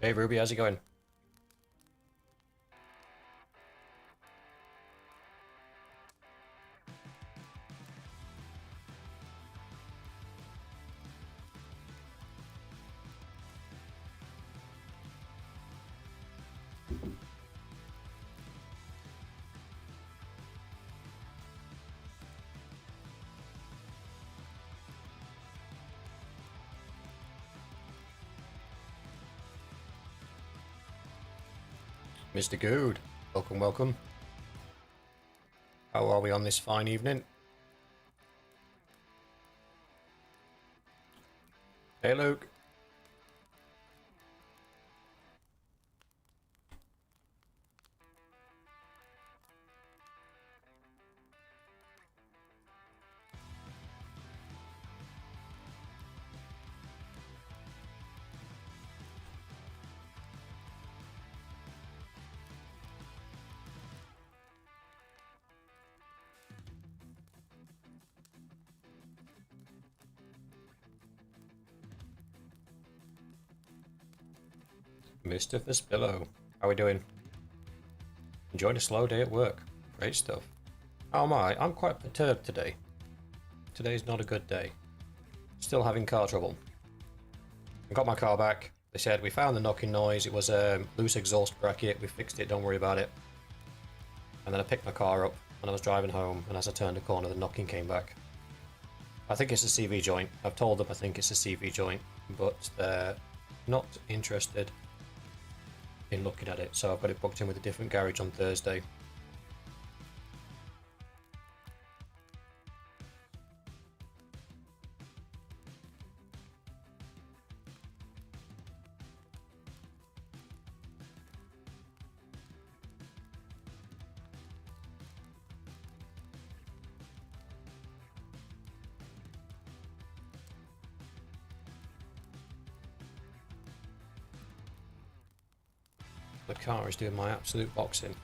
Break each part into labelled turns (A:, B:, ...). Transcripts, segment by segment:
A: Hey Ruby, how's it going? Mr. Good, welcome, welcome. How are we on this fine evening? Hey Luke. Mr. Fispillo, how are we doing? Enjoying a slow day at work. Great stuff. How am I? I'm quite perturbed today. Today's not a good day. Still having car trouble. I got my car back. They said we found the knocking noise. It was a loose exhaust bracket. We fixed it. Don't worry about it. And then I picked my car up and I was driving home. And as I turned a corner, the knocking came back. I think it's a CV joint. I've told them I think it's a CV joint, but they're not interested in looking at it. So I've got it booked in with a different garage on Thursday. The car is doing my absolute boxing.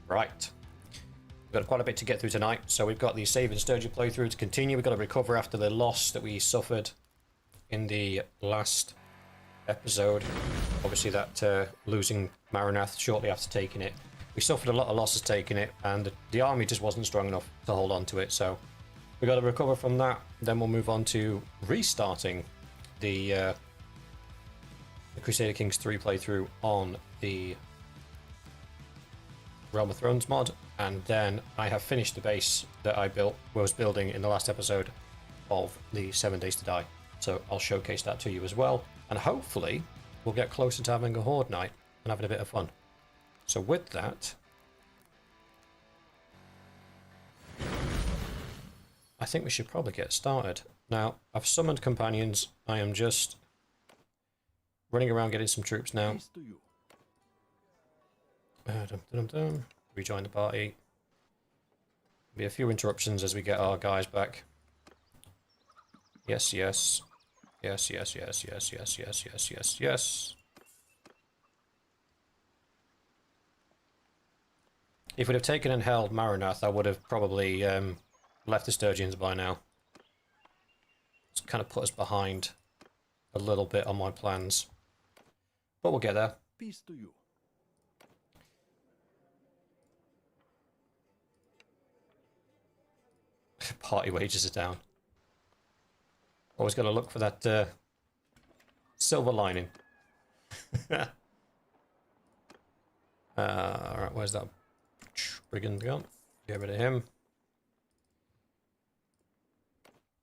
A: Right. We've got quite a bit to get through tonight. So we've got the Save and Sturgeon playthrough to continue. We've got to recover after the loss that we suffered in the last episode. Obviously that losing Maranath shortly after taking it. We suffered a lot of losses taking it, and the army just wasn't strong enough to hold on to it. So we've got to recover from that. Then we'll move on to restarting the Crusader Kings III playthrough on the Realm of Thrones mod, and then I have finished the base that I was building in the last episode of the 7 Days to Die. So I'll showcase that to you as well, and hopefully we'll get closer to having a horde night and having a bit of fun. So with that, I think we should probably get started. Now, I've summoned companions. I am just running around getting some troops now. Rejoin the party. Be a few interruptions as we get our guys back. Yes, yes. Yes, yes, yes, yes, yes, yes, yes, yes, yes. If we'd have taken and held Maranath, I would have probably left the Sturgeons by now. It's kind of put us behind a little bit on my plans. But we'll get there.
B: Peace to you.
A: Party wages are down. Always got to look for that silver lining. Alright, where's that brigand gone? Get rid of him.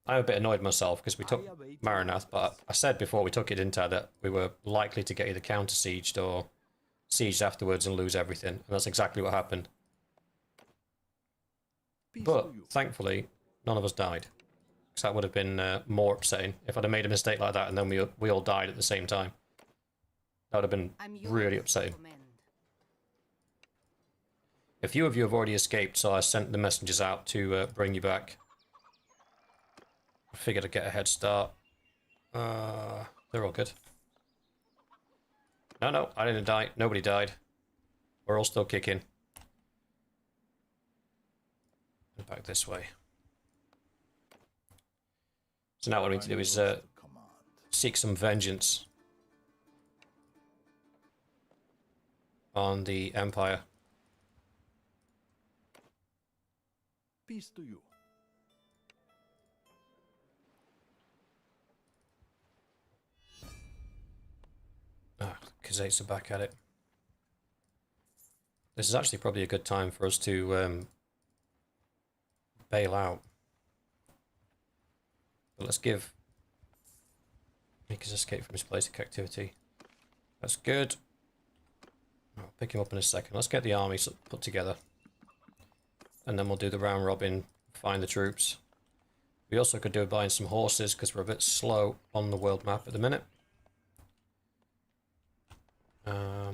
A: I'm a bit annoyed myself because we took Maranath, but I said before we took it, didn't I, that we were likely to get either counter-sieged or sieged afterwards and lose everything. And that's exactly what happened. But, thankfully, none of us died. Because that would have been more upsetting if I'd have made a mistake like that and then we all died at the same time. That would have been really upsetting. A few of you have already escaped, so I sent the messengers out to bring you back. I figured I'd get a head start. They're all good. No, I didn't die. Nobody died. We're all still kicking. And back this way. So now what we need to do is seek some vengeance on the Empire.
B: Peace to you.
A: Ah, Khazaits are back at it. This is actually probably a good time for us to bail out. But let's make his escape from his place of captivity. That's good. I'll pick him up in a second. Let's get the army put together. And then we'll do the round robin, find the troops. We also could do buying some horses because we're a bit slow on the world map at the minute.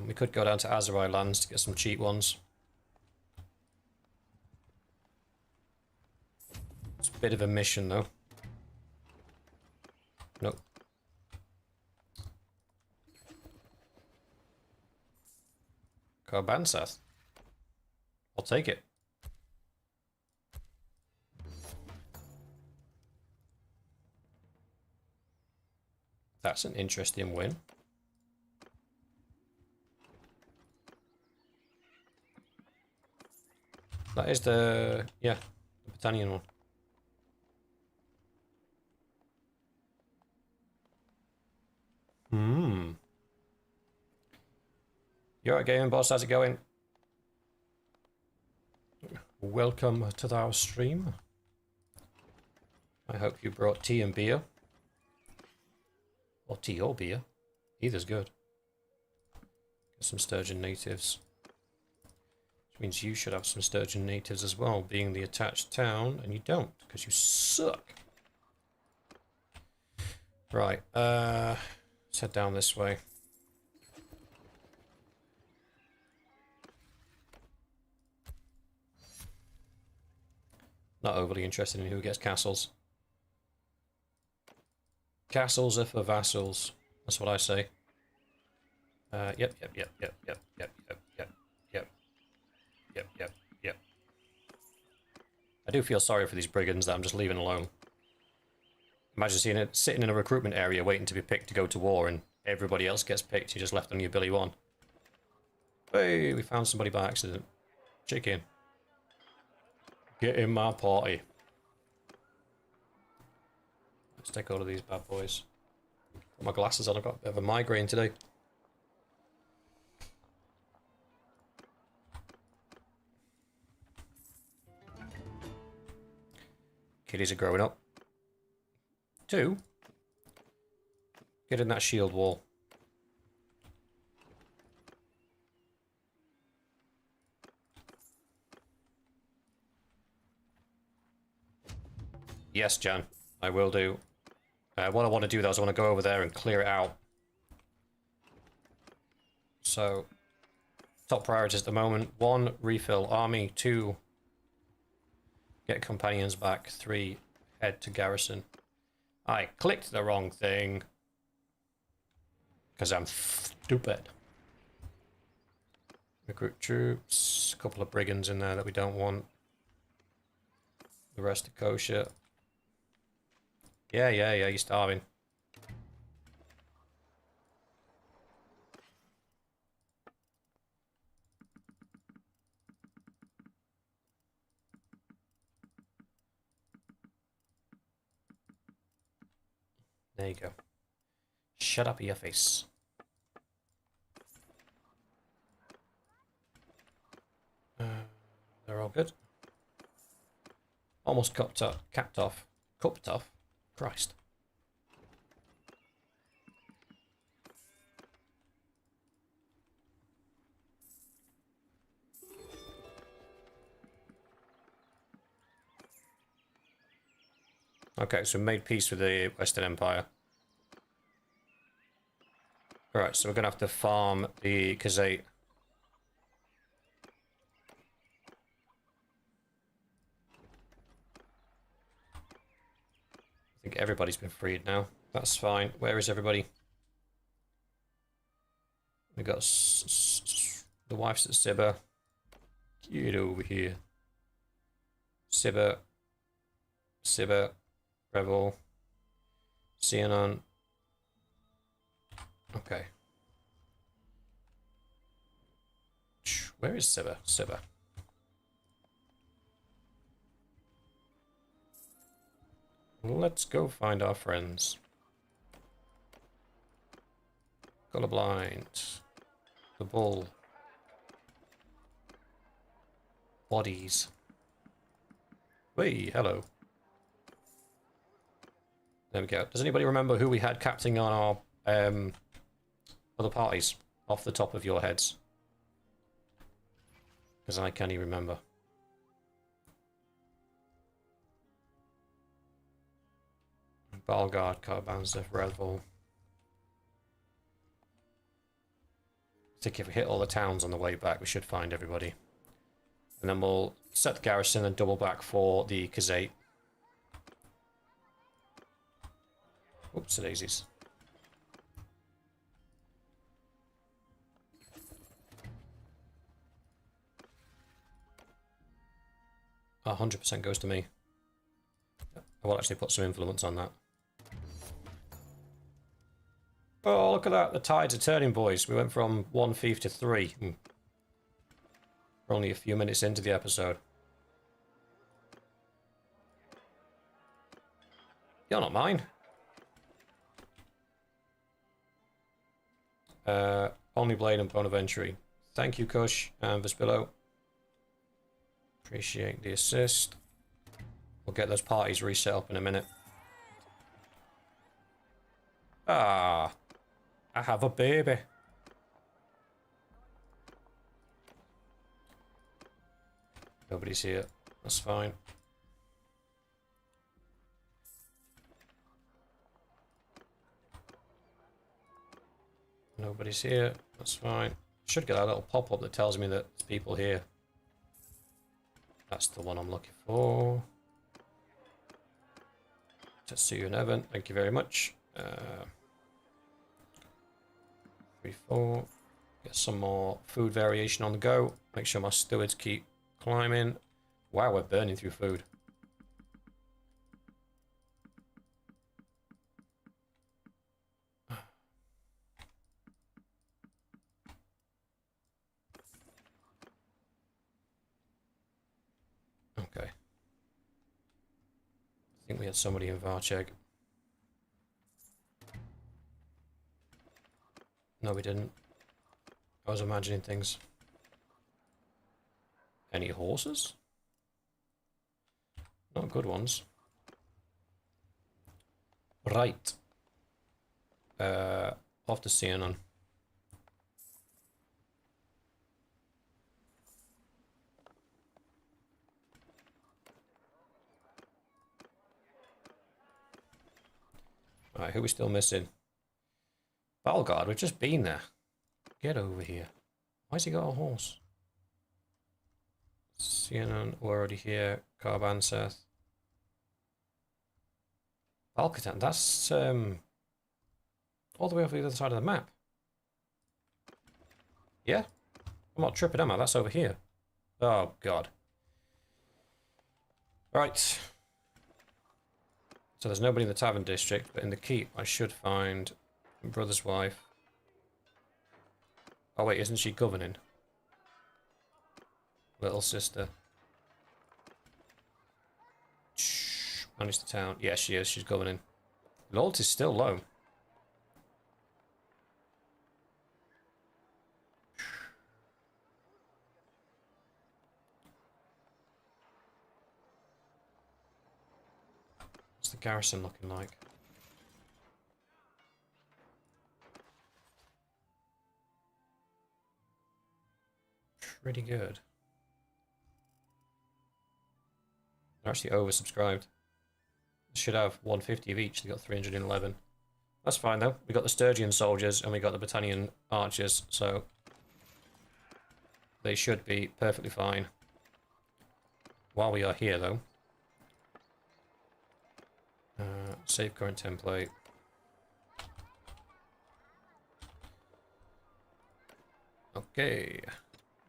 A: We could go down to Azerai lands to get some cheap ones. It's a bit of a mission though. Nope. Karbansath. I'll take it. That's an interesting win. That is the Britannian one. You alright, gaming boss? How's it going? Welcome to our stream. I hope you brought tea and beer. Or tea or beer. Either's good. Get some sturgeon natives. Which means you should have some sturgeon natives as well, being the attached town, and you don't, because you suck. Right, let's head down this way. Not overly interested in who gets castles. Castles are for vassals. That's what I say. Yep. I do feel sorry for these brigands that I'm just leaving alone. Imagine seeing it sitting in a recruitment area waiting to be picked to go to war and everybody else gets picked. You just left on your Billy One. Hey, we found somebody by accident. Chicken. Get in my party. Let's take all of these bad boys. Got my glasses on, I've got a bit of a migraine today. Kiddies are growing up. 2. Get in that shield wall. Yes, Jan, I will do. What I want to do though is I want to go over there and clear it out. So, top priorities at the moment. 1, refill army. 2, get companions back. 3, head to garrison. I clicked the wrong thing. Because I'm stupid. Recruit troops. A couple of brigands in there that we don't want. The rest are kosher. Yeah, you're starving. There you go. Shut up your face. They're all good. Almost capped off. Cupped off. Christ. Okay, so we made peace with the Western Empire. Alright, so we're going to have to farm the Khazate. I think everybody's been freed now. That's fine. Where is everybody? We got the wife's at Sibba. Get over here. Sibba. Sibba. Revel. Cianon. Okay. Where is Sibba? Sibba. Let's go find our friends. Colorblind. The bull. Bodies. Hey, hello. There we go. Does anybody remember who we had captaining on our other parties off the top of your heads? Because I can't even remember. Balgard, Carbanza, Redville. I think if we hit all the towns on the way back, we should find everybody. And then we'll set the garrison and double back for the Khazate. Oops, daisies. Oh, 100% goes to me. I will actually put some influence on that. Oh, look at that. The tides are turning, boys. We went from 1 fief to 3. We're only a few minutes into the episode. You're not mine. Only Blade and Bonaventure. Thank you, Kush and Vespillo. Appreciate the assist. We'll get those parties reset up in a minute. Ah, I have a baby. Nobody's here. That's fine. Nobody's here. That's fine. Should get a little pop-up that tells me that there's people here. That's the one I'm looking for. Let's see you in Evan. Thank you very much. 3, 4. Get some more food variation on the go. Make sure my stewards keep climbing. Wow, we're burning through food. Okay. I think we had somebody in Varcheg. No, we didn't. I was imagining things. Any horses? Not good ones. Right. Off to CNN. Alright, who are we still missing? Balgard, we've just been there. Get over here. Why's he got a horse? CNN, we're already here. Carban, Seth. Balkatan, that's all the way over the other side of the map. Yeah? I'm not tripping, am I? That's over here. Oh, God. Right. So there's nobody in the Tavern District, but in the Keep I should find my brother's wife. Oh wait, isn't she governing? Little sister. Shh. Manage the town. Yeah, she is. She's governing. Loyalty's still low. What's the garrison looking like? Pretty good. They're actually oversubscribed. They should have 150 of each. They got 311. That's fine though. We got the Sturgian soldiers and we got the Battanian archers, so they should be perfectly fine. While we are here though, save current template. Okay,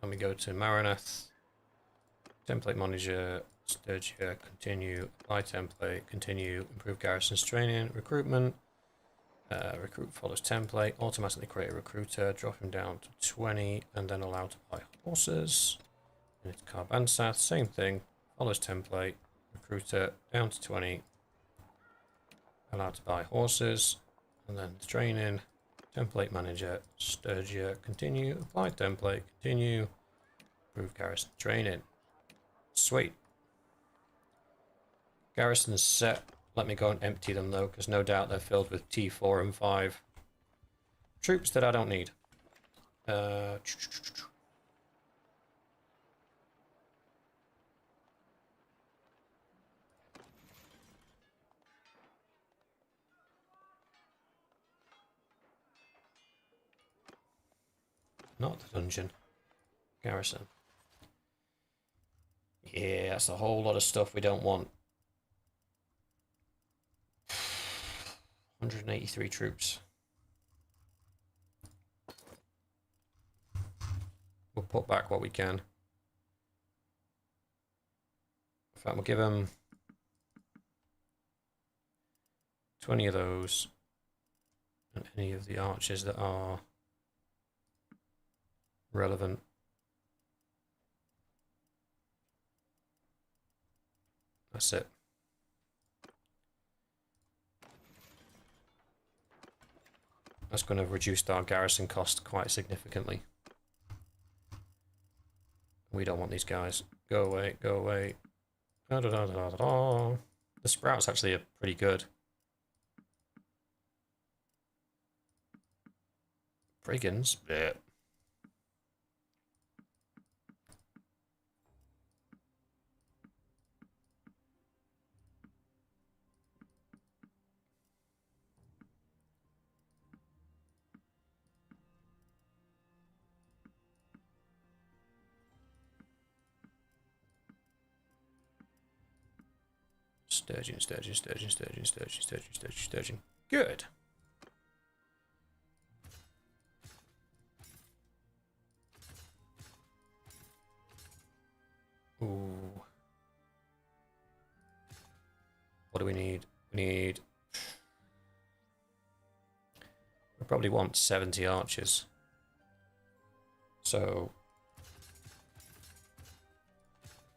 A: and we go to Maranath, template manager, Sturgia, continue, apply template, continue, improve garrisons training, recruitment, recruit follows template, automatically create a recruiter, drop him down to 20, and then allow to buy horses. And it's Carbansath, same thing, follows template, recruiter down to 20, allowed to buy horses, and then training, template manager, Sturgia, continue, apply template, continue, improve garrison training. Sweet. Garrison's set. Let me go and empty them though, because no doubt they're filled with T4 and 5. Troops that I don't need. Not the dungeon. Garrison. Yeah, that's a whole lot of stuff we don't want. 183 troops. We'll put back what we can. In fact, we'll give them 20 of those. And any of the archers that are relevant. That's it. That's going to reduce our garrison cost quite significantly. We don't want these guys. Go away, go away. Da, da, da, da, da, da. The sprouts actually are pretty good. Brigands? Bleh. Sturgeon, sturgeon, sturgeon, sturgeon, sturgeon, sturgeon, sturgeon, sturgeon. Good. Ooh. What do we need? We need... We probably want 70 archers. So...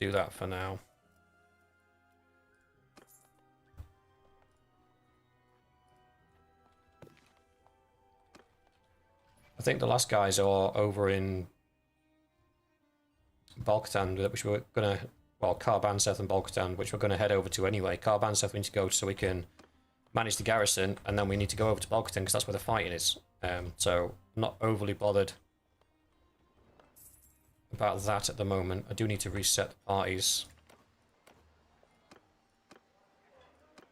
A: do that for now. I think the last guys are over in Balkatan, which we're gonna, well, Carbansath and Balkatan, which we're gonna head over to anyway. Carbansath we need to go so we can manage the garrison, and then we need to go over to Balkatan because that's where the fighting is. So I'm not overly bothered about that at the moment. I do need to reset the parties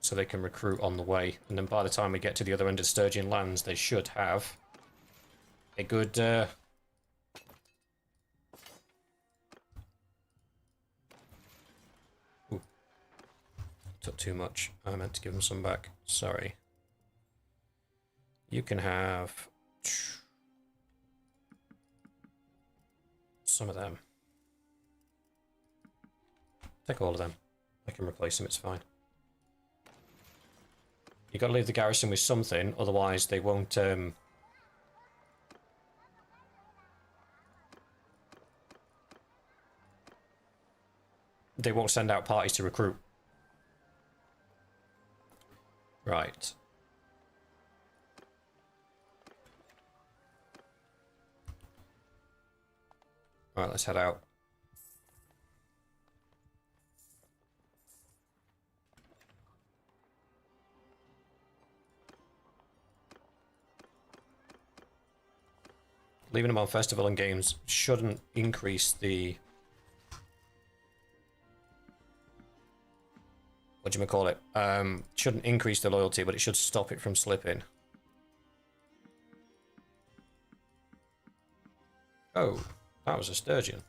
A: so they can recruit on the way, and then by the time we get to the other end of Sturgian lands, they should have a good ooh, took too much. I meant to give them some back. Sorry. You can have some of them. Take all of them. I can replace them, it's fine. You gotta leave the garrison with something, otherwise they won't send out parties to recruit. Right. Right, let's head out. leaving them on festival and games shouldn't increase the... what do you call it? Shouldn't increase the loyalty, but it should stop it from slipping. Oh, that was a sturgeon.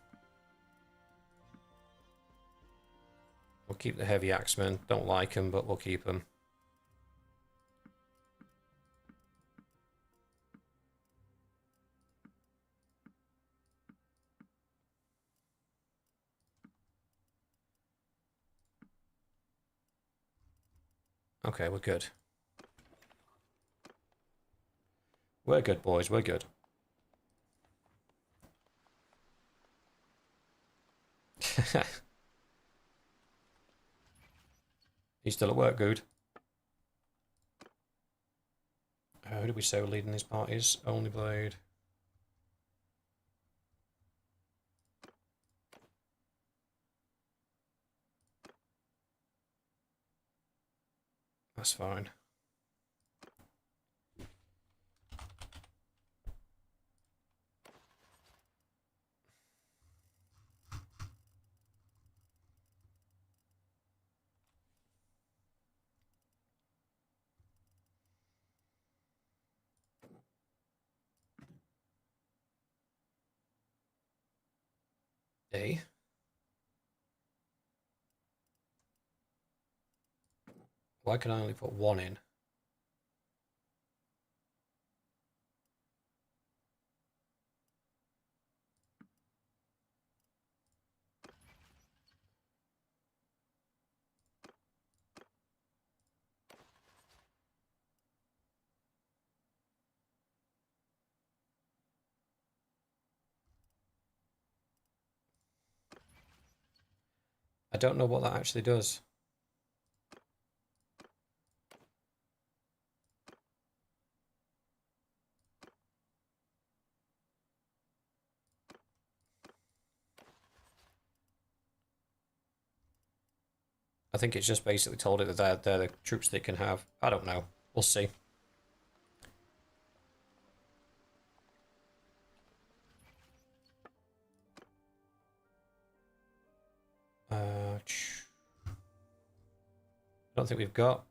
A: We'll keep the heavy axemen. Don't like them, but we'll keep them. Okay, we're good. We're good, boys. We're good. He's still at work, good. Who did we say were leading these parties? Only Blade. That's fine. A. Why can I only put one in? I don't know what that actually does. I think it's just basically told it that they're the troops they can have. I don't know. We'll see. I don't think we've got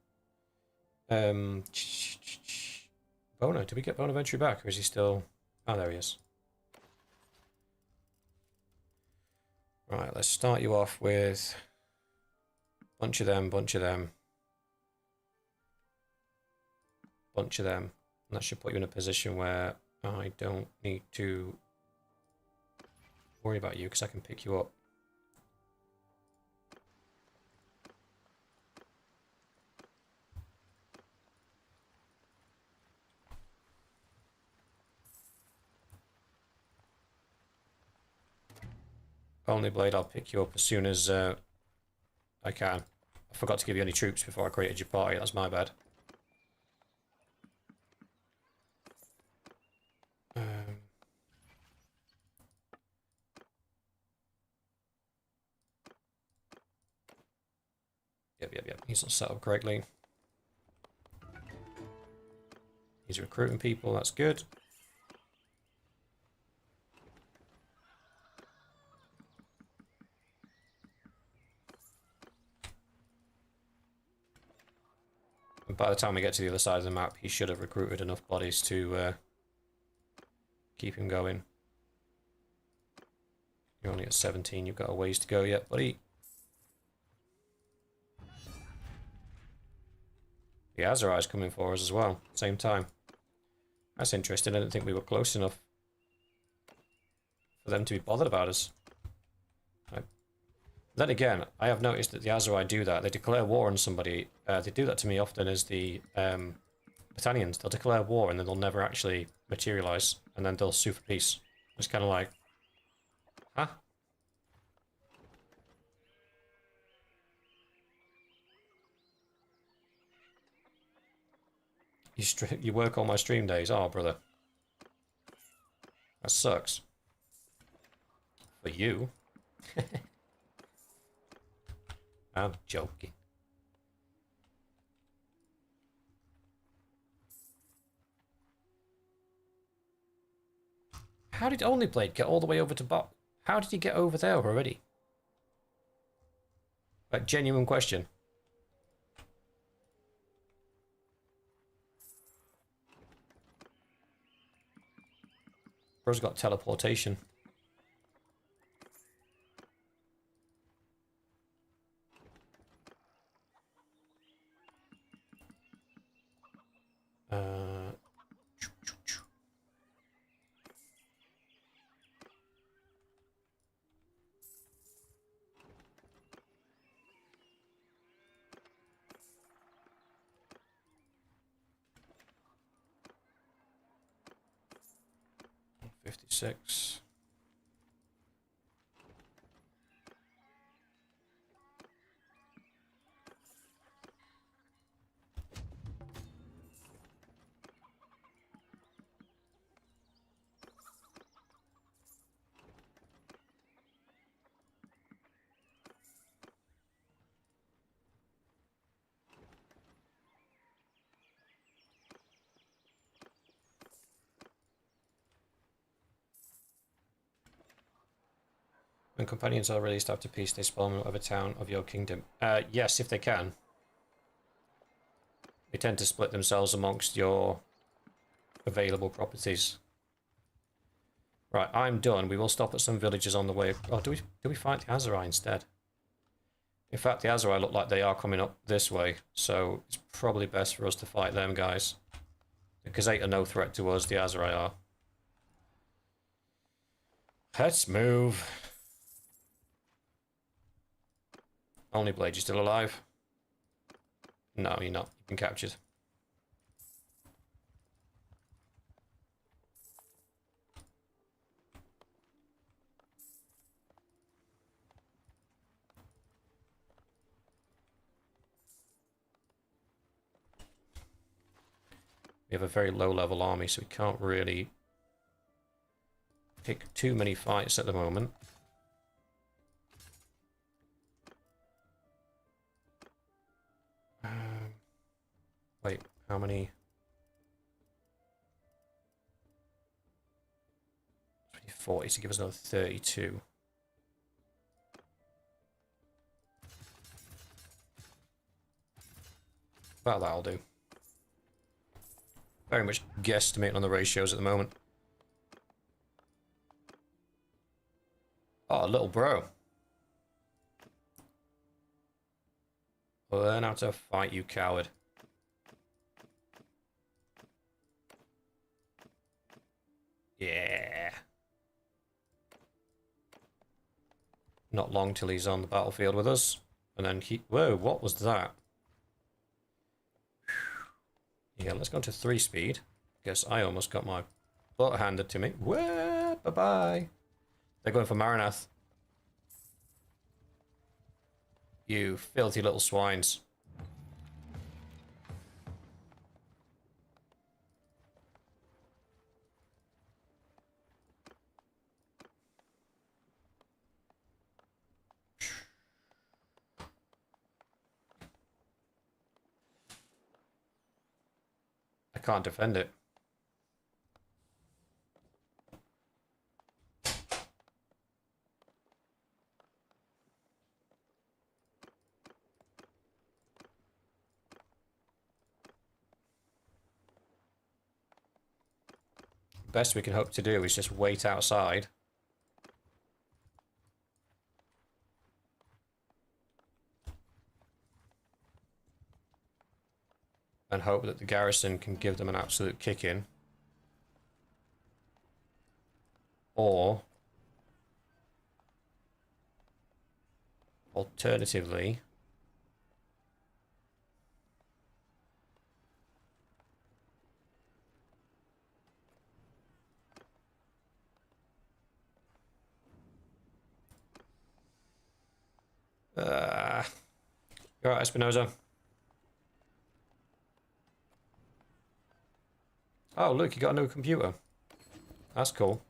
A: Bono. Did we get Bonaventure back, or is he still... oh, there he is. Right, let's start you off with bunch of them, bunch of them, bunch of them. And that should put you in a position where I don't need to worry about you, because I can pick you up. Only Blade, I'll pick you up as soon as I can. I forgot to give you any troops before I created your party, that's my bad. Yep. He's not set up correctly. He's recruiting people, that's good. And by the time we get to the other side of the map, he should have recruited enough bodies to keep him going. You're only at 17, you've got a ways to go yet, buddy. The Azarai's coming for us as well, same time. That's interesting, I didn't think we were close enough for them to be bothered about us. Right. Then again, I have noticed that the Azarai do that. They declare war on somebody. They do that to me often as the Battanians. They'll declare war and then they'll never actually materialize, and then they'll sue for peace. It's kind of like, huh? You work all my stream days? Oh, brother. That sucks. For you. I'm joking. How did Only Blade get all the way over to bot? How did he get over there already? Like, genuine question. Bro's got teleportation. Uh... 56. When companions are released after peace, they spawn in whatever town of your kingdom. Yes, if they can. They tend to split themselves amongst your available properties. Right, I'm done. We will stop at some villages on the way. Oh, do we fight the Azerai instead? In fact, the Azerai look like they are coming up this way, so it's probably best for us to fight them guys. The Khazate are no threat to us, the Azerai are. Let's move. Only Blade, you still alive? No, you're not. You've been captured. We have a very low-level army, so we can't really pick too many fights at the moment. Wait, how many? 40 to give us another 32. Well, that'll do. Very much guesstimating on the ratios at the moment. Oh, little bro. Learn how to fight, you coward. Yeah. Not long till he's on the battlefield with us. And then he... Whoa, what was that? Yeah, let's go to 3 speed. Guess I almost got my butt handed to me. Whoa, bye-bye. They're going for Maranath. You filthy little swines. I can't defend it. Best we can hope to do is just wait outside. And hope that the garrison can give them an absolute kick-in. Or... alternatively... You're right, Espinosa. Oh, look, you got a new computer. That's cool.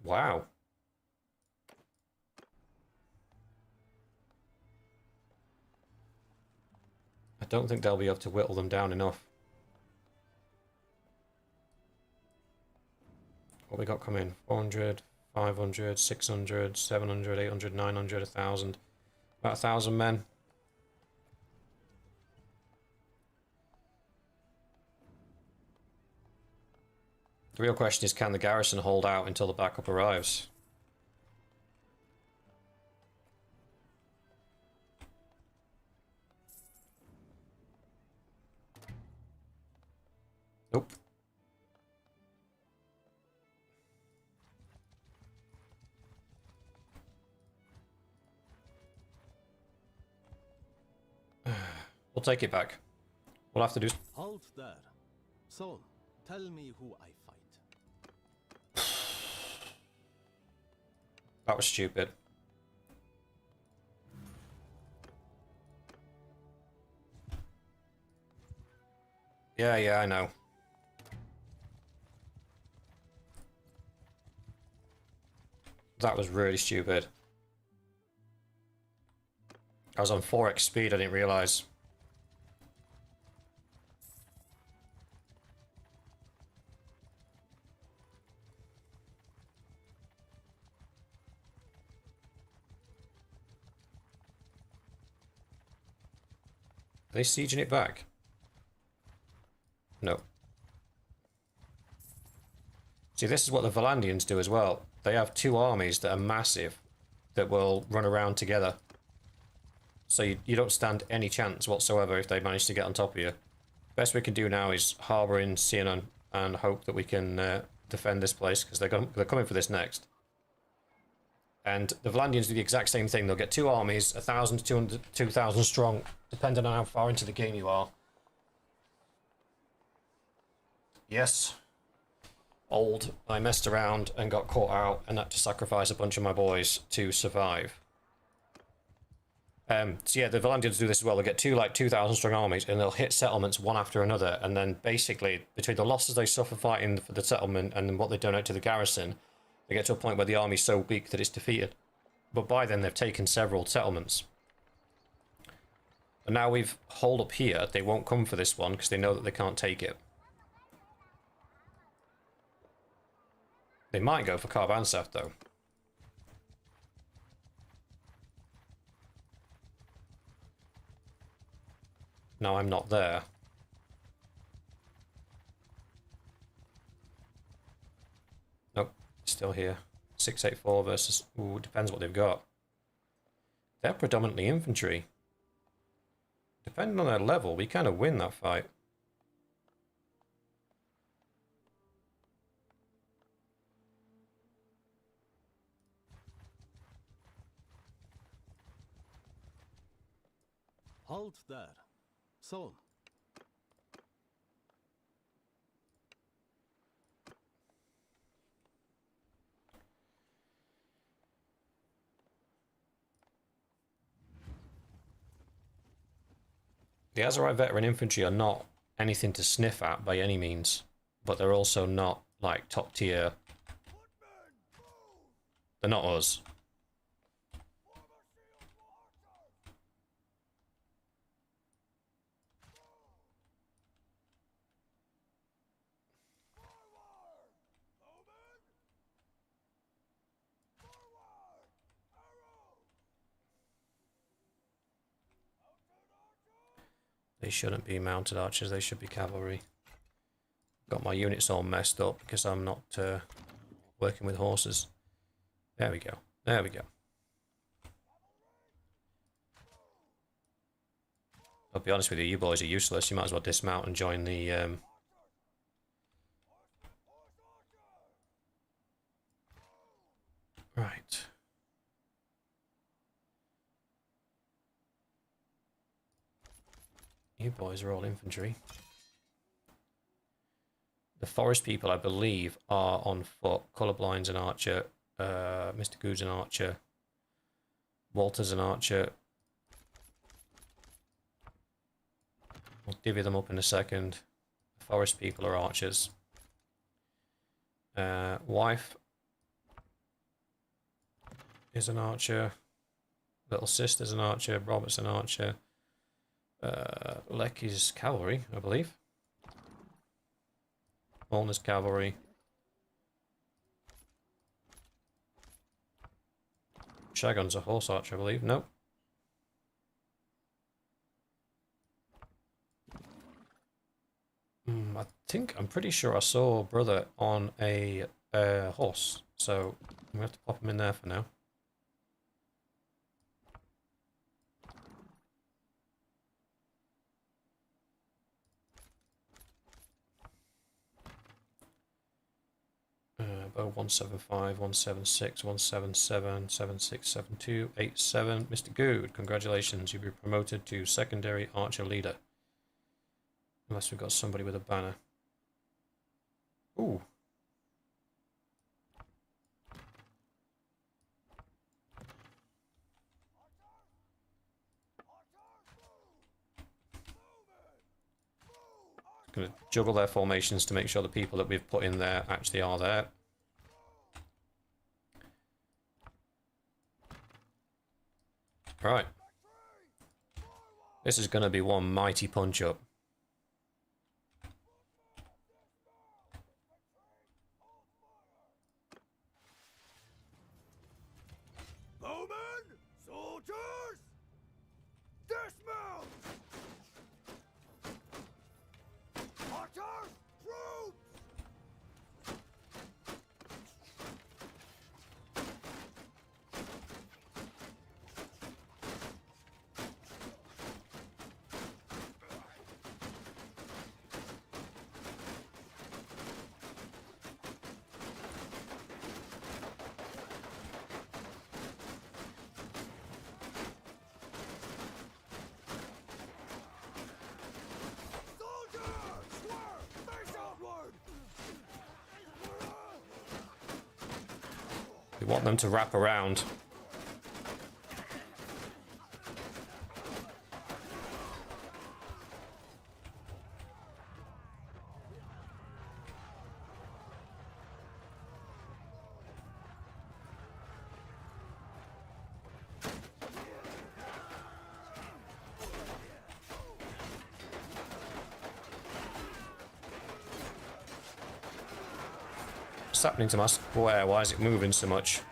A: Wow. don't think they'll be able to whittle them down enough. What we got coming? 400, 500, 600, 700, 800, 900, 1,000. About 1,000 men. The real question is, can the garrison hold out until the backup arrives? Nope. We'll take it back. We'll have to do...
B: Halt there. Son, tell me who I fight.
A: That was stupid. Yeah, I know. That was really stupid. I was on 4x speed, I didn't realise. Are they sieging it back? No. See, this is what the Valandians do as well. They have two armies that are massive that will run around together. So you don't stand any chance whatsoever if they manage to get on top of you. Best we can do now is harbour in Sianon and hope that we can defend this place, because they're coming for this next. And the Valandians do the exact same thing. They'll get two armies, 1,000 to 200, 2,000 strong, depending on how far into the game you are. Yes. Old. I messed around and got caught out and had to sacrifice a bunch of my boys to survive. So yeah, the Valandians do this as well. They'll get two 2,000 strong armies and they'll hit settlements one after another, and then basically between the losses they suffer fighting for the settlement and what they donate to the garrison, they get to a point where the army's so weak that it's defeated. But by then they've taken several settlements. And now we've holed up here. They won't come for this one because they know that they can't take it. They might go for Carvansaf though. Now I'm not there. Nope, still here. 684 versus... Ooh, depends what they've got. They're predominantly infantry. Depending on their level, we kind of win that fight.
B: Halt there. Son.
A: The Azerite veteran infantry are not anything to sniff at by any means, but they're also not like top tier. They're not us. They shouldn't be mounted archers, they should be cavalry. Got my units all messed up because I'm not working with horses. There we go. There we go. I'll be honest with you, you boys are useless. You might as well dismount and join the... Right. You boys are all infantry. The forest people, I believe, are on foot. Colourblind's an archer. Mr. Good's an archer. Walter's an archer. We'll divvy them up in a second. The forest people are archers. Wife is an archer. Little sister's an archer. Robert's an archer. Lecky's cavalry, I believe. Molnar's cavalry. Shagon's a horse archer, I believe. Nope. I'm pretty sure I saw Brother on a horse, so we have to pop him in there for now. Bow 175, 176, 177, 76, 72, 87. Mr. Good, congratulations, you've been promoted to secondary archer leader. Unless we've got somebody with a banner. Ooh. Going to juggle their formations to make sure the people that we've put in there actually are there. Right. This is going to be one mighty punch-up.
B: Bowmen, soldiers, dismount! Archers, troops!
A: We want them to wrap around. What's happening to my square? Why is it moving so much?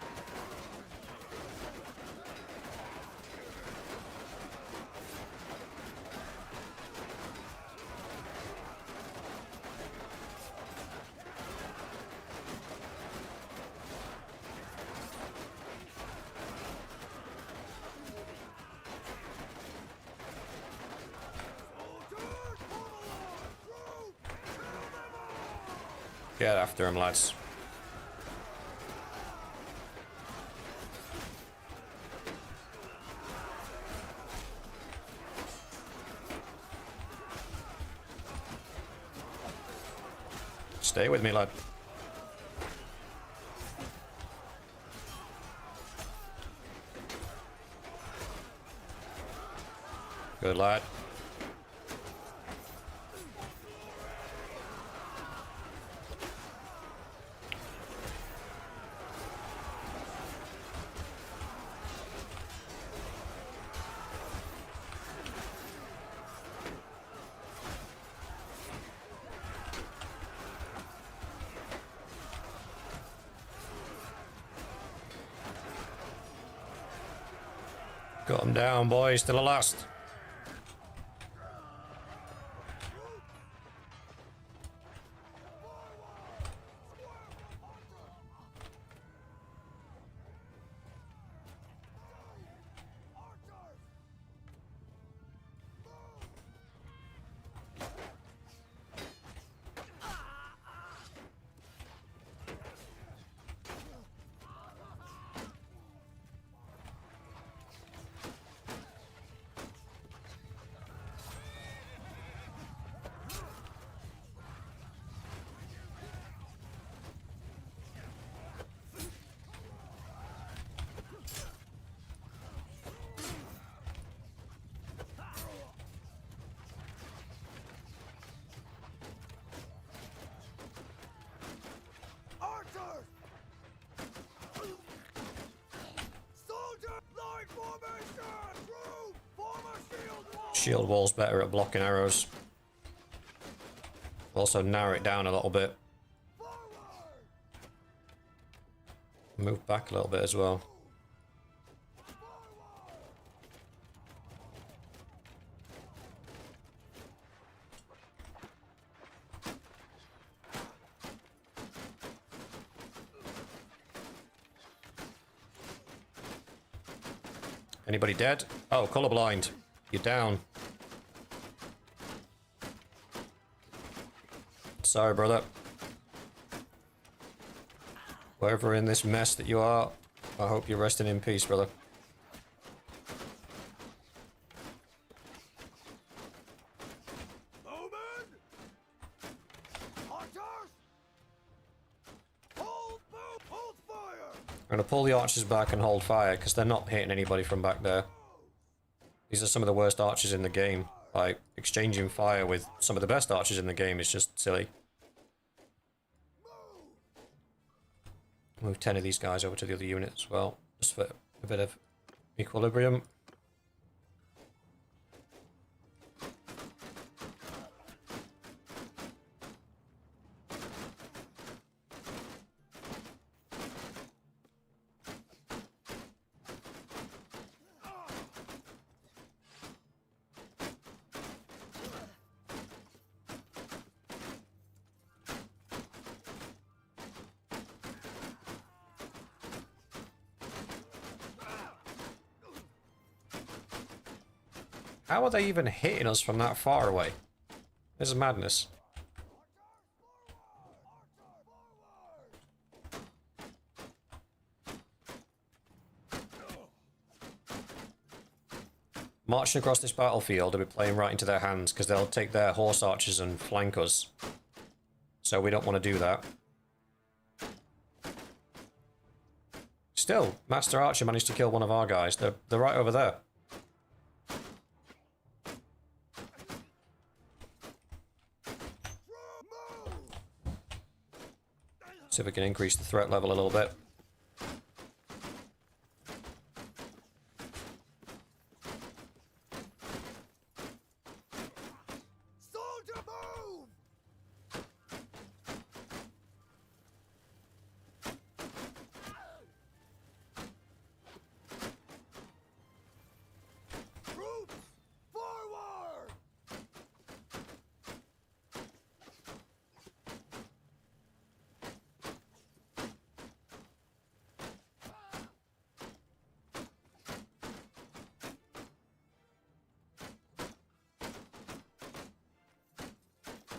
A: Get after him, lads. Stay with me, lad. Good lad. Got him down, boys, to the last. Shield wall's better at blocking arrows. Also narrow it down a little bit. Move back a little bit as well. Anybody dead? Oh, colorblind. You're down. Sorry, brother. Wherever in this mess that you are, I hope you're resting in peace, brother. I'm going to pull the archers back and hold fire, because they're not hitting anybody from back there. These are some of the worst archers in the game. Like, exchanging fire with some of the best archers in the game is just silly. Move 10 of these guys over to the other unit as well, just for a bit of equilibrium. How are they even hitting us from that far away? This is madness. Marching across this battlefield, they'll be playing right into their hands because they'll take their horse archers and flank us. So we don't want to do that. Still, Master Archer managed to kill one of our guys. They're right over there. See if we can increase the threat level a little bit.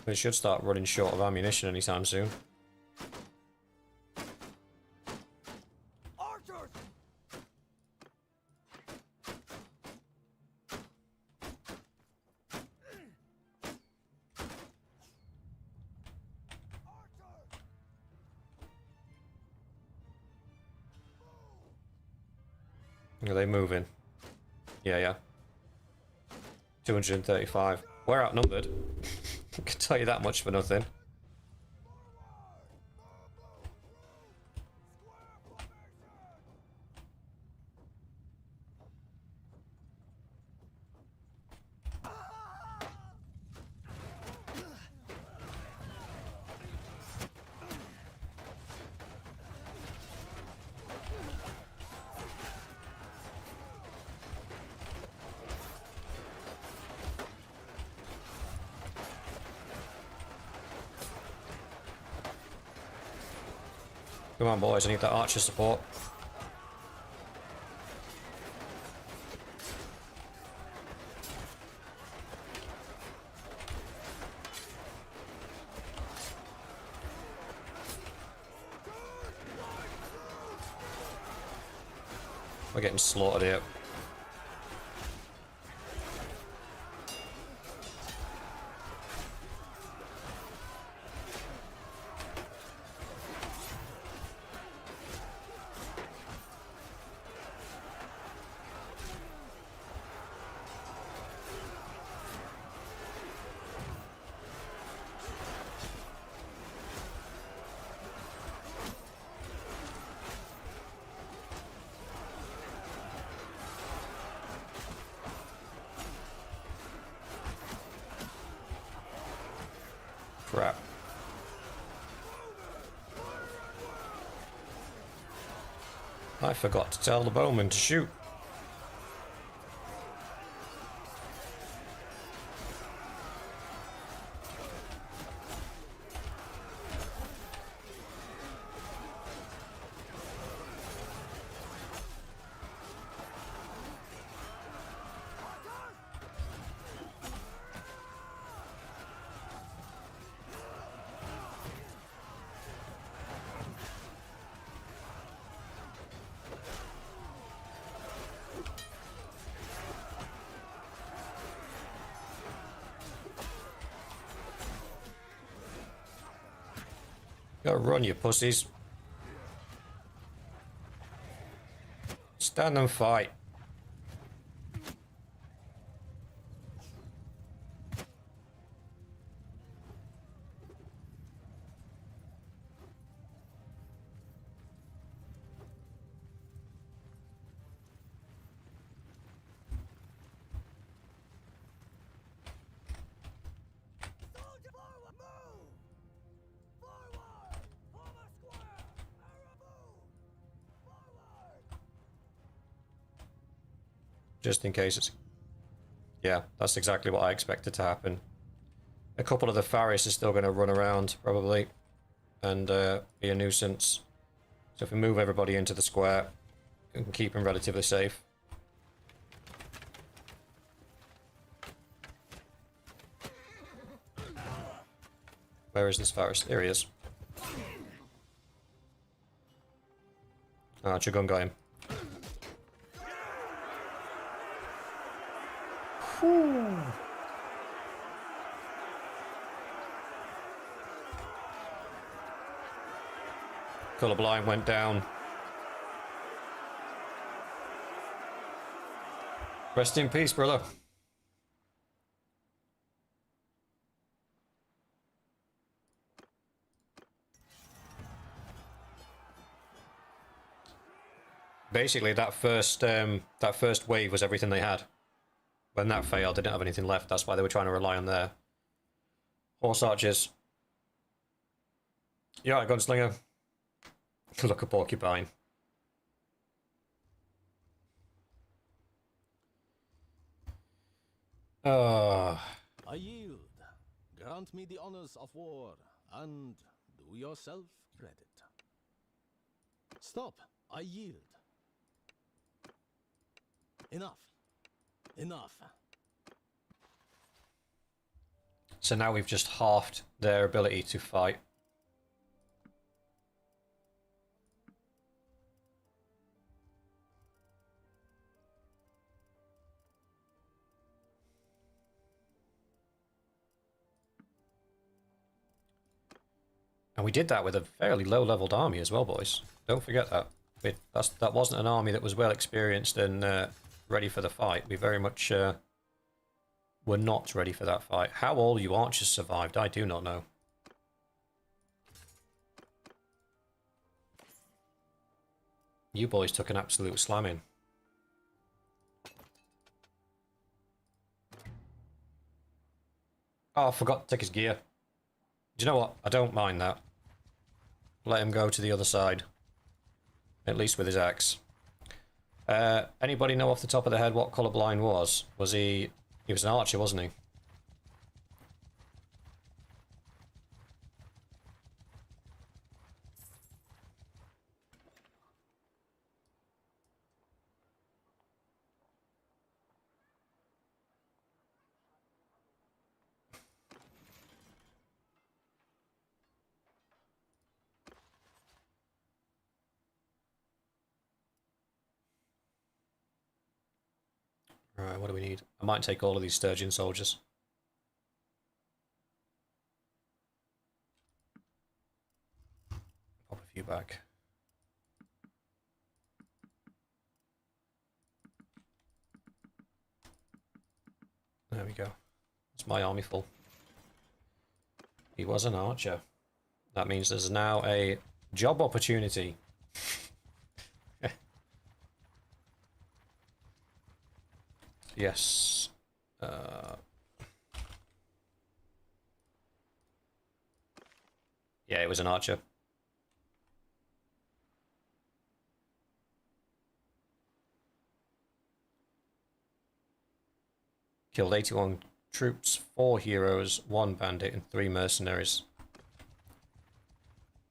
A: We should start running short of ammunition anytime soon.
B: Archers!
A: Are they moving? Yeah. 235. We're outnumbered. I can tell you that much for nothing. Come on, boys, I need that archer support. We're getting slaughtered here. Crap. I forgot to tell the bowman to shoot. Gotta run, you pussies. Stand and fight. Just in case it's... Yeah, that's exactly what I expected to happen. A couple of the Faris are still going to run around, probably, and be a nuisance. So if we move everybody into the square, we can keep them relatively safe. Where is this Faris? There he is. Ah, Chugun got him. Whew. Colorblind went down. Rest in peace, brother. Basically, that first wave was everything they had. When that failed, they didn't have anything left. That's why they were trying to rely on their horse archers. You alright, gunslinger? Look, a porcupine.
B: I yield. Grant me the honors of war, and do yourself credit. Stop. I yield. Enough. Enough.
A: So now we've just halved their ability to fight. And we did that with a fairly low-leveled army as well, boys. Don't forget that. That wasn't an army that was well experienced and ready for the fight. We very much were not ready for that fight. How all you archers survived, I do not know. You boys took an absolute slamming. Oh, I forgot to take his gear. Do you know what? I don't mind that. Let him go to the other side. At least with his axe. Anybody know off the top of their head what Colorblind was? Was he... He was an archer, wasn't he? Alright, what do we need? I might take all of these Sturgeon soldiers. Pop a few back. There we go. That's my army full. He was an archer. That means there's now a job opportunity. Yes. Yeah, it was an archer. Killed 81 troops, 4 heroes, 1 bandit, and 3 mercenaries.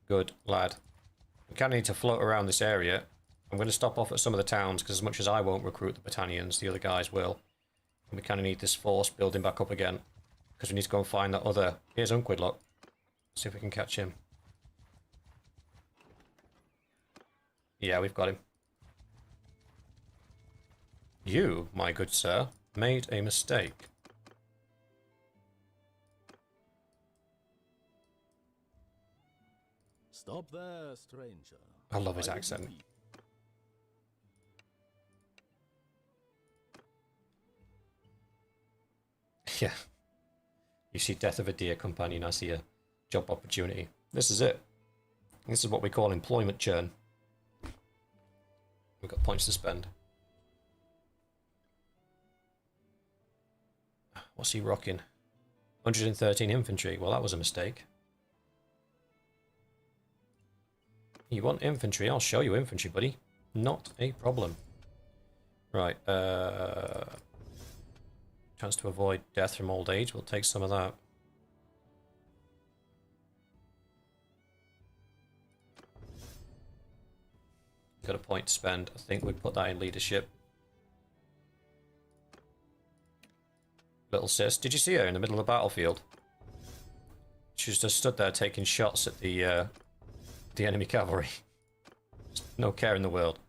A: Good lad. We kind of need to float around this area. I'm going to stop off at some of the towns, because as much as I won't recruit the battalions, the other guys will. And we kind of need this force building back up again. Because we need to go and find that other... Here's Unquid, look. See if we can catch him. Yeah, we've got him. You, my good sir, made a mistake.
B: Stop there, stranger.
A: I love his
B: will
A: accent.
B: be-
A: Yeah. You see death of a dear companion, I see a job opportunity. This is it. This is what we call employment churn. We've got points to spend. What's he rocking? 113 infantry. Well, that was a mistake. You want infantry? I'll show you infantry, buddy. Not a problem. Right, chance to avoid death from old age. We'll take some of that. Got a point to spend. I think we'd put that in leadership. Little sis. Did you see her in the middle of the battlefield? She's just stood there taking shots at the enemy cavalry. Just no care in the world.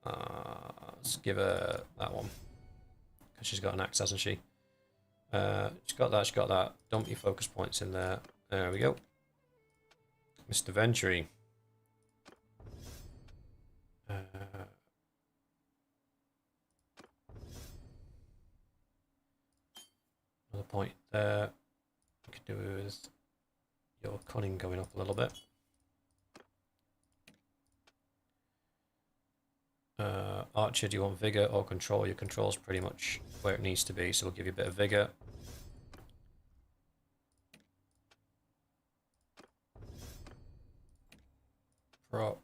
A: Let's give her that one. Because she's got an axe, hasn't she? She's got that, she's got that. Dump your focus points in there. There we go. Mr. Ventry. Another point there. We could do with your cunning going up a little bit. Archer, do you want vigor or control? Your control's pretty much where it needs to be, so we'll give you a bit of vigor. Prop.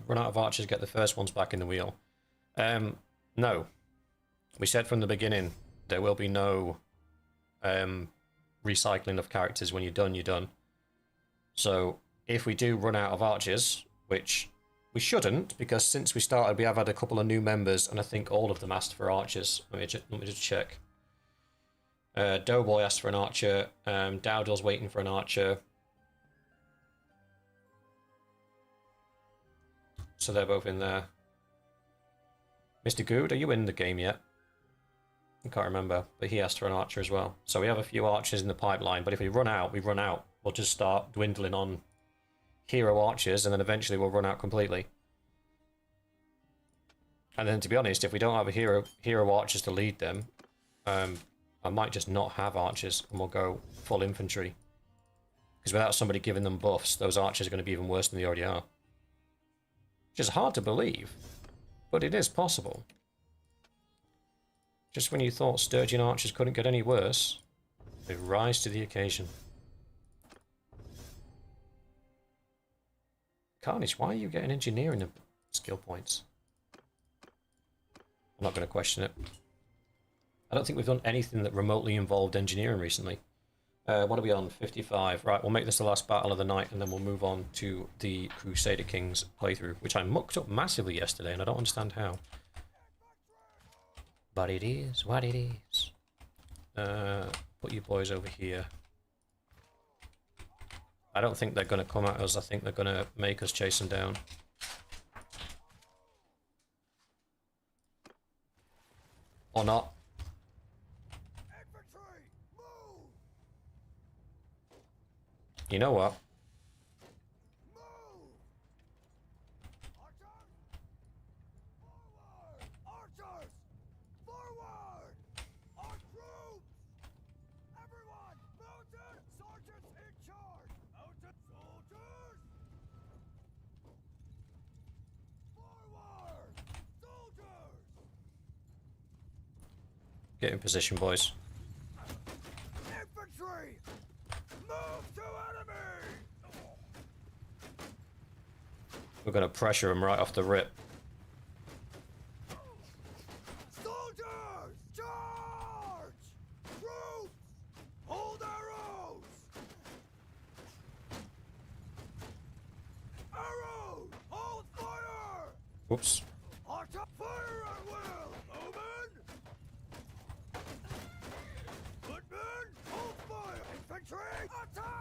A: Run out of archers, get the first ones back in the wheel. No. We said from the beginning, there will be no recycling of characters. When you're done, you're done. So, if we do run out of archers, which we shouldn't, because since we started, we have had a couple of new members, and I think all of them asked for archers. Let me just check. Doughboy asked for an archer. Dowdell's waiting for an archer. So they're both in there. Mr. Good, are you in the game yet? I can't remember, but he asked for an archer as well. So we have a few archers in the pipeline, but if we run out, we run out. We'll just start dwindling on hero archers, and then eventually we'll run out completely. And then, to be honest, if we don't have a hero archers to lead them, I might just not have archers, and we'll go full infantry. Because without somebody giving them buffs, those archers are going to be even worse than they already are. Which is hard to believe, but it is possible. Just when you thought sturgeon archers couldn't get any worse, they rise to the occasion. Carnage, why are you getting engineering skill points? I'm not going to question it. I don't think we've done anything that remotely involved engineering recently. What are we on? 55. Right, we'll make this the last battle of the night, and then we'll move on to the Crusader Kings playthrough, which I mucked up massively yesterday, and I don't understand how. But it is what it is. Put you boys over here. I don't think they're going to come at us. I think they're going to make us chase them down. Or not. You know what? Get in position, boys.
C: Infantry! Move to enemy!
A: We're going to pressure them right off the rip.
C: Soldiers! Charge! Troops! Hold arrows! Arrows! Hold fire!
A: Whoops.
C: Attack! Fire at will! Bowmen! Footmen! Hold fire! Infantry! Attack!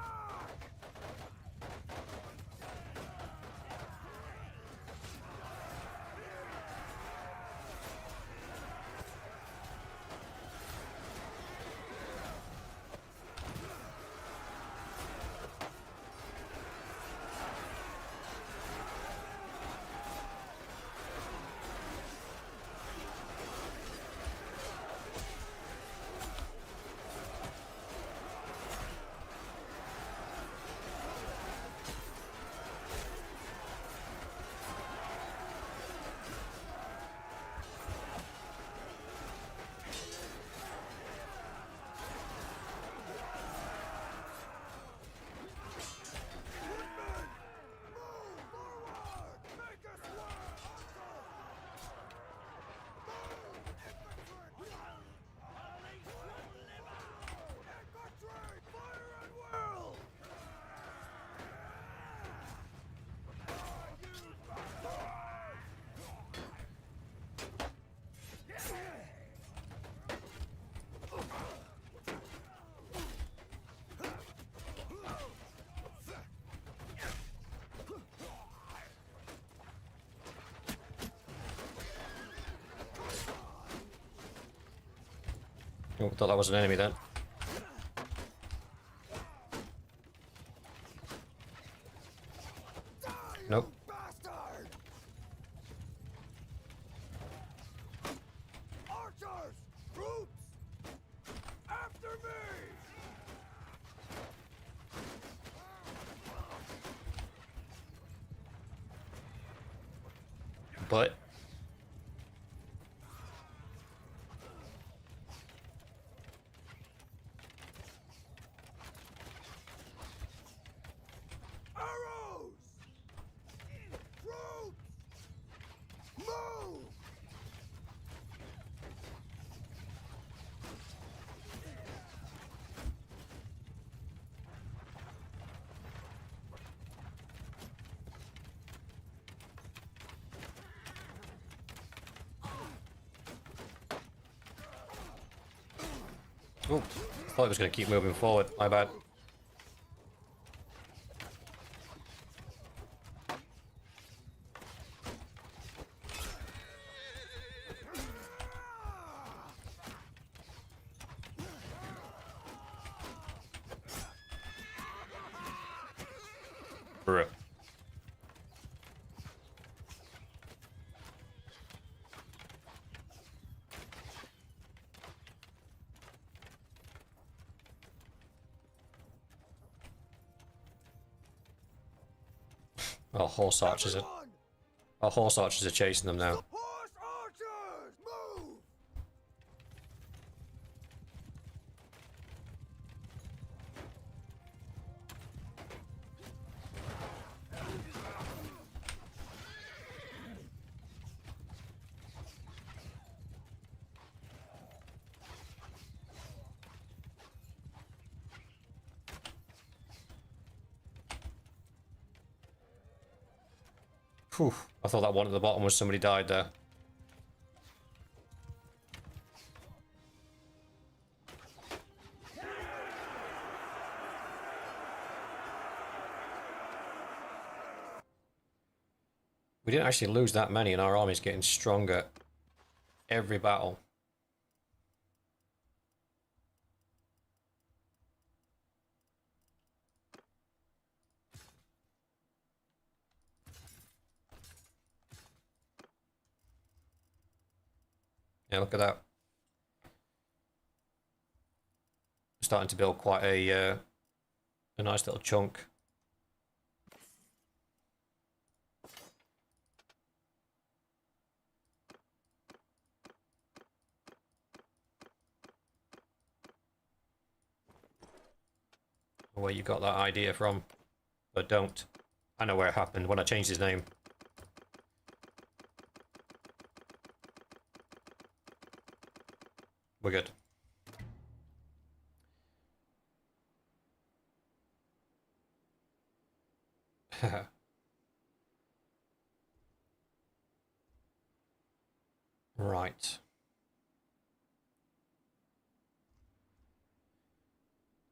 A: Oh, thought that was an enemy then. Nope.
C: Bastard! Archers! Troops! After me!
A: But
C: Arrows! Troops! Move!
A: oh, thought it was going to keep moving forward. My bad. Bruh. Oh, horse archers are.
C: Everyone!
A: Oh, horse archers are chasing them now.
C: Horse archers! Move!
A: Whew. I thought that one at the bottom was somebody died there. We didn't actually lose that many, and our army's getting stronger every battle. Yeah, look at that. Starting to build quite a nice little chunk. or where you got that idea from, but don't. I know where it happened when I changed his name. We're good. Right.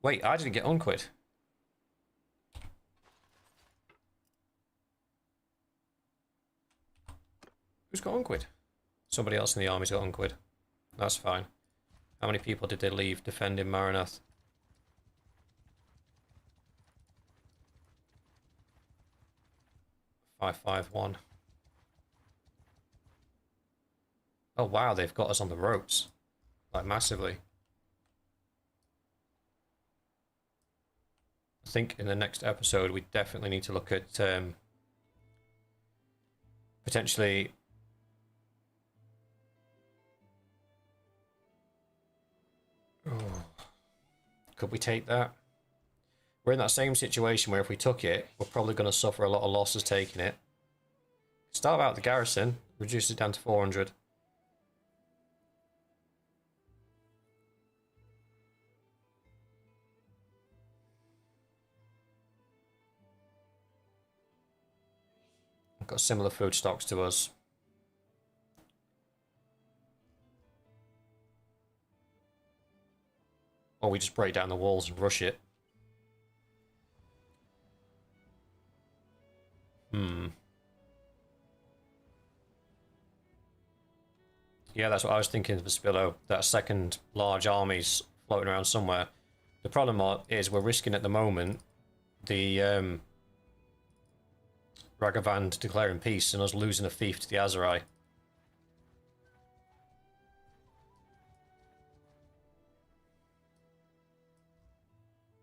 A: Wait, I didn't get unquit. Who's got unquit? Somebody else in the army's got unquit. That's fine. How many people did they leave defending Maranath? 551. Oh wow, they've got us on the ropes. Like massively. I think in the next episode we definitely need to look at potentially could we take that? We're in that same situation where if we took it, we're probably going to suffer a lot of losses taking it. Start out the garrison, reduce it down to 400. I've got similar food stocks to us. Or we just break down the walls and rush it. Yeah, that's what I was thinking for Spillo. That second large army's floating around somewhere. The problem is we're risking at the moment the Ragavand declaring peace and us losing a fief to the Aserai.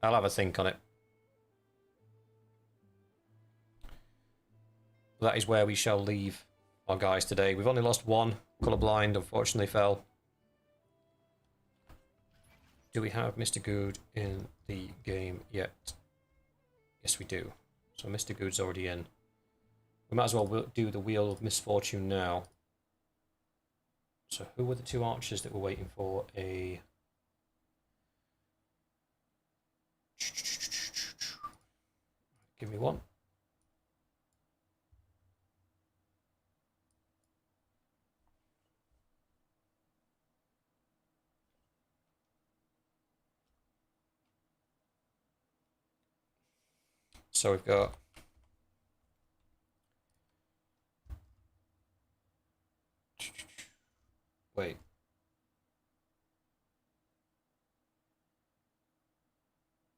A: I'll have a think on it. That is where we shall leave our guys today. We've only lost one. Colourblind, unfortunately, fell. Do we have Mr. Good in the game yet? Yes, we do. So Mr. Good's already in. We might as well do the Wheel of Misfortune now. So who were the two archers that we're waiting for a... Give me one. So we've got wait.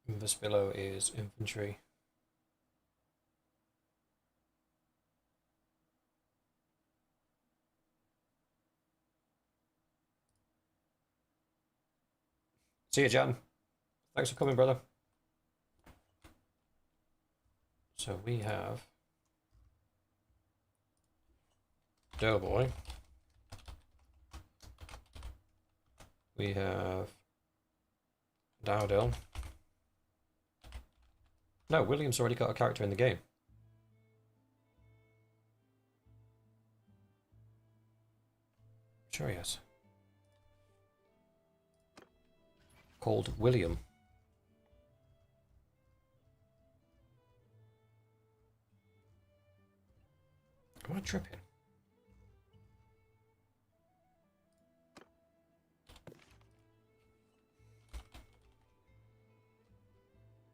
A: This below is infantry. See you, Jan. Thanks for coming, brother. So we have Doughboy. We have Dowdell. No, William's already got a character in the game. Sure he has. Called William. Am I tripping?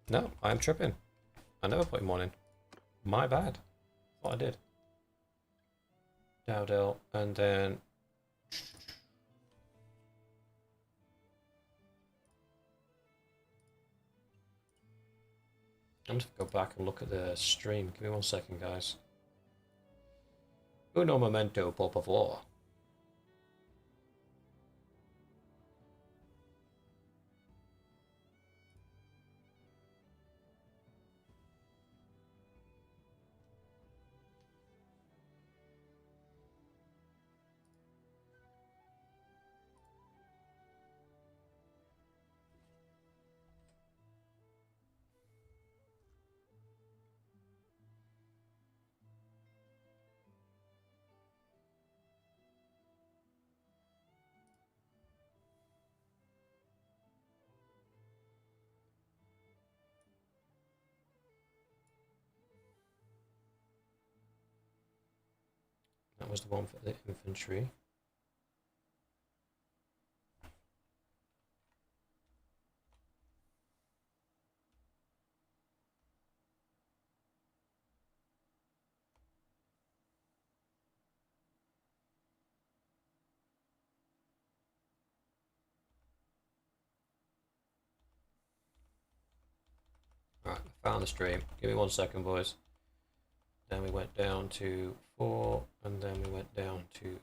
A: No, I am tripping. I never put him on in. My bad. Thought I did. Dowdell, and then... I'm just going to go back and look at the stream. Give me 1 second, guys. Uno momento, por favor. that was the one for the infantry. Right, I found the stream. Give me 1 second, boys. Then we went down to 4, and then we went down to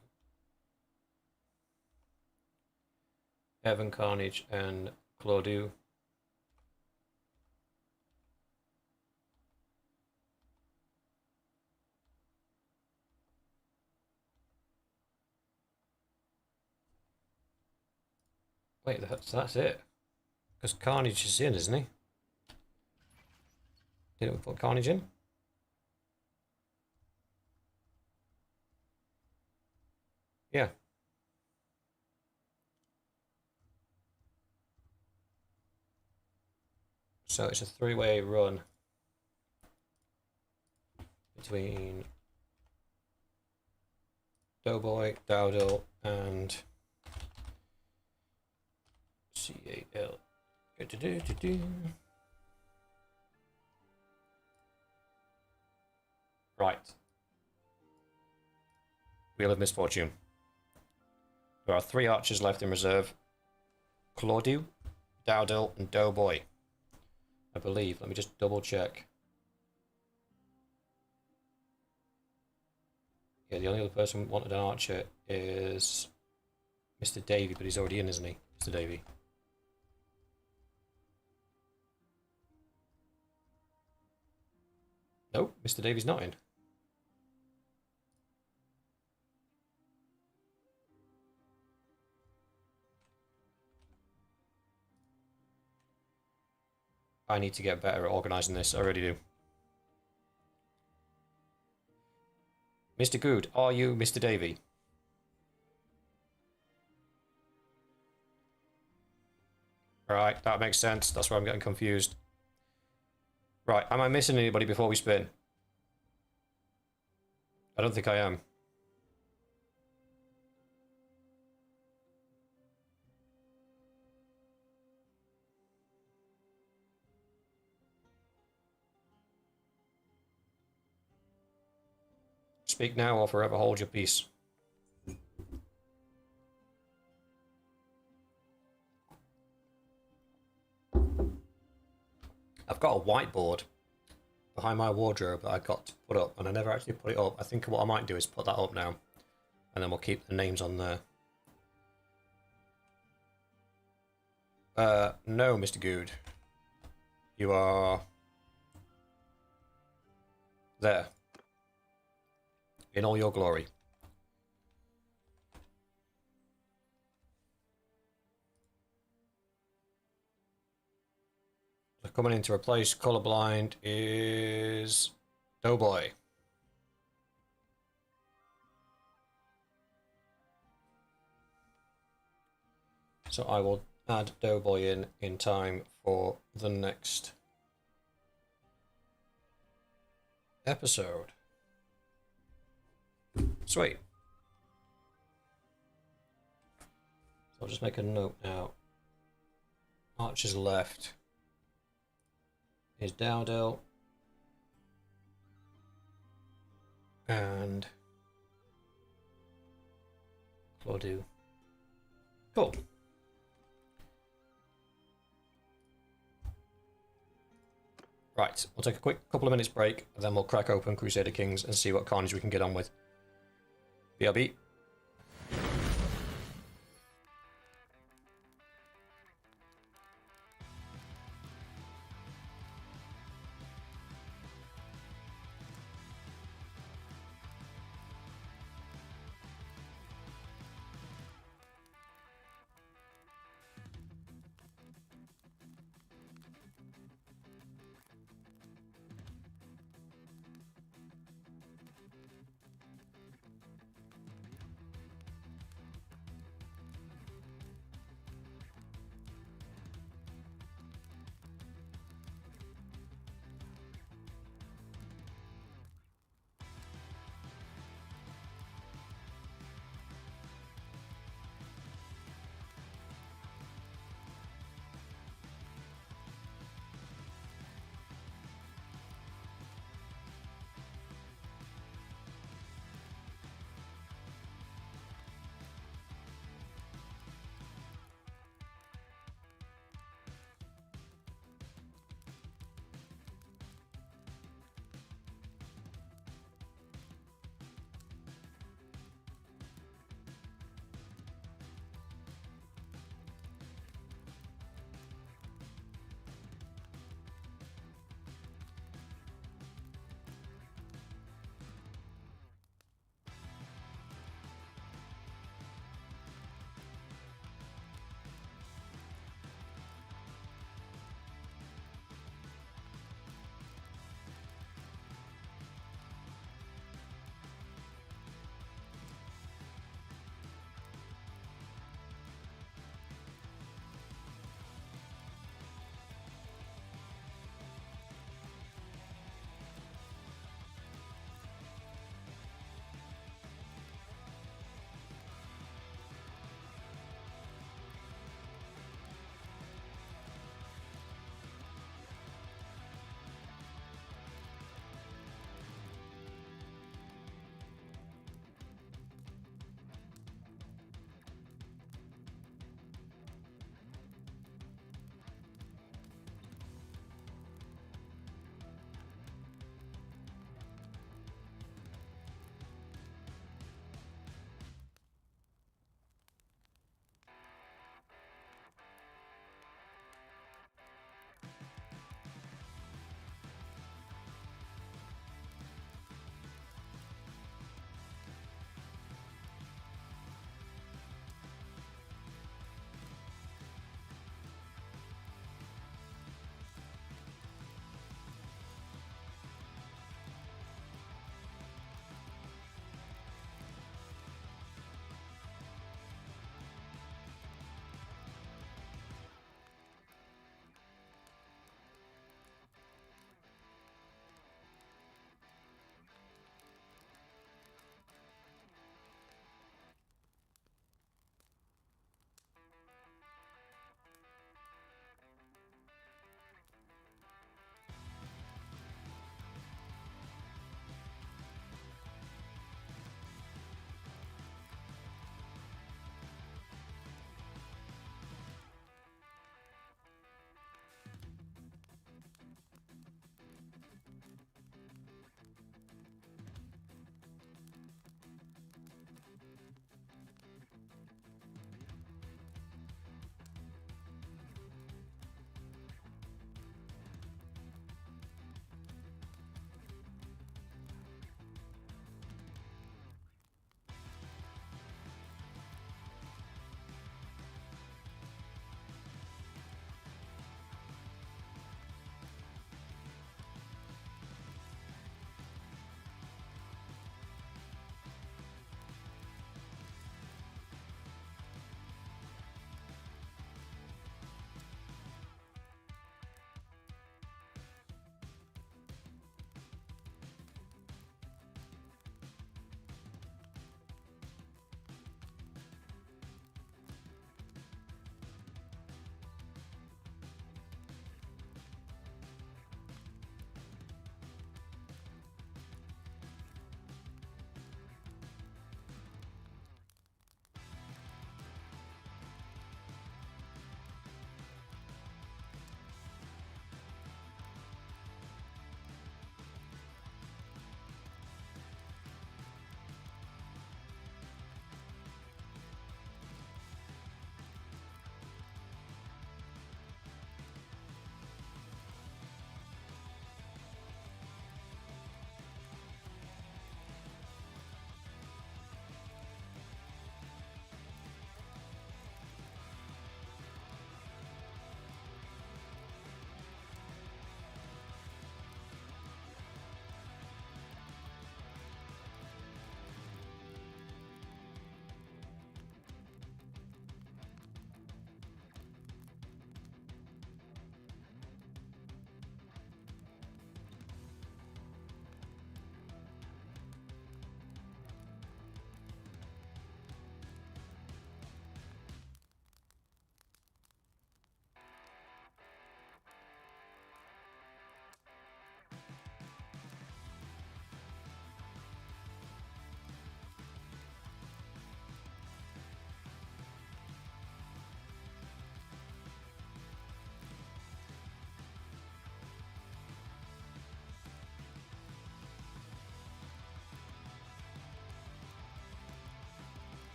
A: Evan Carnage and Claudio. Wait, that's it. Because Carnage is in, isn't he? Didn't we put Carnage in? Yeah. So it's a 3-way run between Doughboy, Dowdle, and CAL. Right. Wheel of Misfortune. There are 3 archers left in reserve. Claudio, Dowdle, and Doughboy. I believe. Let me just double check. Yeah, the only other person who wanted an archer is Mr. Davy, but he's already in, isn't he? Mr. Davy. Nope, Mr. Davy's not in. I need to get better at organising this, I really do. Mr. Good, are you Mr. Davy? Right, that makes sense. That's where I'm getting confused. Right, am I missing anybody before we spin? I don't think I am. Speak now or forever hold your peace. I've got a whiteboard behind my wardrobe that I got to put up, and I never actually put it up. I think what I might do is put that up now, and then we'll keep the names on there. No, Mr. Good. You are there. In all your glory. So coming in to replace Colorblind is Doughboy. So I will add Doughboy in time for the next episode. Sweet. So I'll just make a note now. Archers left is Dowdell and Claudio. Cool. Right, we'll take a quick couple of minutes break, and then we'll crack open Crusader Kings and see what carnage we can get on with. BRB.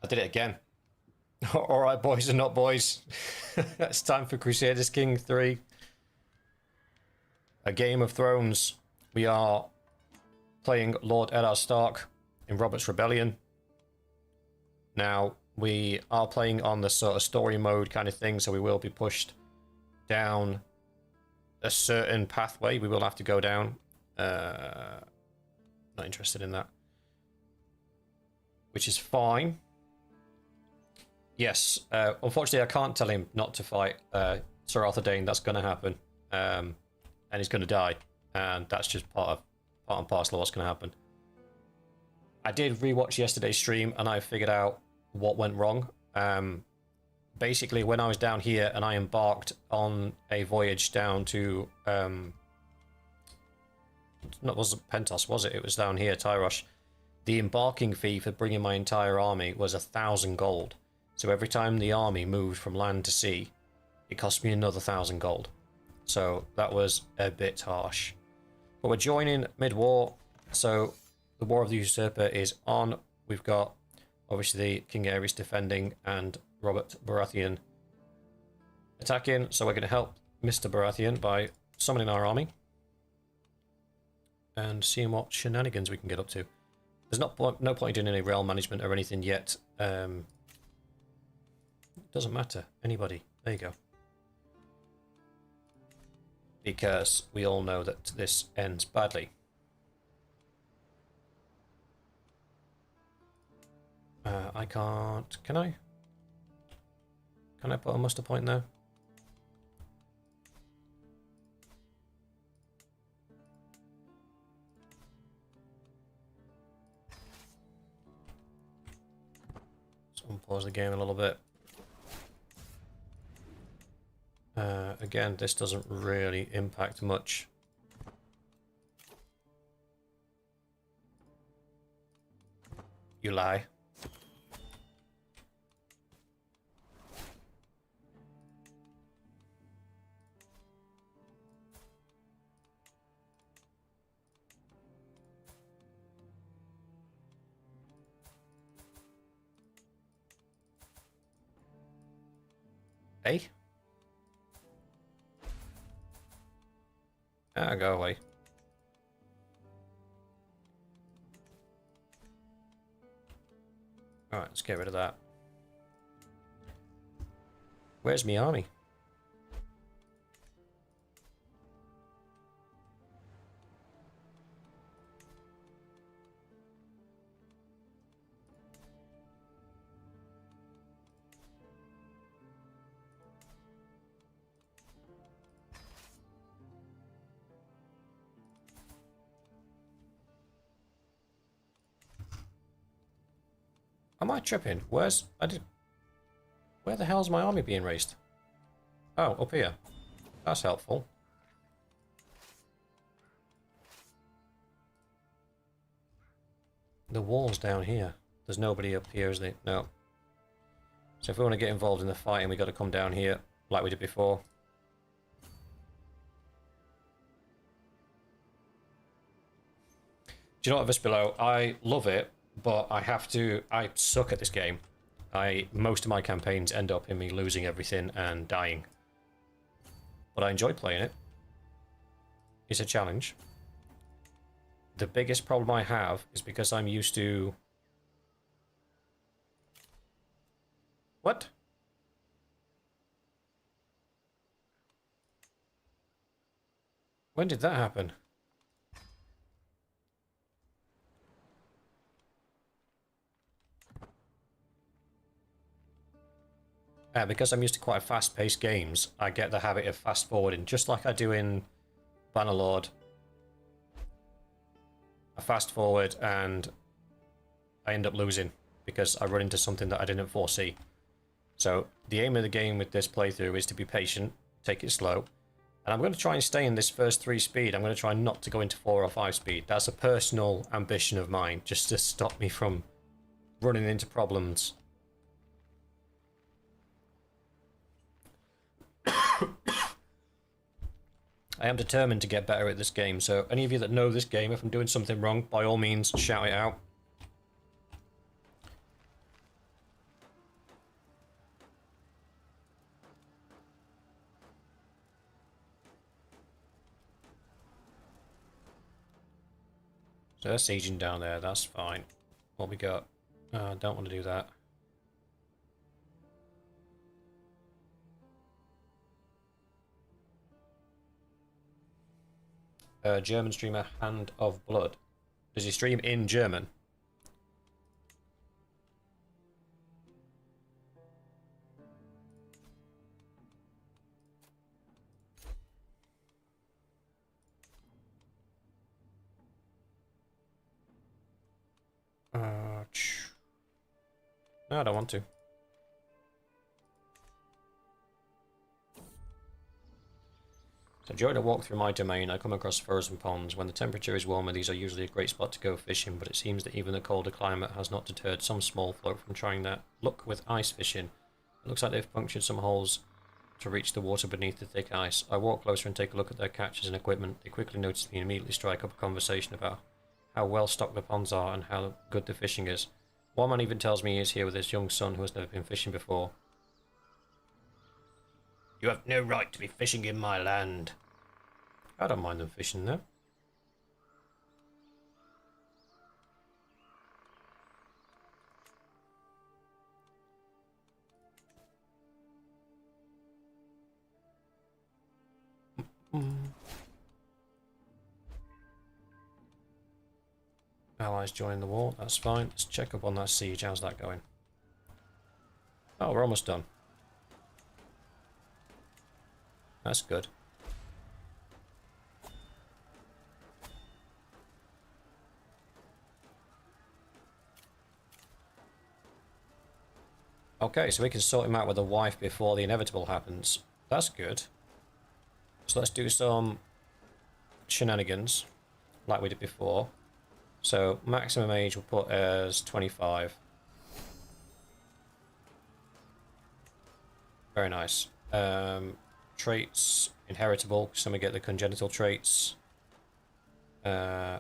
A: I did it again. Alright, boys and not boys. It's time for Crusader Kings III. A Game of Thrones. We are playing Lord Eddard Stark in Robert's Rebellion. Now, we are playing on the sort of story mode kind of thing, so we will be pushed down a certain pathway. We will have to go down. Not interested in that. Which is fine. Yes, unfortunately I can't tell him not to fight Sir Arthur Dane. That's going to happen. And he's going to die. And that's just part and parcel of what's going to happen. I did rewatch yesterday's stream and I figured out what went wrong. Basically, when I was down here and I embarked on a voyage down to... it wasn't Pentos, was it? It was down here, Tyrosh. The embarking fee for bringing my entire army was 1,000 gold. So every time the army moved from land to sea, it cost me another 1,000 gold. So that was a bit harsh. But we're joining mid-war, so the War of the Usurper is on. We've got, obviously, King Aerys defending and Robert Baratheon attacking. So we're going to help Mr. Baratheon by summoning our army and seeing what shenanigans we can get up to. There's no point in doing any realm management or anything yet. Doesn't matter. Anybody. There you go. Because we all know that this ends badly. I can't... Can I? Can I put a muster point there? Let's unpause the game a little bit. Again, this doesn't really impact much. You lie. Hey? Ah, go away. Alright, let's get rid of that. Where's my army? Am I tripping? Where the hell's my army being raised? Oh, up here. That's helpful. The wall's down here. There's nobody up here, is there? No. So if we want to get involved in the fighting, we got to come down here, like we did before. Do you know what, Vespillo? I love it. But I suck at this game. Most of my campaigns end up in me losing everything and dying. But I enjoy playing it. It's a challenge. The biggest problem I have is because I'm used to... What? When did that happen? Because I'm used to quite fast-paced games, I get the habit of fast-forwarding, just like I do in Bannerlord. I fast-forward and I end up losing because I run into something that I didn't foresee. So the aim of the game with this playthrough is to be patient, take it slow, and I'm going to try and stay in this first 3 speed. I'm going to try not to go into 4 or 5 speed. That's a personal ambition of mine, just to stop me from running into problems. I am determined to get better at this game, so any of you that know this game, if I'm doing something wrong, by all means, shout it out. So they're sieging down there, that's fine. What we got? Don't want to do that. German streamer Hand of Blood. Does he stream in German? No, I don't want to. So during a walk through my domain, I come across frozen ponds. When the temperature is warmer, these are usually a great spot to go fishing, but it seems that even the colder climate has not deterred some small folk from trying their luck with ice fishing. It looks like they've punctured some holes to reach the water beneath the thick ice. I walk closer and take a look at their catches and equipment. They quickly notice me and immediately strike up a conversation about how well stocked the ponds are and how good the fishing is. One man even tells me he is here with his young son who has never been fishing before. You have no right to be fishing in my land. I don't mind them fishing there. Allies joining the war, that's fine. Let's check up on that siege, how's that going? Oh, we're almost done. That's good. Okay, so we can sort him out with a wife before the inevitable happens. That's good. So let's do some shenanigans, like we did before. So maximum age we'll put as 25. Very nice. Traits, inheritable, some we get the congenital traits. Health,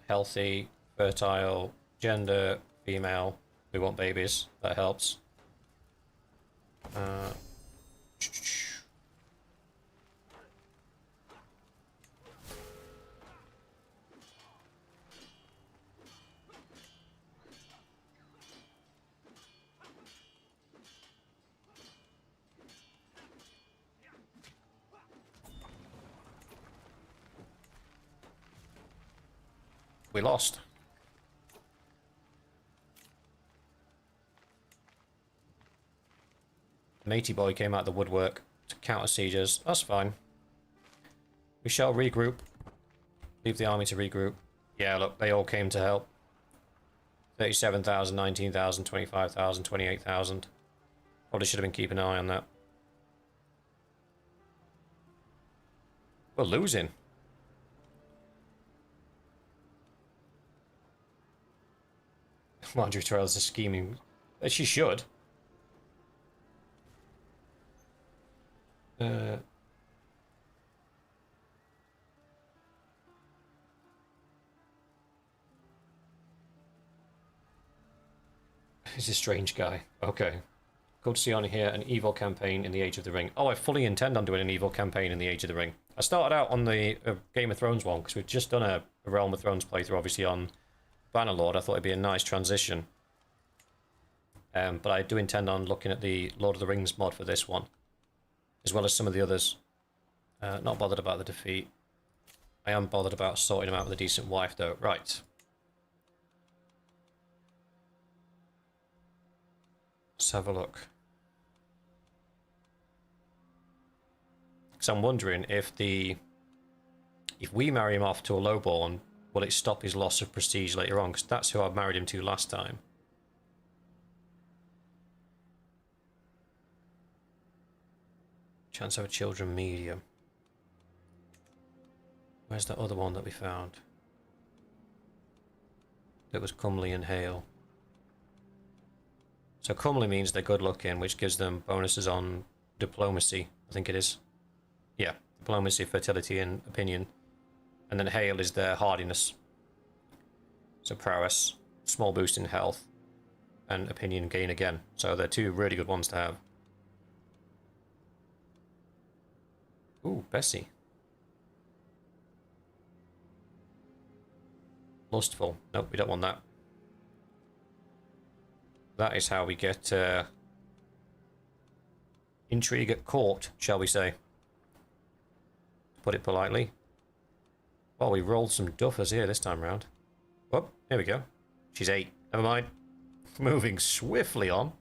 A: healthy, fertile, gender, female. We want babies, that helps. We lost. Matey boy came out of the woodwork to counter sieges. That's fine. We shall regroup. Leave the army to regroup. Yeah, look, they all came to help. 37,000, 19,000, 25,000, 28,000. Probably should have been keeping an eye on that. We're losing. Marjorie Trails is scheming. She should. He's a strange guy. Okay. Good to see on here an evil campaign in the Age of the Ring. Oh, I fully intend on doing an evil campaign in the Age of the Ring. I started out on the Game of Thrones one because we've just done a Realm of Thrones playthrough, obviously, on Bannerlord. I thought it'd be a nice transition. But I do intend on looking at the Lord of the Rings mod for this one, as well as some of the others. Not bothered about the defeat. I am bothered about sorting him out with a decent wife, though. Right. Let's have a look. Because I'm wondering if we marry him off to a lowborn, will it stop his loss of prestige later on? Because that's who I married him to last time. Chance of a children medium. Where's that other one that we found? That was comely and hale. So comely means they're good looking, which gives them bonuses on diplomacy, I think it is. Yeah, diplomacy, fertility, and opinion. And then hale is their hardiness. So prowess, small boost in health, and opinion gain again. So they're two really good ones to have. Ooh, Bessie. Lustful. Nope, we don't want that. That is how we get intrigue at court, shall we say. To put it politely. Well, we rolled some duffers here this time round. Oh, here we go. She's 8. Never mind. Moving swiftly on.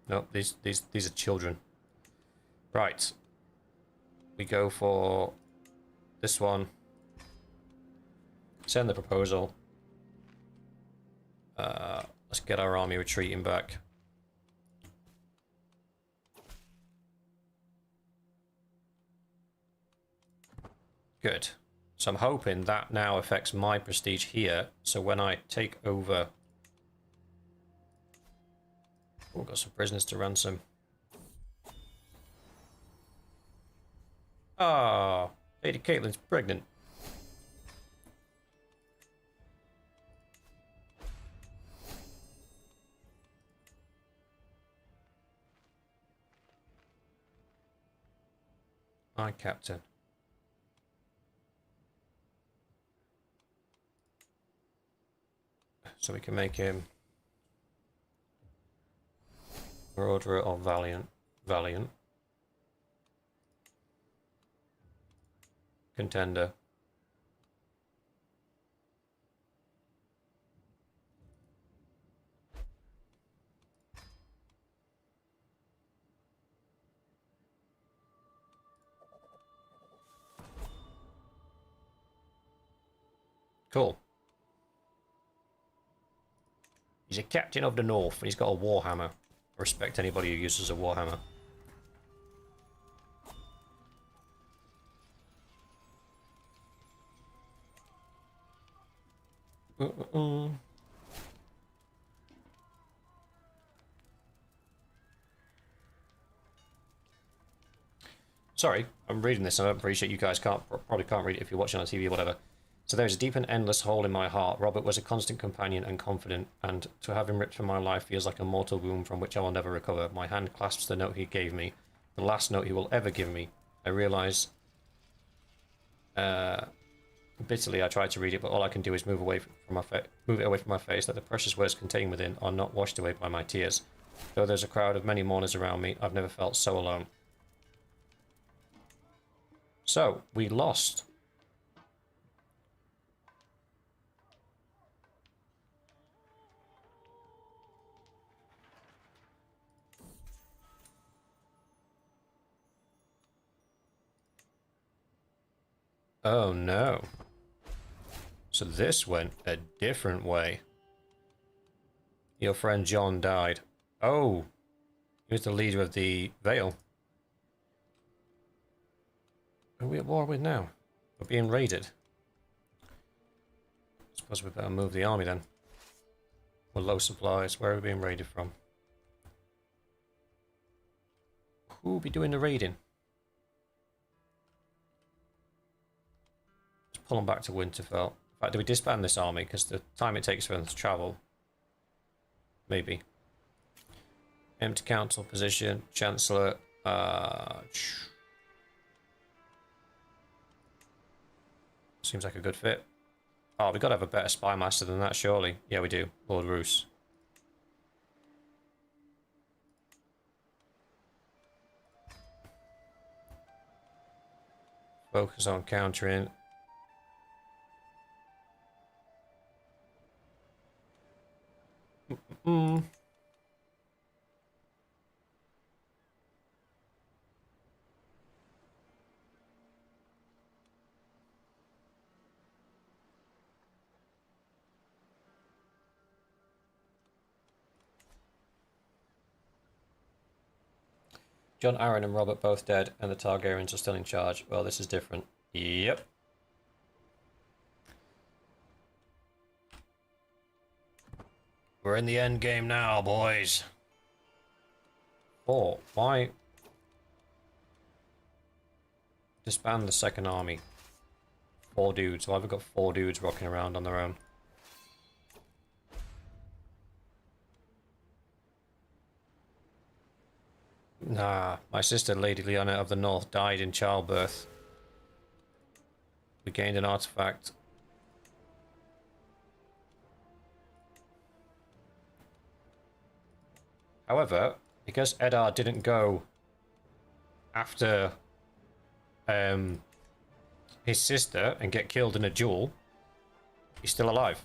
A: Nope, these are children. Right. We go for this one. Send the proposal. Let's get our army retreating back. Good. So I'm hoping that now affects my prestige here. So when I take over... Oh, we've got some prisoners to ransom. Ah, Lady Caitlyn's pregnant. Aye, Captain. So we can make him Marauder or Valiant. Contender. Cool. He's a captain of the North, and he's got a warhammer. I respect anybody who uses a warhammer. Sorry, I'm reading this, and I appreciate you guys probably can't read it if you're watching on TV or whatever. So there's a deep and endless hole in my heart. Robert was a constant companion and confidant, and to have him ripped from my life feels like a mortal wound from which I will never recover. My hand clasps the note he gave me, the last note he will ever give me. I realise bitterly I tried to read it, but all I can do is move it away from my face, that the precious words contained within are not washed away by my tears. Though there's a crowd of many mourners around me, I've never felt so alone. So, we lost. Oh no. So this went a different way. Your friend John died. Oh, he was the leader of the Vale. Who are we at war with now? We're being raided. Suppose we better move the army then. We're low supplies. Where are we being raided from? Who will be doing the raiding? Let's pull them back to Winterfell. In fact, do we disband this army? Because the time it takes for them to travel. Maybe. Empty council position. Chancellor. Seems like a good fit. Oh, we've got to have a better spy master than that, surely. Yeah, we do. Lord Roose. Focus on countering. John, Aaron, and Robert both dead, and the Targaryens are still in charge. Well, this is different. Yep. We're in the end game now, boys. Oh, why disband the second army? 4 dudes. Why have we got 4 dudes rocking around on their own? Nah, my sister, Lady Leona of the North, died in childbirth. We gained an artifact. However, because Eddard didn't go after his sister and get killed in a duel, he's still alive.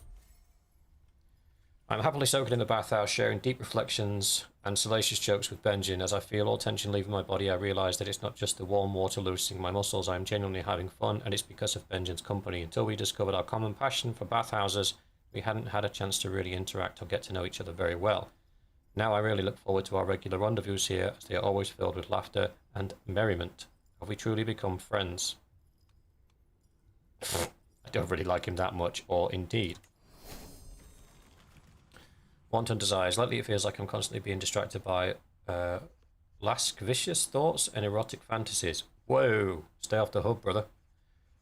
A: I'm happily soaking in the bathhouse, sharing deep reflections and salacious jokes with Benjin. As I feel all tension leaving my body, I realise that it's not just the warm water loosening my muscles. I am genuinely having fun, and it's because of Benjin's company. Until we discovered our common passion for bathhouses, we hadn't had a chance to really interact or get to know each other very well. Now I really look forward to our regular rendezvous here, as they are always filled with laughter and merriment. Have we truly become friends? I don't really like him that much, or indeed. Wanton desires. Lately it feels like I'm constantly being distracted by lascivious thoughts and erotic fantasies. Whoa! Stay off the hook, brother.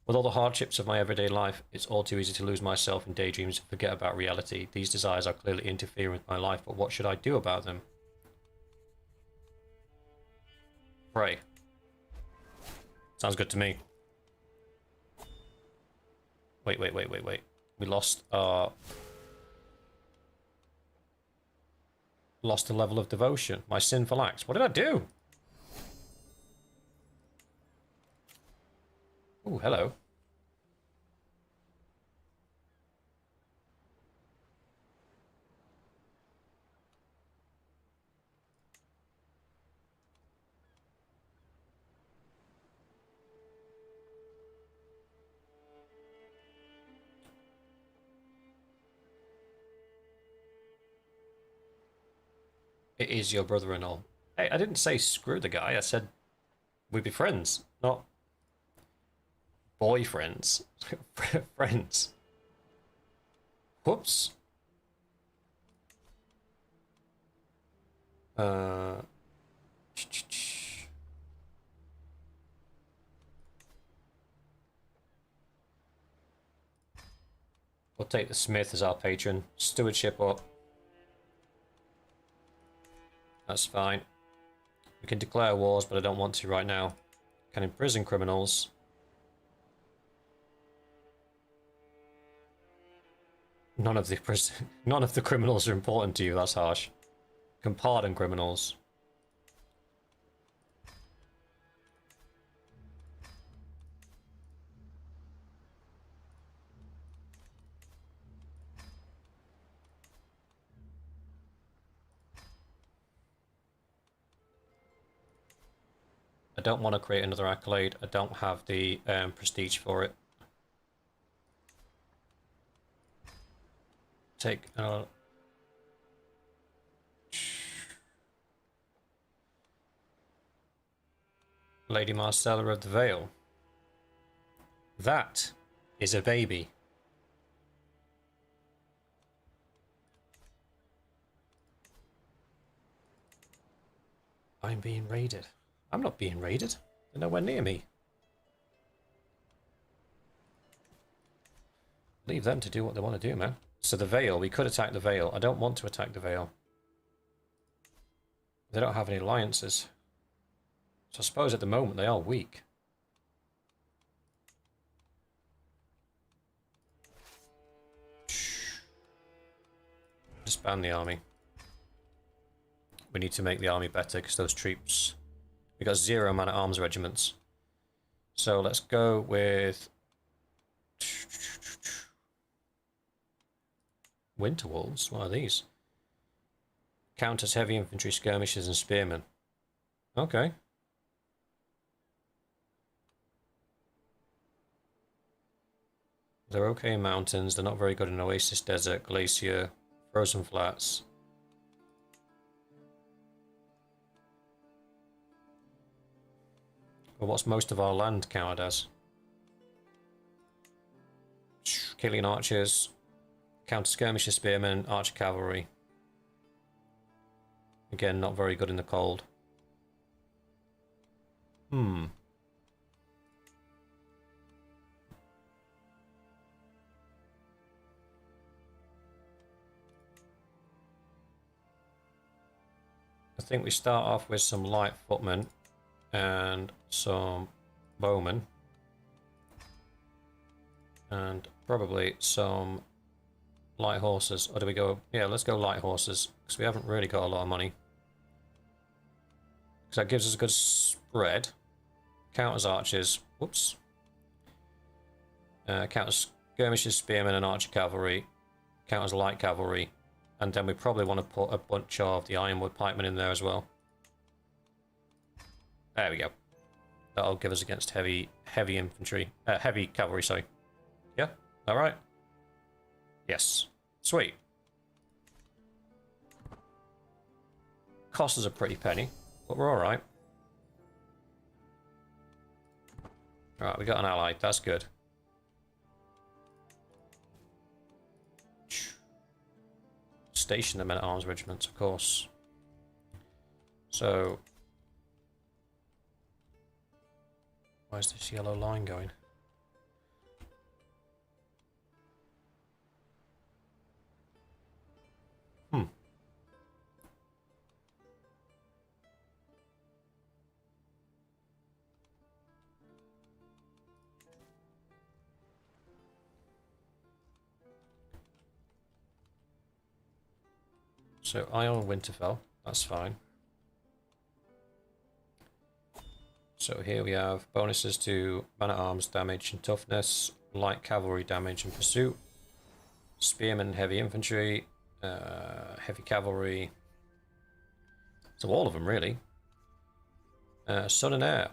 A: With all the hardships of my everyday life, it's all too easy to lose myself in daydreams and forget about reality. These desires are clearly interfering with my life, but what should I do about them? Pray. Sounds good to me. Wait. We lost our... Lost a level of devotion. My sinful acts. What did I do? Oh, hello. It is your brother-in-law. Hey, I didn't say screw the guy. I said we'd be friends, not boyfriends. Friends. Whoops. We'll take the Smith as our patron. Stewardship up. That's fine. We can declare wars, but I don't want to right now. Can imprison criminals. None of the criminals are important to you. That's harsh. Can pardon criminals. I don't want to create another accolade. I don't have the prestige for it. Take Lady Marcella of the Vale. That is a baby. I'm being raided. I'm not being raided. They're nowhere near me. Leave them to do what they want to do, man. So the Vale, we could attack the Vale. I don't want to attack the Vale. They don't have any alliances. So I suppose at the moment they are weak. Disband the army. We need to make the army better because those troops... We got 0 man-at-arms regiments. So let's go with... Winter Wolves? What are these? Counters heavy infantry, skirmishers and spearmen. Okay. They're okay in mountains. They're not very good in oasis, desert, glacier, frozen flats. Well, what's most of our land counted as? Killing archers, counter skirmishers, spearmen, archer cavalry. Again, not very good in the cold. I I think we start off with some light footmen and some bowmen. And probably some light horses. Or do we go... Yeah, let's go light horses. Because we haven't really got a lot of money. Because that gives us a good spread. Counters archers. Whoops. Counters skirmishers, spearmen and archer cavalry. Counters light cavalry. And then we probably want to put a bunch of the ironwood pikemen in there as well. There we go. That'll give us against heavy infantry. Heavy cavalry, sorry. Yeah? Alright? Yes. Sweet. Cost us a pretty penny, but we're alright. Alright, we got an ally. That's good. Station the men-at-arms regiments, of course. So... Where's this yellow line going? So Ion Winterfell, that's fine. So here we have bonuses to man-at-arms damage and toughness, light cavalry damage and pursuit, spearmen, heavy infantry, heavy cavalry. So all of them really. Son and heir.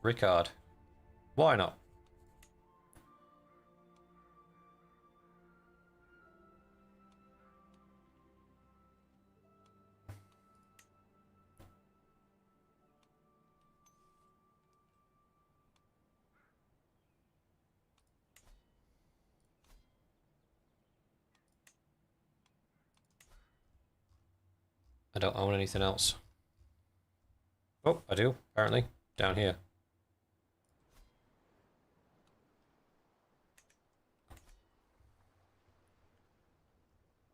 A: Rickard. Why not? I don't own anything else. Oh, I do, apparently. Down here.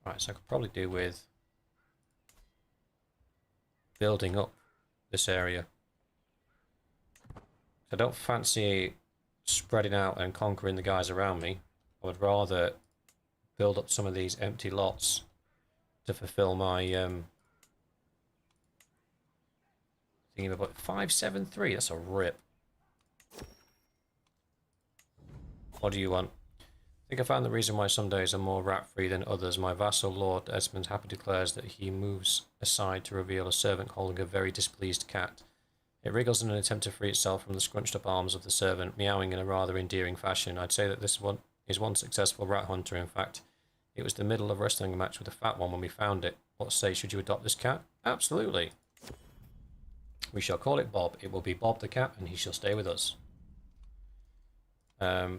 A: Right, so I could probably do with building up this area. I don't fancy spreading out and conquering the guys around me. I would rather build up some of these empty lots to fulfill my thinking about 573. That's a rip. What do you want? I think I found the reason why some days are more rat-free than others. My vassal Lord Esmond happily declares that he moves aside to reveal a servant holding a very displeased cat. It wriggles in an attempt to free itself from the scrunched-up arms of the servant, meowing in a rather endearing fashion. I'd say that this one is one successful rat hunter, in fact. It was the middle of wrestling a match with a fat one when we found it. What say, should you adopt this cat? Absolutely. We shall call it Bob. It will be Bob the cat, and he shall stay with us. So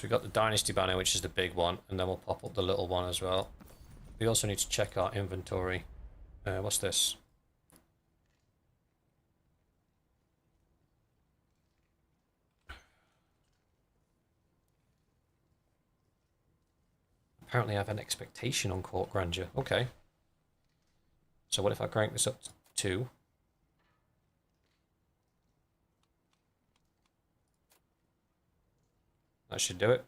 A: we got the Dynasty banner, which is the big one, and then we'll pop up the little one as well. We also need to check our inventory. What's this? Apparently I have an expectation on court grandeur. Okay. So what if I crank this up to 2? That should do it.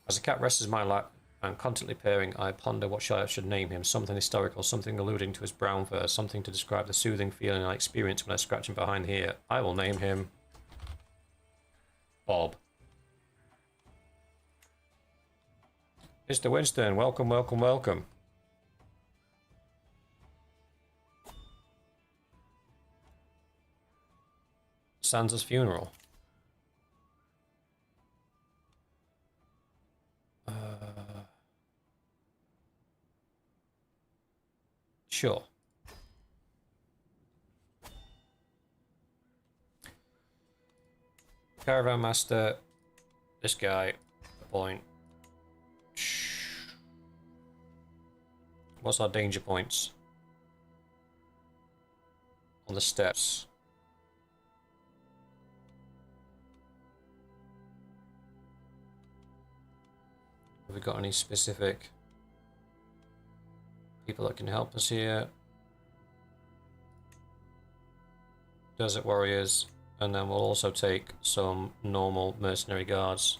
A: As the cat rests in my lap and constantly purring, I ponder what I should name him. Something historical, something alluding to his brown fur, something to describe the soothing feeling I experience when I scratch him behind the ear. I will name him Bob. Mr. Winston, welcome, welcome, welcome. Sansa's funeral. Sure. Caravan Master, this guy, point. What's our danger points? on the steps. Have we got any specific people that can help us here? Desert warriors, and then we'll also take some normal mercenary guards.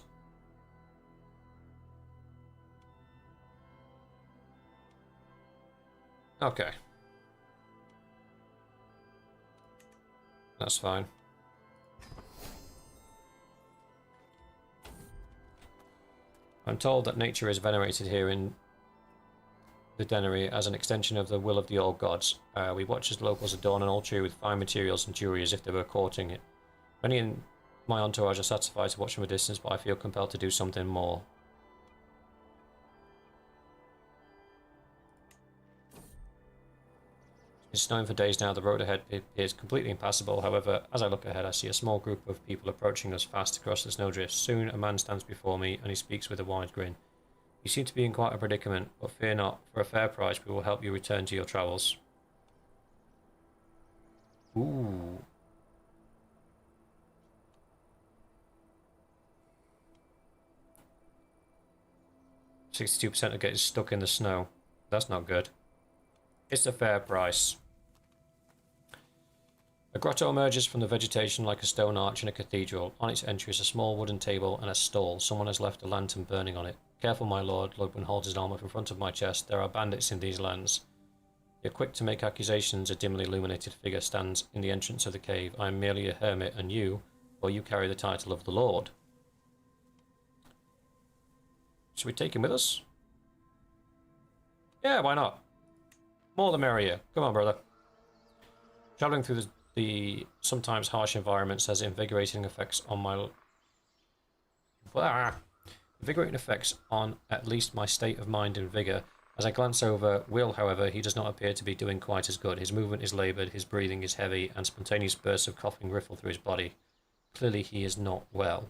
A: Okay. That's fine. I'm told that nature is venerated here in the Denery as an extension of the will of the old gods. We watch as the locals adorn an old tree with fine materials and jewelry as if they were courting it. Many in my entourage are satisfied to watch from a distance, but I feel compelled to do something more. It's snowing for days now. The road ahead appears completely impassable. However, as I look ahead, I see a small group of people approaching us fast across the snowdrift. Soon, a man stands before me, and he speaks with a wide grin. You seem to be in quite a predicament, but fear not. For a fair price, we will help you return to your travels. Ooh. %62% of getting stuck in the snow. That's not good. It's a fair price. A grotto emerges from the vegetation like a stone arch in a cathedral. On its entry is a small wooden table and a stall. Someone has left a lantern burning on it. Careful, my lord. Ludwig holds his arm up in front of my chest. There are bandits in these lands. You're quick to make accusations. A dimly illuminated figure stands in the entrance of the cave. I am merely a hermit, and you carry the title of the Lord. Should we take him with us? Yeah, why not? More the merrier. Come on, brother. Traveling through the sometimes harsh environments has invigorating effects on my... Invigorating effects on at least my state of mind and vigor. As I glance over Will, however, he does not appear to be doing quite as good. His movement is laboured, his breathing is heavy, and spontaneous bursts of coughing riffle through his body. Clearly he is not well.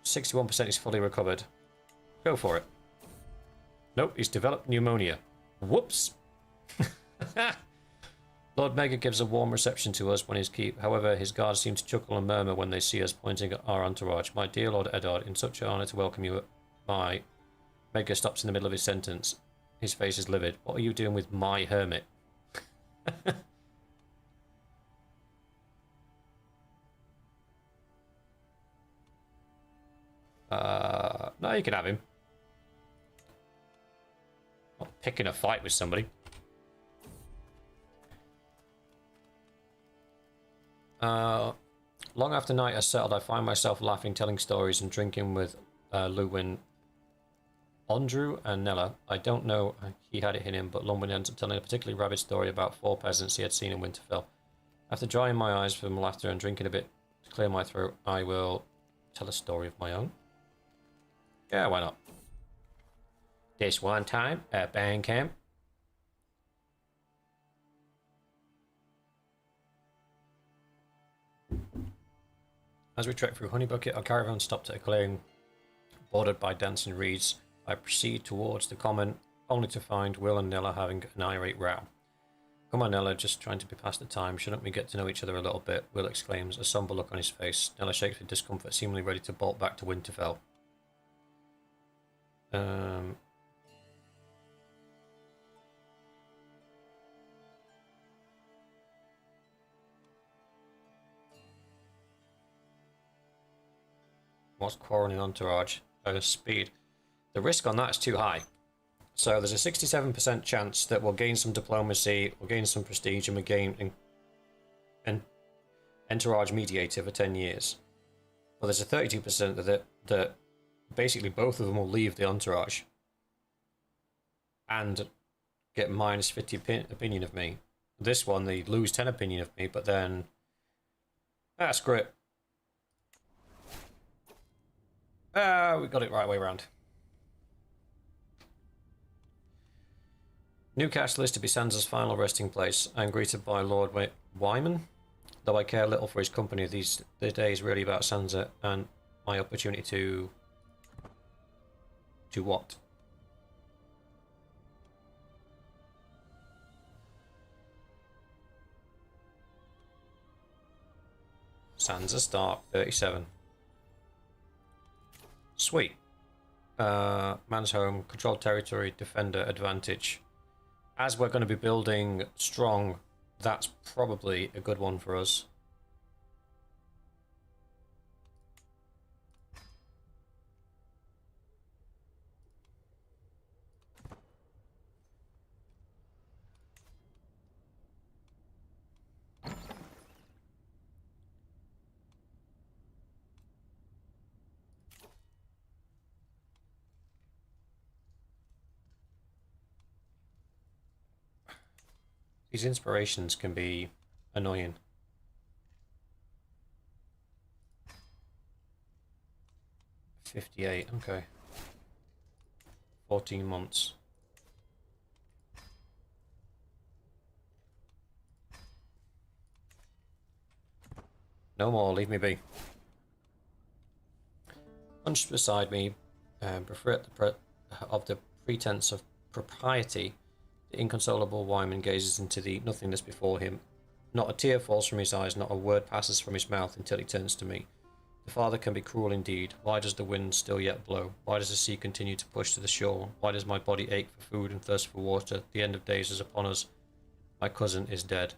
A: 61% is fully recovered. Go for it. Nope, he's developed pneumonia. Whoops! Lord Mega gives a warm reception to us when he's keep. However, his guards seem to chuckle and murmur when they see us, pointing at our entourage. My dear Lord Eddard, in such an honour to welcome you. My... Mega stops in the middle of his sentence. His face is livid. What are you doing with my hermit? No, you can have him. Not picking a fight with somebody. Long after night has settled, I find myself laughing, telling stories, and drinking with Luwin, Andrew, and Nella. I don't know he had it in him, but Luwin ends up telling a particularly rabid story about 4 peasants he had seen in Winterfell. After drying my eyes from laughter and drinking a bit to clear my throat, I will tell a story of my own. Yeah, why not? This one time at band camp, as we trek through Honeybucket, our caravan stopped at a clearing bordered by dancing reeds. I proceed towards the common, only to find Will and Nella having an irate row. Come on, Nella, just trying to be past the time. Shouldn't we get to know each other a little bit? Will exclaims, a somber look on his face. Nella shakes with discomfort, seemingly ready to bolt back to Winterfell. What's quarreling entourage? Speed. The risk on that is too high. So there's a 67% chance that we'll gain some diplomacy, we'll gain some prestige, and we gain an entourage mediator for 10 years. But there's a 32% that basically both of them will leave the entourage and get minus 50 opinion of me. This one, they lose 10 opinion of me, but then... screw it. We got it right way around. Newcastle is to be Sansa's final resting place. I am greeted by Lord Wyman. Though I care little for his company, the day is really about Sansa and my opportunity to... To what? Sansa Stark, 37. Sweet. Man's home, controlled territory, defender, advantage. As we're going to be building strong, that's probably a good one for us. These inspirations can be annoying. 58, okay. 14 months. No more, leave me be. Hunched beside me, of the pretense of propriety, the inconsolable Wyman gazes into the nothingness before him. Not a tear falls from his eyes, not a word passes from his mouth until he turns to me. The father can be cruel indeed. Why does the wind still yet blow? Why does the sea continue to push to the shore? Why does my body ache for food and thirst for water? The end of days is upon us. My cousin is dead.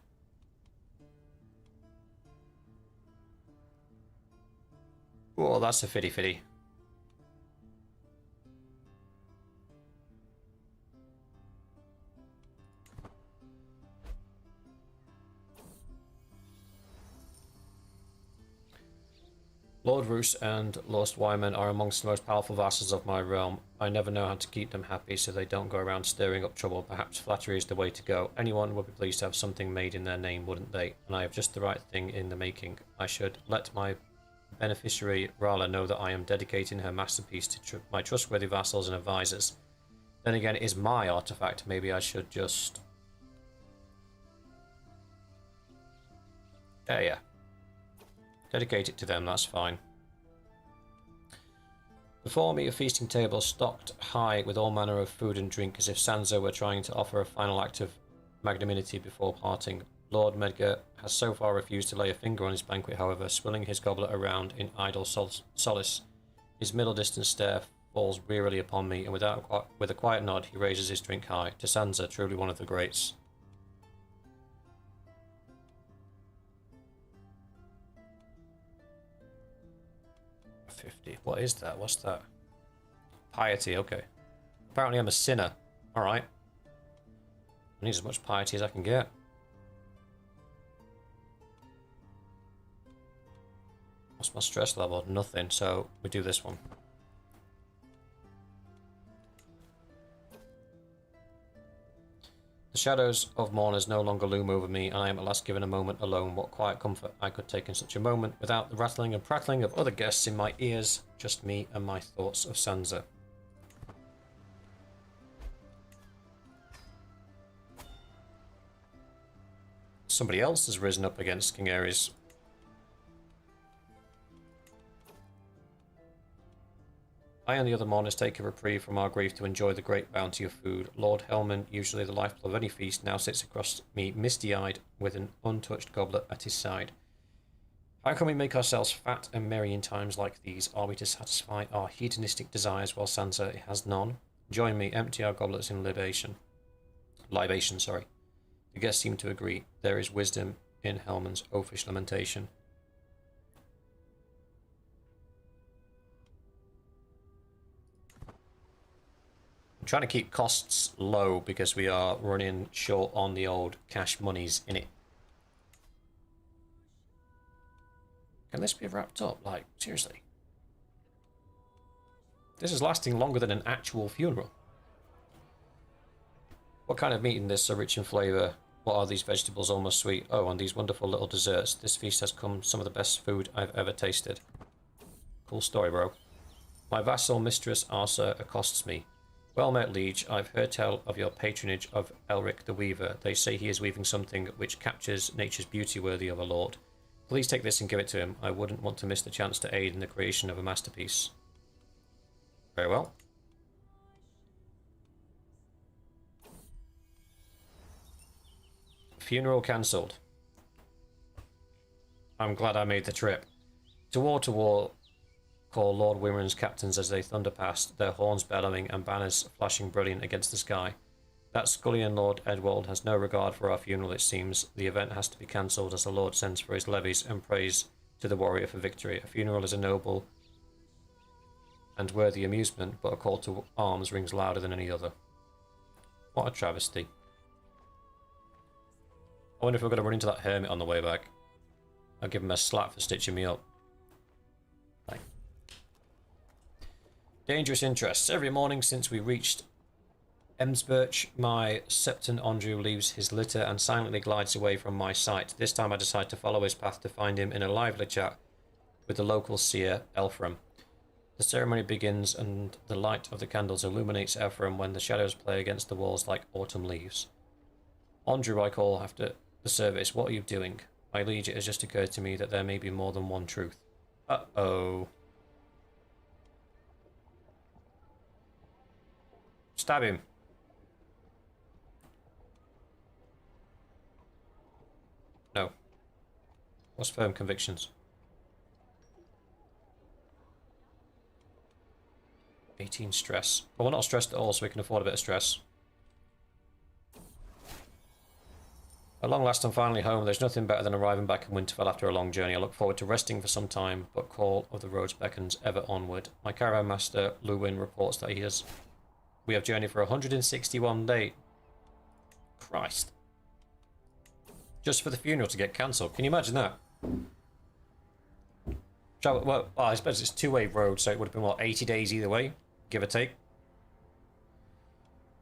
A: Oh, that's a fitty fitty. Lord Roose and Lost Wyman are amongst the most powerful vassals of my realm. I never know how to keep them happy so they don't go around stirring up trouble. Perhaps flattery is the way to go. Anyone would be pleased to have something made in their name, wouldn't they? And I have just the right thing in the making. I should let my beneficiary Rala know that I am dedicating her masterpiece to my trustworthy vassals and advisors. Then again, it is my artifact. Maybe I should just... yeah. Dedicate it to them, that's fine. Before me, a feasting table stocked high with all manner of food and drink, as if Sansa were trying to offer a final act of magnanimity before parting. Lord Medgar has so far refused to lay a finger on his banquet, however, swilling his goblet around in idle solace. His middle-distance stare falls wearily upon me, and with a quiet nod, he raises his drink high. To Sansa, truly one of the greats. What is that? What's that? Piety, okay. Apparently I'm a sinner. Alright. I need as much piety as I can get. What's my stress level? Nothing, so we do this one. The shadows of mourners no longer loom over me, and I am at last given a moment alone. What quiet comfort I could take in such a moment, without the rattling and prattling of other guests in my ears, just me and my thoughts of Sansa. Somebody else has risen up against King Aerys. I and the other mourners take a reprieve from our grief to enjoy the great bounty of food. Lord Helman, usually the lifeblood of any feast, now sits across me misty-eyed with an untouched goblet at his side. How can we make ourselves fat and merry in times like these? Are we to satisfy our hedonistic desires while Sansa has none? Join me, empty our goblets in libation. The guests seem to agree. There is wisdom in Helman's oafish lamentation. Trying to keep costs low because we are running short on the old cash monies in it. Can this be wrapped up? Like, seriously? This is lasting longer than an actual funeral. What kind of meat in this so rich in flavour? What are these vegetables almost sweet? Oh, and these wonderful little desserts. This feast has come some of the best food I've ever tasted. Cool story, bro. My vassal mistress Arsa accosts me. Well met, liege. I've heard tell of your patronage of Elric the Weaver. They say he is weaving something which captures nature's beauty worthy of a lord. Please take this and give it to him. I wouldn't want to miss the chance to aid in the creation of a masterpiece. Very well. Funeral cancelled. I'm glad I made the trip. To war, call Lord Wimran's captains as they thunder past, their horns bellowing and banners flashing brilliant against the sky. That scullion Lord Edwald has no regard for our funeral, it seems. The event has to be cancelled as the Lord sends for his levies and prays to the warrior for victory. A funeral is a noble and worthy amusement, but a call to arms rings louder than any other. What a travesty. I wonder if we're going to run into that hermit on the way back. I'll give him a slap for stitching me up. Bye. Dangerous interests. Every morning since we reached Emsbirch, my Septon Andrew leaves his litter and silently glides away from my sight. This time I decide to follow his path to find him in a lively chat with the local seer, Elfram. The ceremony begins and the light of the candles illuminates Elfram when the shadows play against the walls like autumn leaves. Andrew, I call after the service. What are you doing? My liege, it has just occurred to me that there may be more than one truth. Uh-oh. Stab him. No. What's firm convictions? 18 stress. Well, we're not stressed at all, so we can afford a bit of stress. At long last, I'm finally home. There's nothing better than arriving back in Winterfell after a long journey. I look forward to resting for some time, but call of the roads beckons ever onward. My caravan master, Luwin, reports that we have journeyed for 161 days. Christ. Just for the funeral to get cancelled. Can you imagine that? Well, I suppose it's a two-way road, so it would have been, what, 80 days either way? Give or take.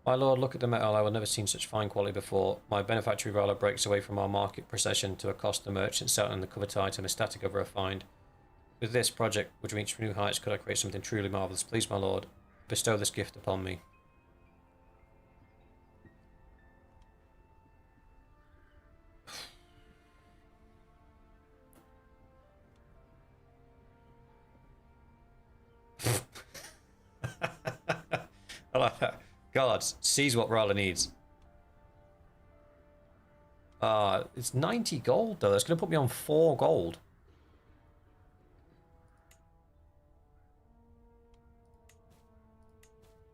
A: My lord, look at the metal. I have never seen such fine quality before. My benefactory Rala breaks away from our market procession to accost the merchant selling the coveted item, ecstatic over a find. With this project, which reached new heights, could I create something truly marvellous? Please, my lord, bestow this gift upon me. I like that. God, sees what Rala needs. It's 90 gold though. That's going to put me on 4 gold.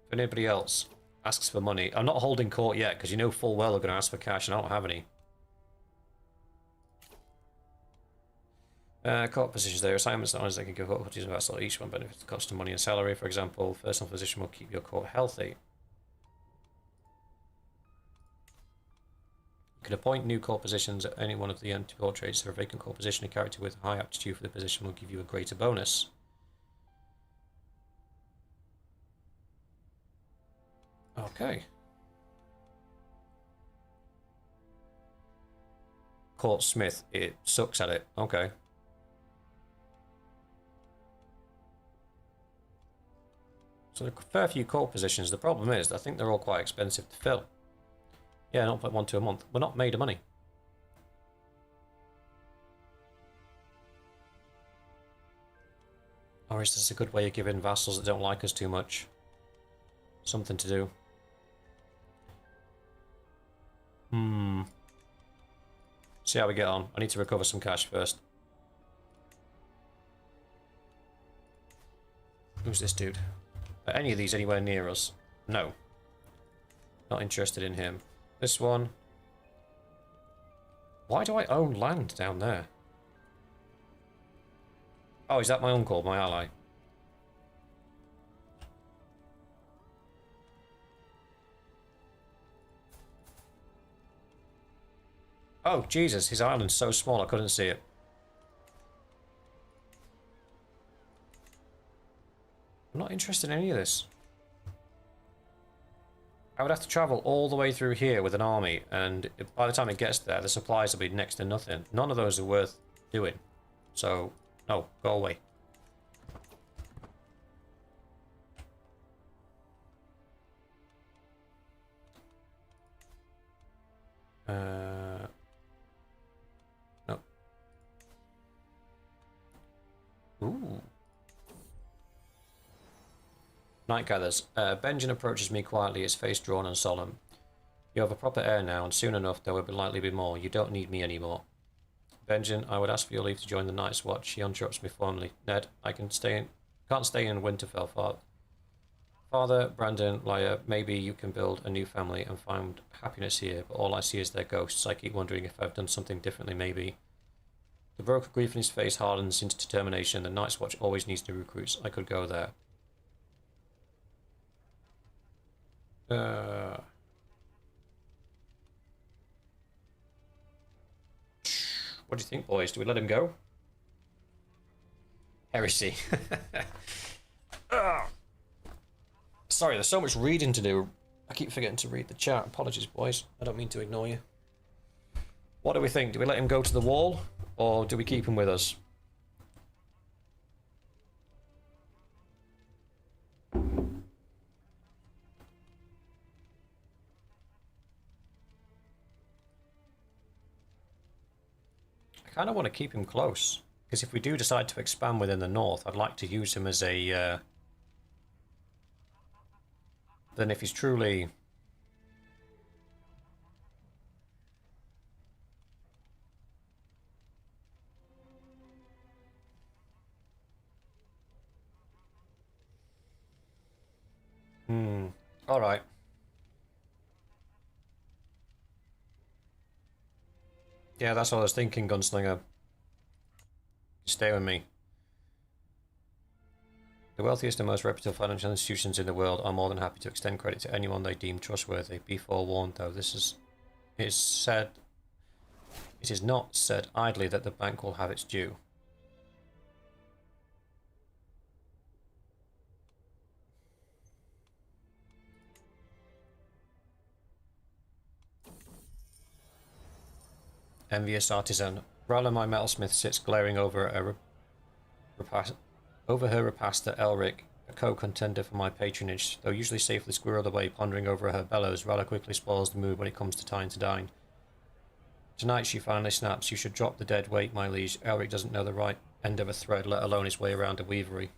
A: If anybody else asks for money, I'm not holding court yet because you know full well they're going to ask for cash and I don't have any. Court positions there. Assignments that honors they can give court duties and vassal. Each one benefits the cost of money and salary. For example, personal position will keep your court healthy. You can appoint new court positions at any one of the anti-court traits. For a vacant court position, a character with high aptitude for the position will give you a greater bonus. Okay. Court Smith, it sucks at it. Okay. So there are a fair few court positions. The problem is, I think they're all quite expensive to fill. Yeah, 0.12 a month. We're not made of money. Or is this a good way of giving vassals that don't like us too much something to do? See how we get on. I need to recover some cash first. Who's this dude? Are any of these anywhere near us? No. Not interested in him. This one. Why do I own land down there? Oh, is that my uncle, my ally? Oh, Jesus, his island's so small I couldn't see it. I'm not interested in any of this. I would have to travel all the way through here with an army, and by the time it gets there, the supplies will be next to nothing. None of those are worth doing. So, no, go away. No. Ooh. Night gathers. Benjen approaches me quietly, his face drawn and solemn. You have a proper heir now, and soon enough there will likely be more. You don't need me anymore. Benjamin, I would ask for your leave to join the Night's Watch. He interrupts me formally. Ned, I can't stay in Winterfell, Father, Brandon, Lyra, maybe you can build a new family and find happiness here, but all I see is their ghosts. I keep wondering if I've done something differently, maybe. The broken grief in his face hardens into determination. The Night's Watch always needs new recruits. I could go there. What do you think, boys? Do we let him go? Heresy. Sorry, there's so much reading to do. I keep forgetting to read the chat. Apologies, boys. I don't mean to ignore you. What do we think? Do we let him go to the wall? Or do we keep him with us? I kind of want to keep him close. Because if we do decide to expand within the north, I'd like to use him as a... Then if he's truly... Alright. Yeah, that's what I was thinking, Gunslinger. Stay with me. The wealthiest and most reputable financial institutions in the world are more than happy to extend credit to anyone they deem trustworthy. Be forewarned, though, it is not said idly that the bank will have its due. Envious artisan. Rala, my metalsmith, sits glaring over her repast at Elric, a co-contender for my patronage. Though usually safely squirreled away, pondering over her bellows, Rala quickly spoils the mood when it comes to time to dine. Tonight she finally snaps. You should drop the dead weight, my liege. Elric doesn't know the right end of a thread, let alone his way around a weavery.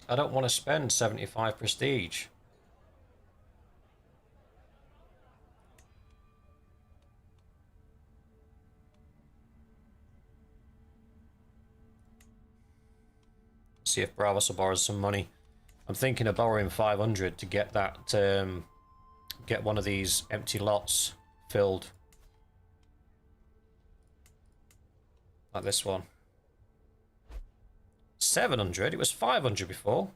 A: I don't want to spend 75 prestige. See if Bravos will borrow some money. I'm thinking of borrowing 500 to get that, get one of these empty lots filled. Like this one. 700? It was 500 before.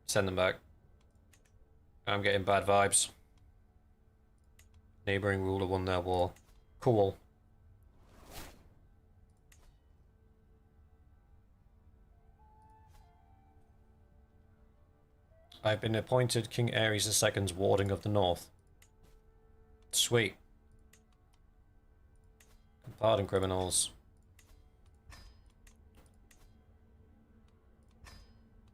A: Send them back. I'm getting bad vibes. Neighboring ruler won their war. Cool. I've been appointed King Ares II's warding of the north. Sweet. Pardon criminals.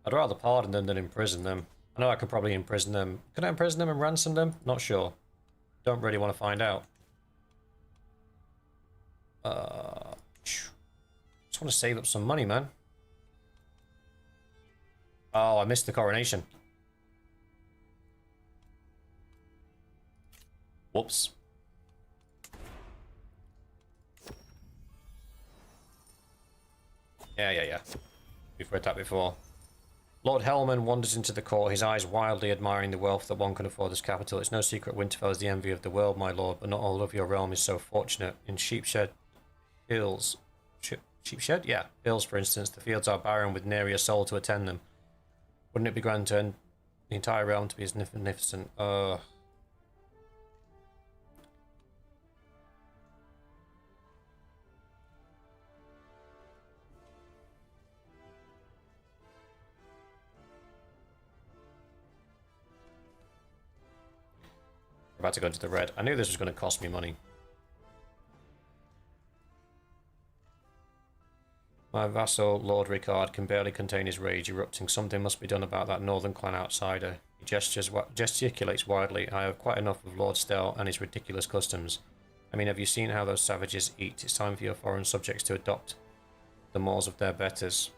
A: I'd rather pardon them than imprison them. I know I could probably imprison them. Can I imprison them and ransom them? Not sure. Don't really want to find out. Just want to save up some money, man. Oh, I missed the coronation. Whoops. Yeah. We've read that before. Lord Hellman wanders into the court, his eyes wildly admiring the wealth that one can afford as capital. It's no secret Winterfell is the envy of the world, my lord, but not all of your realm is so fortunate. In Sheepshed Hills... Sheepshed? Yeah, Hills, for instance, the fields are barren with nary a soul to attend them. Wouldn't it be grand to the entire realm to be as magnificent? About to go into the red. I knew this was going to cost me money. My vassal, Lord Ricard, can barely contain his rage erupting. Something must be done about that northern clan outsider. He gesticulates widely. I have quite enough of Lord Stell and his ridiculous customs. I mean, have you seen how those savages eat? It's time for your foreign subjects to adopt the mores of their betters.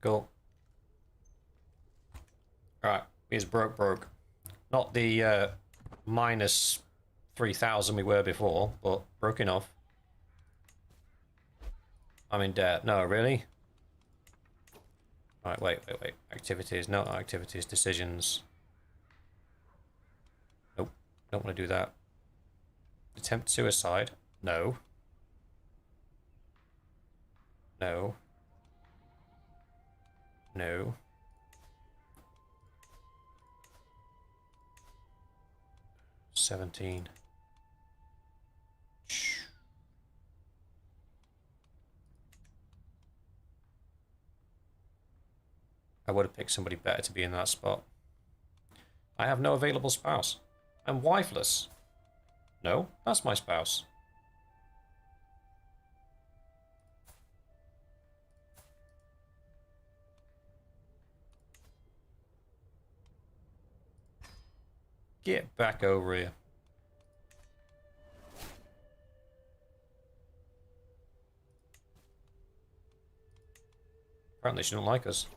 A: Cool. Alright, he's broke. Not the minus 3,000 we were before, but broke enough. I'm in debt. No, really? Right, wait. Activities, no activities, decisions. Nope, don't want to do that. Attempt suicide? No. No. 17. Shh. I would have picked somebody better to be in that spot. I have no available spouse. I'm wifeless. No, that's my spouse. Get back over here. Apparently she don't like us.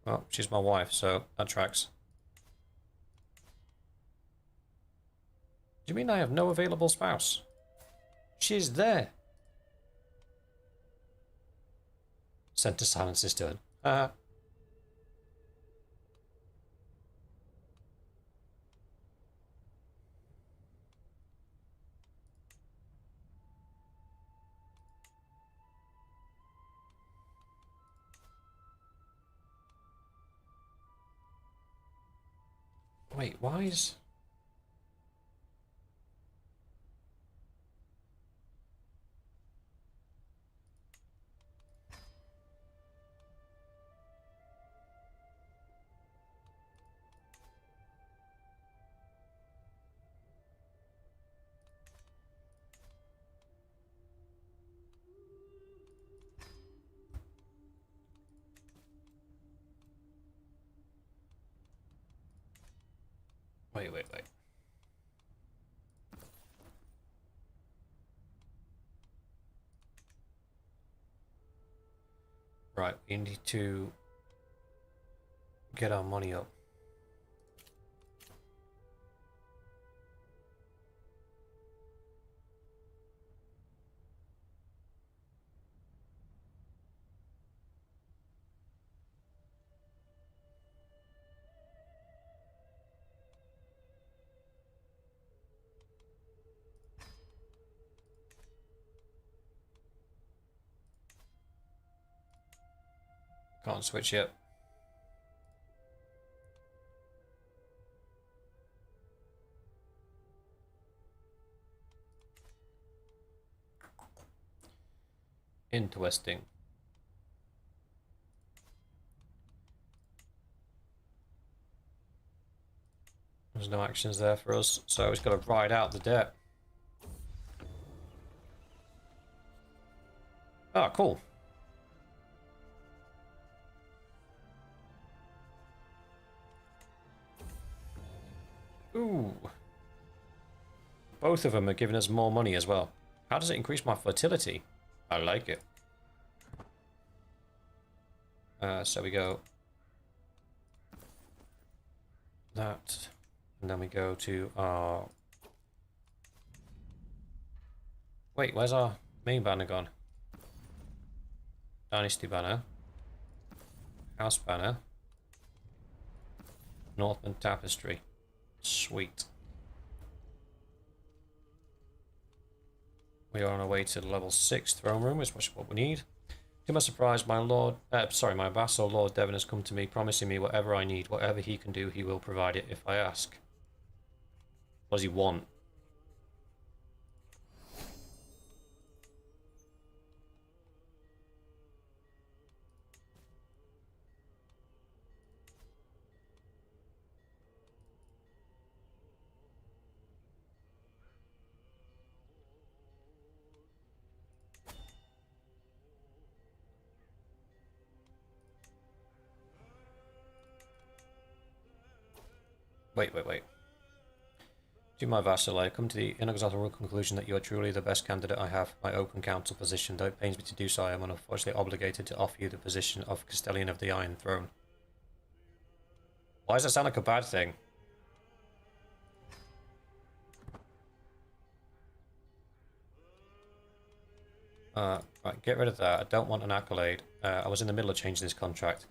A: Well, she's my wife, so that tracks. Do you mean I have no available spouse? She's there. Sent to silence is done. Wait, why is... Wait. Right, we need to get our money up. Can't switch yet. Interesting. There's no actions there for us, so it's got to ride out the debt. Oh, cool. Ooh. Both of them are giving us more money as well. How does it increase my fertility? I like it. So we go that, and then we go to our... Wait, where's our main banner gone? Dynasty banner. House banner. Northman tapestry. Sweet. We are on our way to the level 6 throne room, which is what we need. To my surprise, my my vassal, Lord Devon, has come to me, promising me whatever I need, whatever he can do, he will provide it if I ask. What does he want? Wait. To my vassal, I come to the inexorable conclusion that you are truly the best candidate I have for my open council position. Though it pains me to do so, I am unfortunately obligated to offer you the position of Castellan of the Iron Throne. Why does that sound like a bad thing? Right, get rid of that. I don't want an accolade. I was in the middle of changing this contract.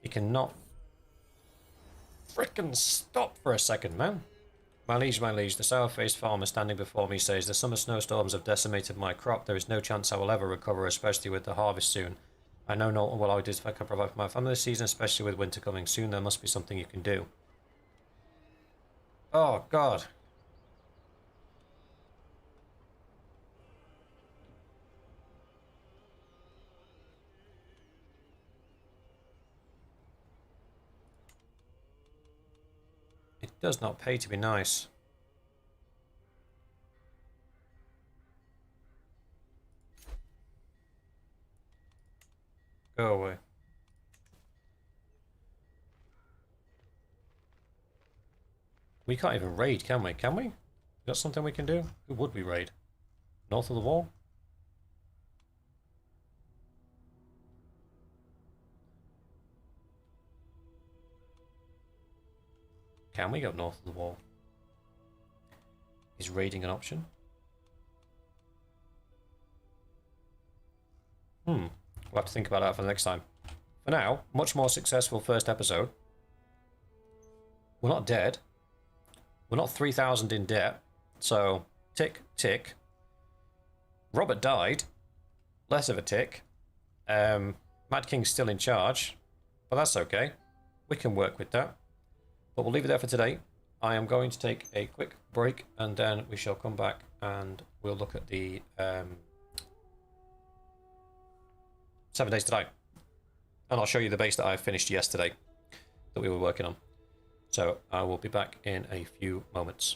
A: You cannot frickin' stop for a second, man. My liege, the sour-faced farmer standing before me says, the summer snowstorms have decimated my crop. There is no chance I will ever recover, especially with the harvest soon. I know not what I would do if I can provide for my family this season, especially with winter coming soon. There must be something you can do. Oh, God. It does not pay to be nice. Go away. We can't even raid, can we? Can we? Is that something we can do? Who would we raid? North of the wall? Can we go north of the wall? Is raiding an option? We'll have to think about that for the next time. For now, much more successful first episode. We're not dead. We're not 3,000 in debt. So, tick, tick. Robert died. Less of a tick. Mad King's still in charge. But that's okay. We can work with that. But we'll leave it there for today. I am going to take a quick break and then we shall come back and we'll look at the 7 days to die. And I'll show you the base that I finished yesterday that we were working on. So I will be back in a few moments.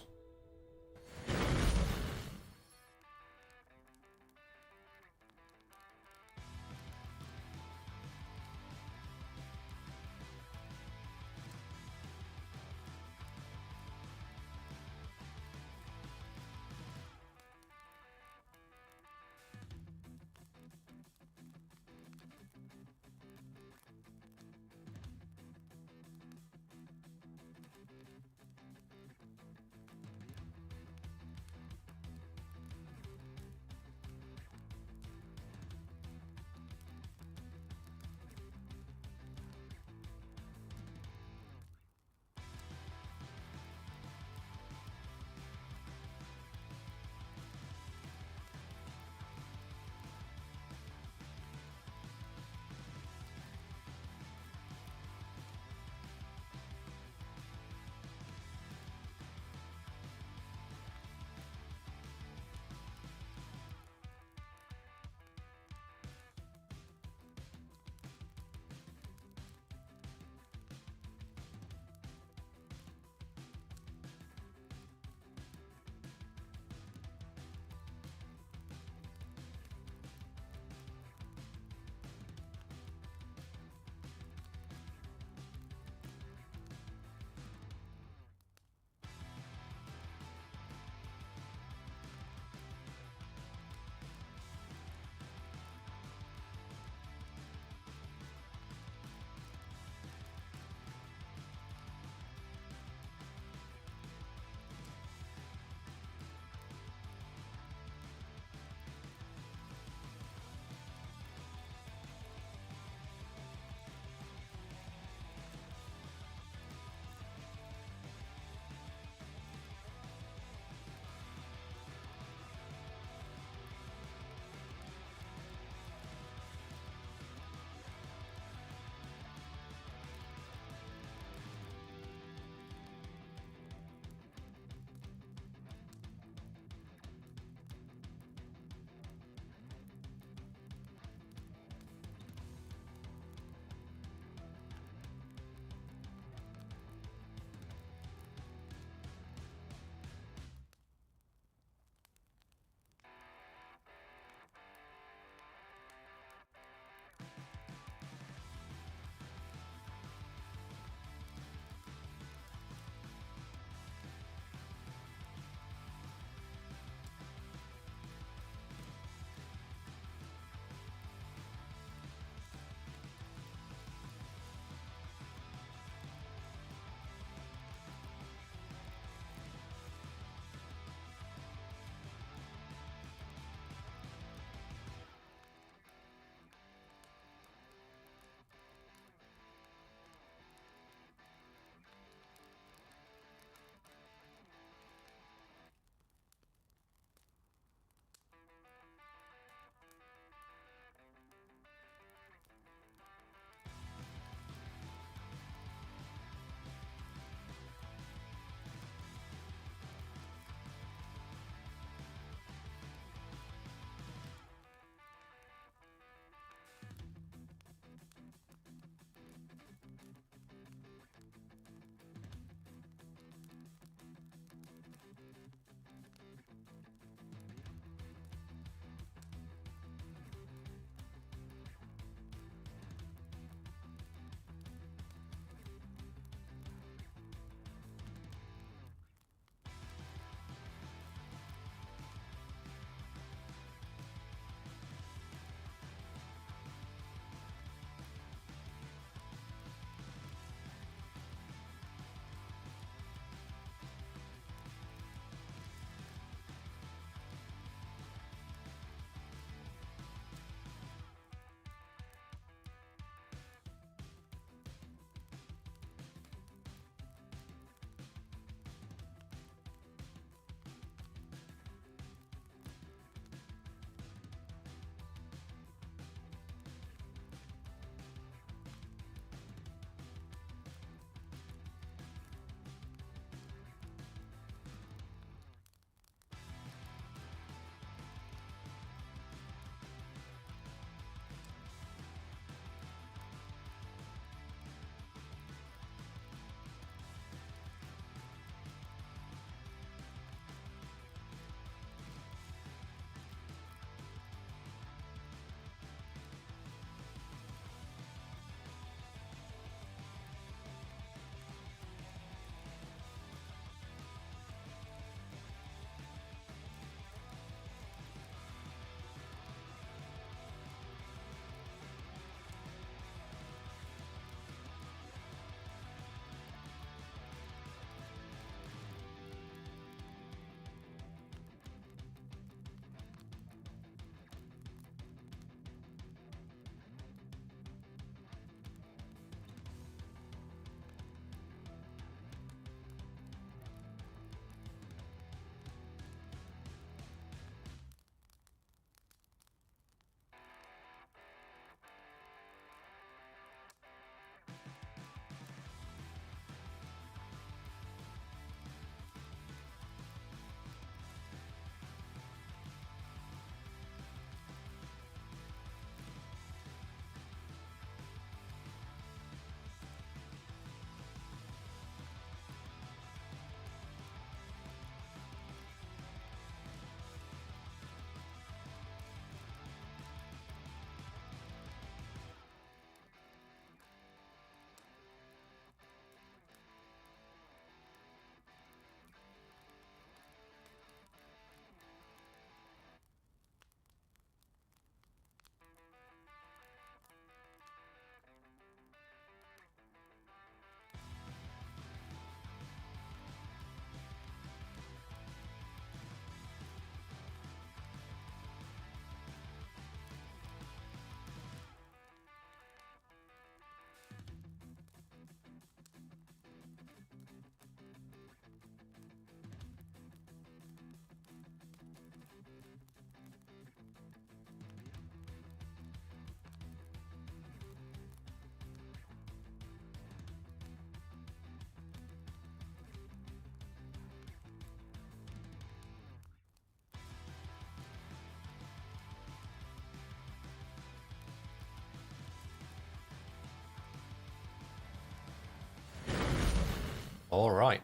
A: Alright.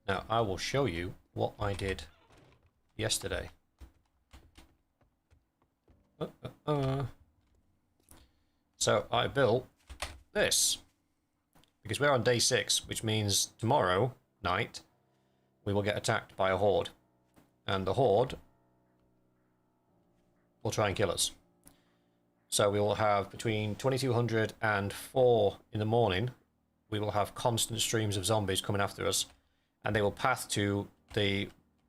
A: Now, I will show you what I did yesterday. So, I built this. Because we're on day 6, which means tomorrow night we will get attacked by a horde. And the horde will try and kill us. So we will have between 2200 and 4 in the morning, we will have constant streams of zombies coming after us, and they will path to the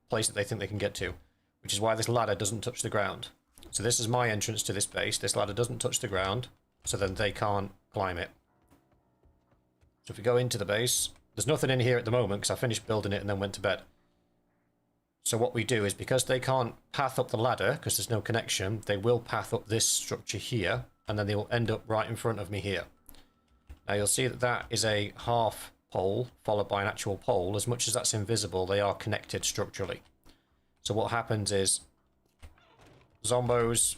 A: place that they think they can get to, which is why this ladder doesn't touch the ground. So this is my entrance to this base. This ladder doesn't touch the ground, so then they can't climb it. So if we go into the base, there's nothing in here at the moment because I finished building it and then went to bed. So what we do is, because they can't path up the ladder, because there's no connection, they will path up this structure here, and then they will end up right in front of me here. Now you'll see that that is a half pole, followed by an actual pole. As much as that's invisible, they are connected structurally. So what happens is, zombos,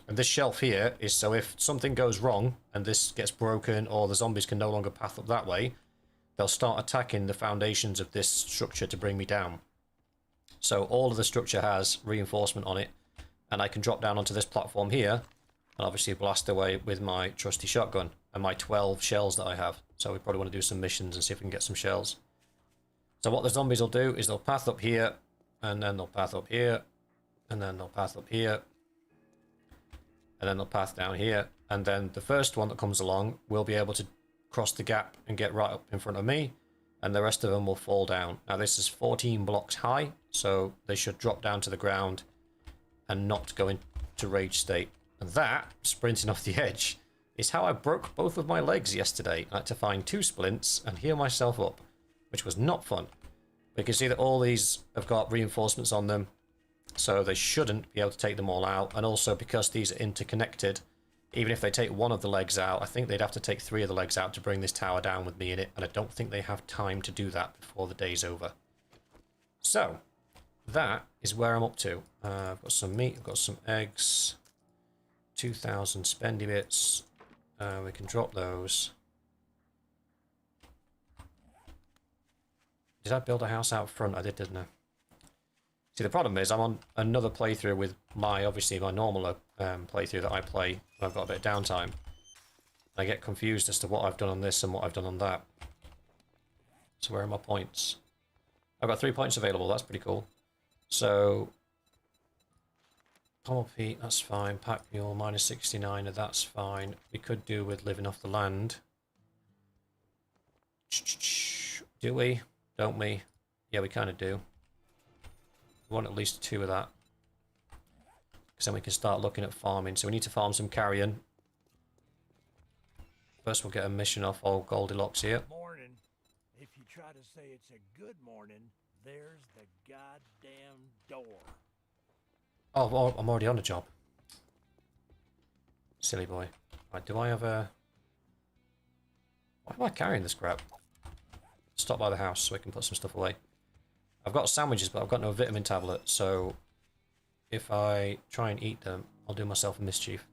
A: and this shelf here is so if something goes wrong, and this gets broken, or the zombies can no longer path up that way, they'll start attacking the foundations of this structure to bring me down. So all of the structure has reinforcement on it, and I can drop down onto this platform here, and obviously blast away with my trusty shotgun and my 12 shells that I have. So we probably want to do some missions and see if we can get some shells. So what the zombies will do is they'll path up here, and then they'll path up here, and then they'll path up here, and then they'll path down here, and then the first one that comes along will be able to cross the gap and get right up in front of me, and the rest of them will fall down. Now this is 14 blocks high, so they should drop down to the ground and not go into rage state. And that, sprinting off the edge, is how I broke both of my legs yesterday. I had to find 2 splints and heal myself up, which was not fun. We can see that all these have got reinforcements on them, so they shouldn't be able to take them all out. And also because these are interconnected, even if they take one of the legs out, I think they'd have to take 3 of the legs out to bring this tower down with me in it, and I don't think they have time to do that before the day's over. So, that is where I'm up to. I've got some meat, I've got some eggs, 2,000 spendy bits. We can drop those. Did I build a house out front? I did, didn't I? See, the problem is I'm on another playthrough with obviously my normal playthrough that I play when I've got a bit of downtime. I get confused as to what I've done on this and what I've done on that. So where are my points? I've got 3 points available, that's pretty cool. So, Pommel Peat, that's fine. Pack Mule, minus 69, that's fine. We could do with living off the land. Do we? Don't we? Yeah, we kind of do. We want at least 2 of that. Because then we can start looking at farming. So we need to farm some carrion. First we'll get a mission off old Goldilocks here.
C: Morning. If you try to say it's a good morning, there's the goddamn door.
A: Oh, I'm already on a job. Silly boy. Right, do I have a... Why am I carrying this crap? Stop by the house so I can put some stuff away. I've got sandwiches, but I've got no vitamin tablet, so if I try and eat them, I'll do myself a mischief.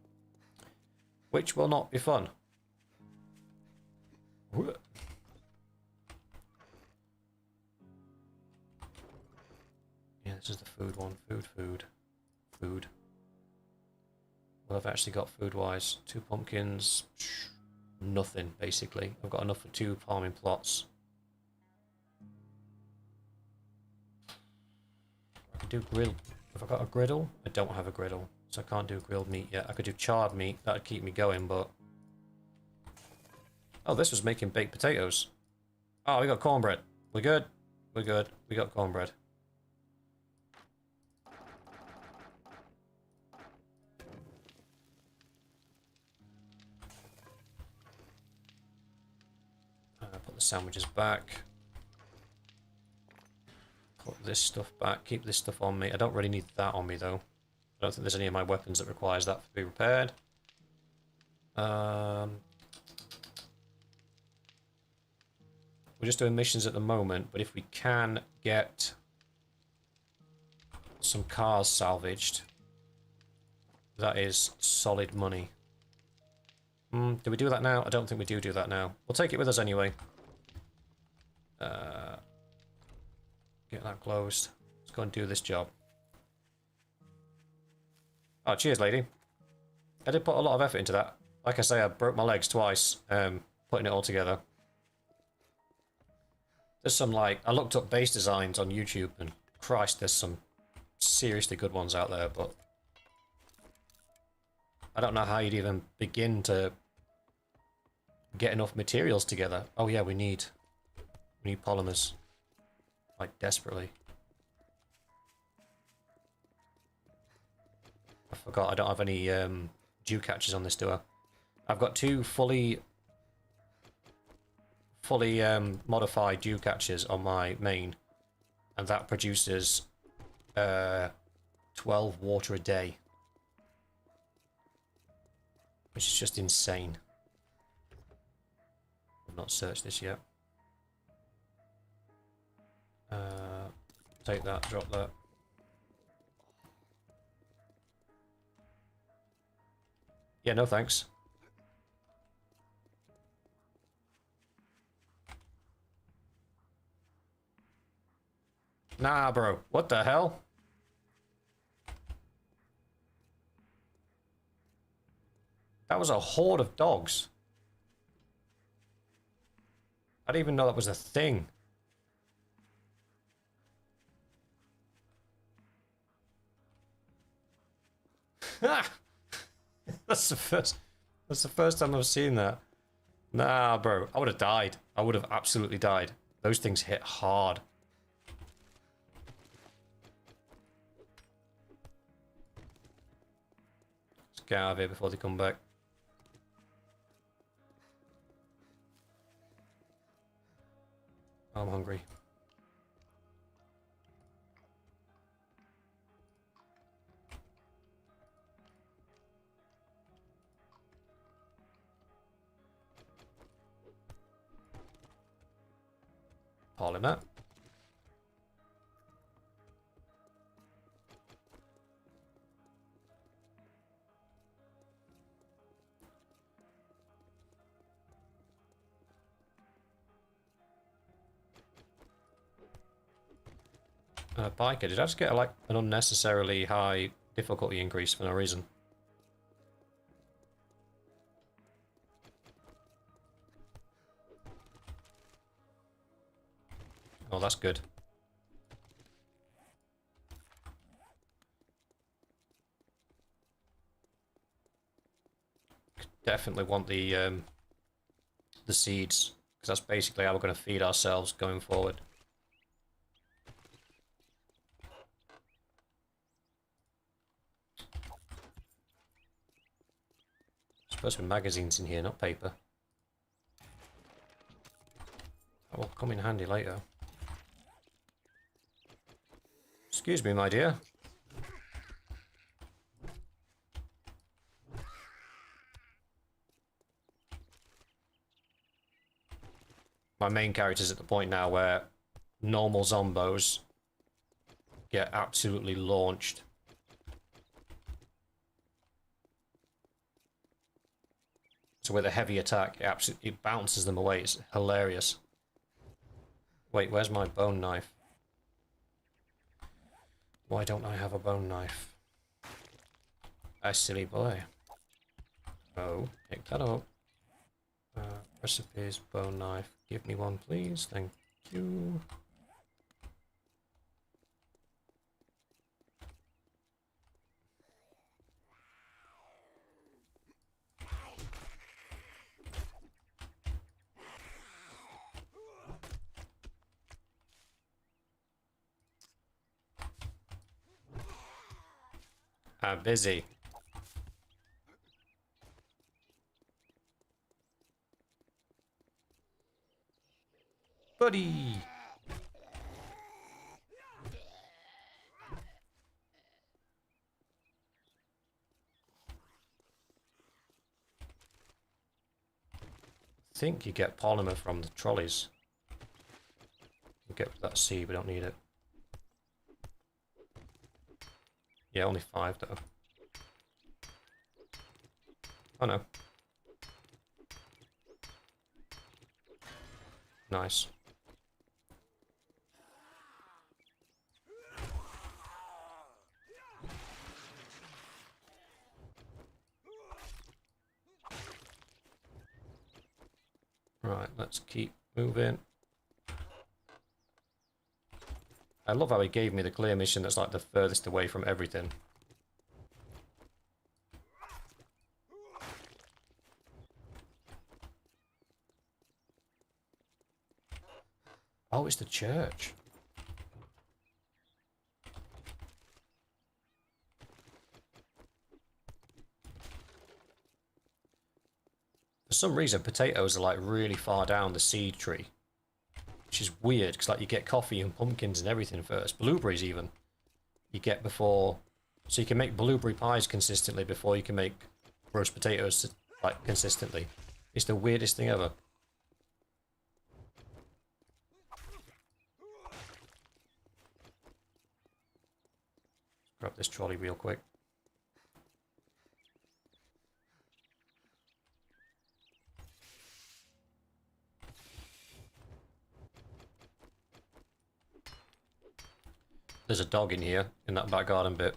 A: Which will not be fun. Yeah, this is the food one. Food. Well, I've actually got food-wise. 2 pumpkins. Nothing, basically. I've got enough for 2 farming plots. I could do grill. Have I got a griddle? I don't have a griddle, so I can't do grilled meat yet. I could do charred meat. That'd keep me going, but... Oh, this was making baked potatoes. Oh, we got cornbread. We're good. We're good. We got cornbread. Put the sandwiches back. Put this stuff back. Keep this stuff on me. I don't really need that on me, though. I don't think there's any of my weapons that requires that to be repaired. We're just doing missions at the moment, but if we can get some cars salvaged, that is solid money. Do we do that now? I don't think we do that now. We'll take it with us anyway. Get that closed. Let's go and do this job. Oh, cheers, lady. I did put a lot of effort into that. Like I say, I broke my legs twice, putting it all together. There's some, like, I looked up base designs on YouTube, and Christ, there's some seriously good ones out there, but I don't know how you'd even begin to get enough materials together. Oh yeah, we need polymers, like, desperately. I forgot I don't have any dew catchers on this, do I? I've got 2 fully modified dew catchers on my main, and that produces 12 water a day, which is just insane. I've not searched this yet. Take that, drop that. Yeah, no thanks. Nah, bro. What the hell? That was a horde of dogs. I didn't even know that was a thing. That's the first time I've seen that. Nah, bro. I would have died. I would have absolutely died. Those things hit hard. Let's get out of here before they come back. I'm hungry. Polymer. Biker, did I just get like an unnecessarily high difficulty increase for no reason? Oh, that's good. Definitely want the seeds, because that's basically how we're going to feed ourselves going forward. Supposed to be magazines in here, not paper. That will come in handy later. Excuse me, my dear. My main character's at the point now where normal zombos get absolutely launched. So with a heavy attack, it bounces them away. It's hilarious. Wait, where's my bone knife? Why don't I have a bone knife? A silly boy. Oh, pick that up. Recipes, bone knife. Give me one, please. Thank you. I'm busy. Buddy! I think you get polymer from the trolleys. You get that seed, we don't need it. Yeah, only 5 though. Oh no. Nice. Right, let's keep moving. I love how he gave me the clear mission that's like the furthest away from everything. Oh, it's the church. For some reason, potatoes are like really far down the seed tree. Which is weird, because like you get coffee and pumpkins and everything first. Blueberries even. You get before... So you can make blueberry pies consistently before you can make roast potatoes like consistently. It's the weirdest thing ever. Grab this trolley real quick. There's a dog in here, in that back garden bit.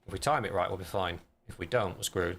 A: If we time it right, we'll be fine. If we don't, we're screwed.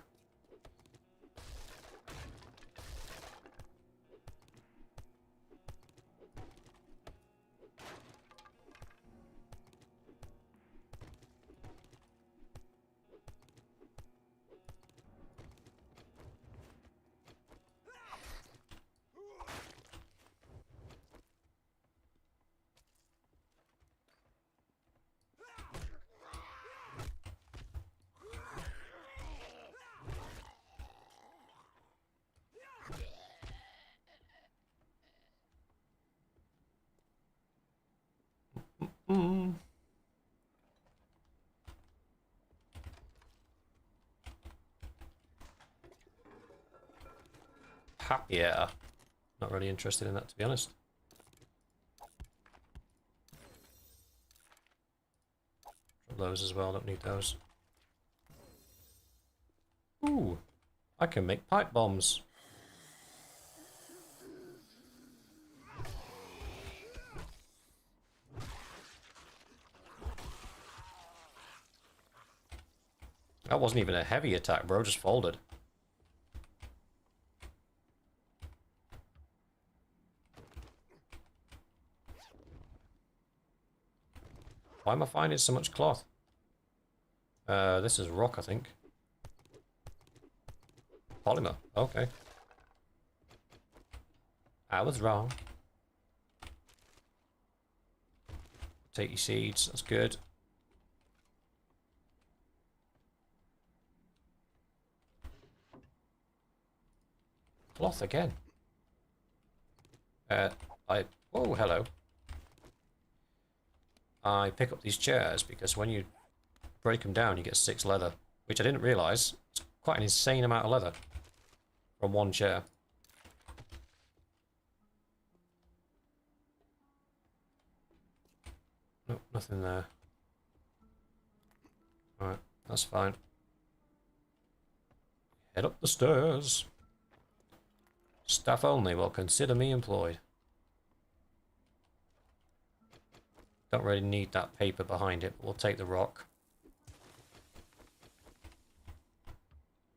A: Yeah. Not really interested in that, to be honest. Those as well, don't need those. Ooh, I can make pipe bombs. That wasn't even a heavy attack, bro, just folded. Why am I finding so much cloth? This is rock, I think. Polymer, okay. I was wrong. Take your seeds, that's good. Cloth again. Oh, hello. I pick up these chairs because when you break them down, you get 6 leather, which I didn't realise. It's quite an insane amount of leather from one chair. Nope, nothing there. Alright, that's fine. Head up the stairs. Staff only will consider me employed. Don't really need that paper behind it, but we'll take the rock.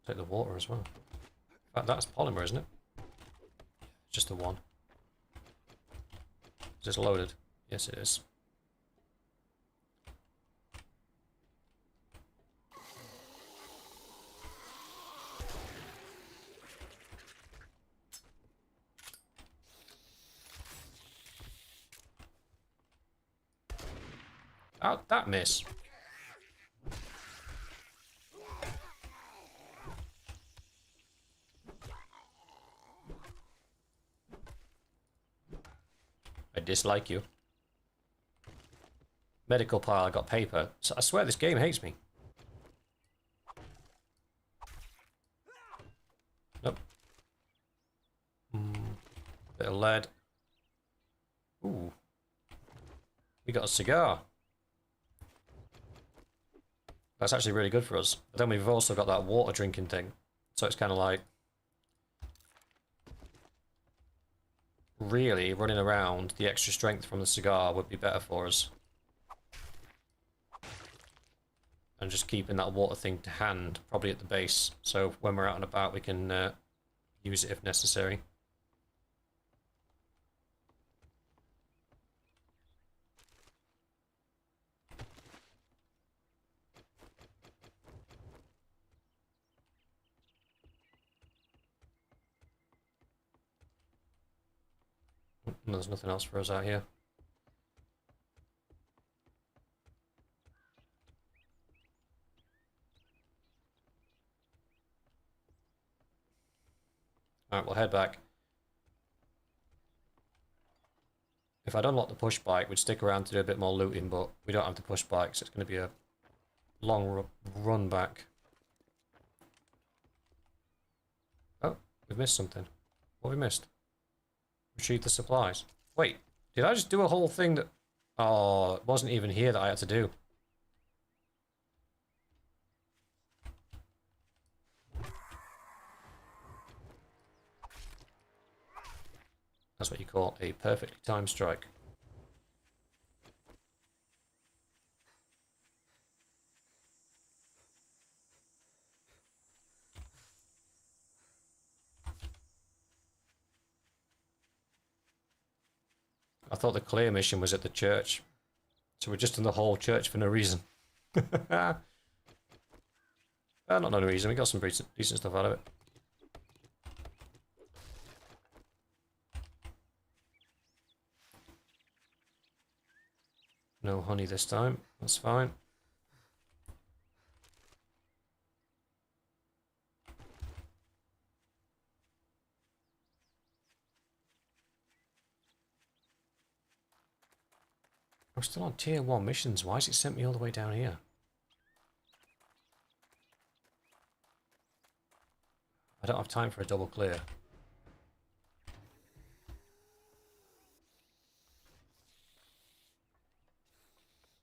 A: Take the water as well. In fact, that's polymer, isn't it? Just the one. Is this loaded? Yes, it is. How'd that miss? I dislike you. Medical pile, I got paper. So I swear this game hates me. Nope. Bit of lead. Ooh. We got a cigar. That's actually really good for us. But then we've also got that water drinking thing. So it's kind of like... really, running around, the extra strength from the cigar would be better for us. And just keeping that water thing to hand, probably at the base. So when we're out and about, we can use it if necessary. There's nothing else for us out here. Alright, we'll head back. If I'd unlock the push bike, we'd stick around to do a bit more looting, but we don't have the push bike, so it's going to be a long run back. Oh, we've missed something. What have we missed? Retrieve the supplies. Wait, did I just do a whole thing that... Oh, it wasn't even here that I had to do. That's what you call a perfectly timed strike. I thought the clear mission was at the church. So we're just in the whole church for no reason. Not no reason. We got some decent stuff out of it. No honey this time. That's fine. I'm still on tier 1 missions. Why has it sent me all the way down here? I don't have time for a double clear.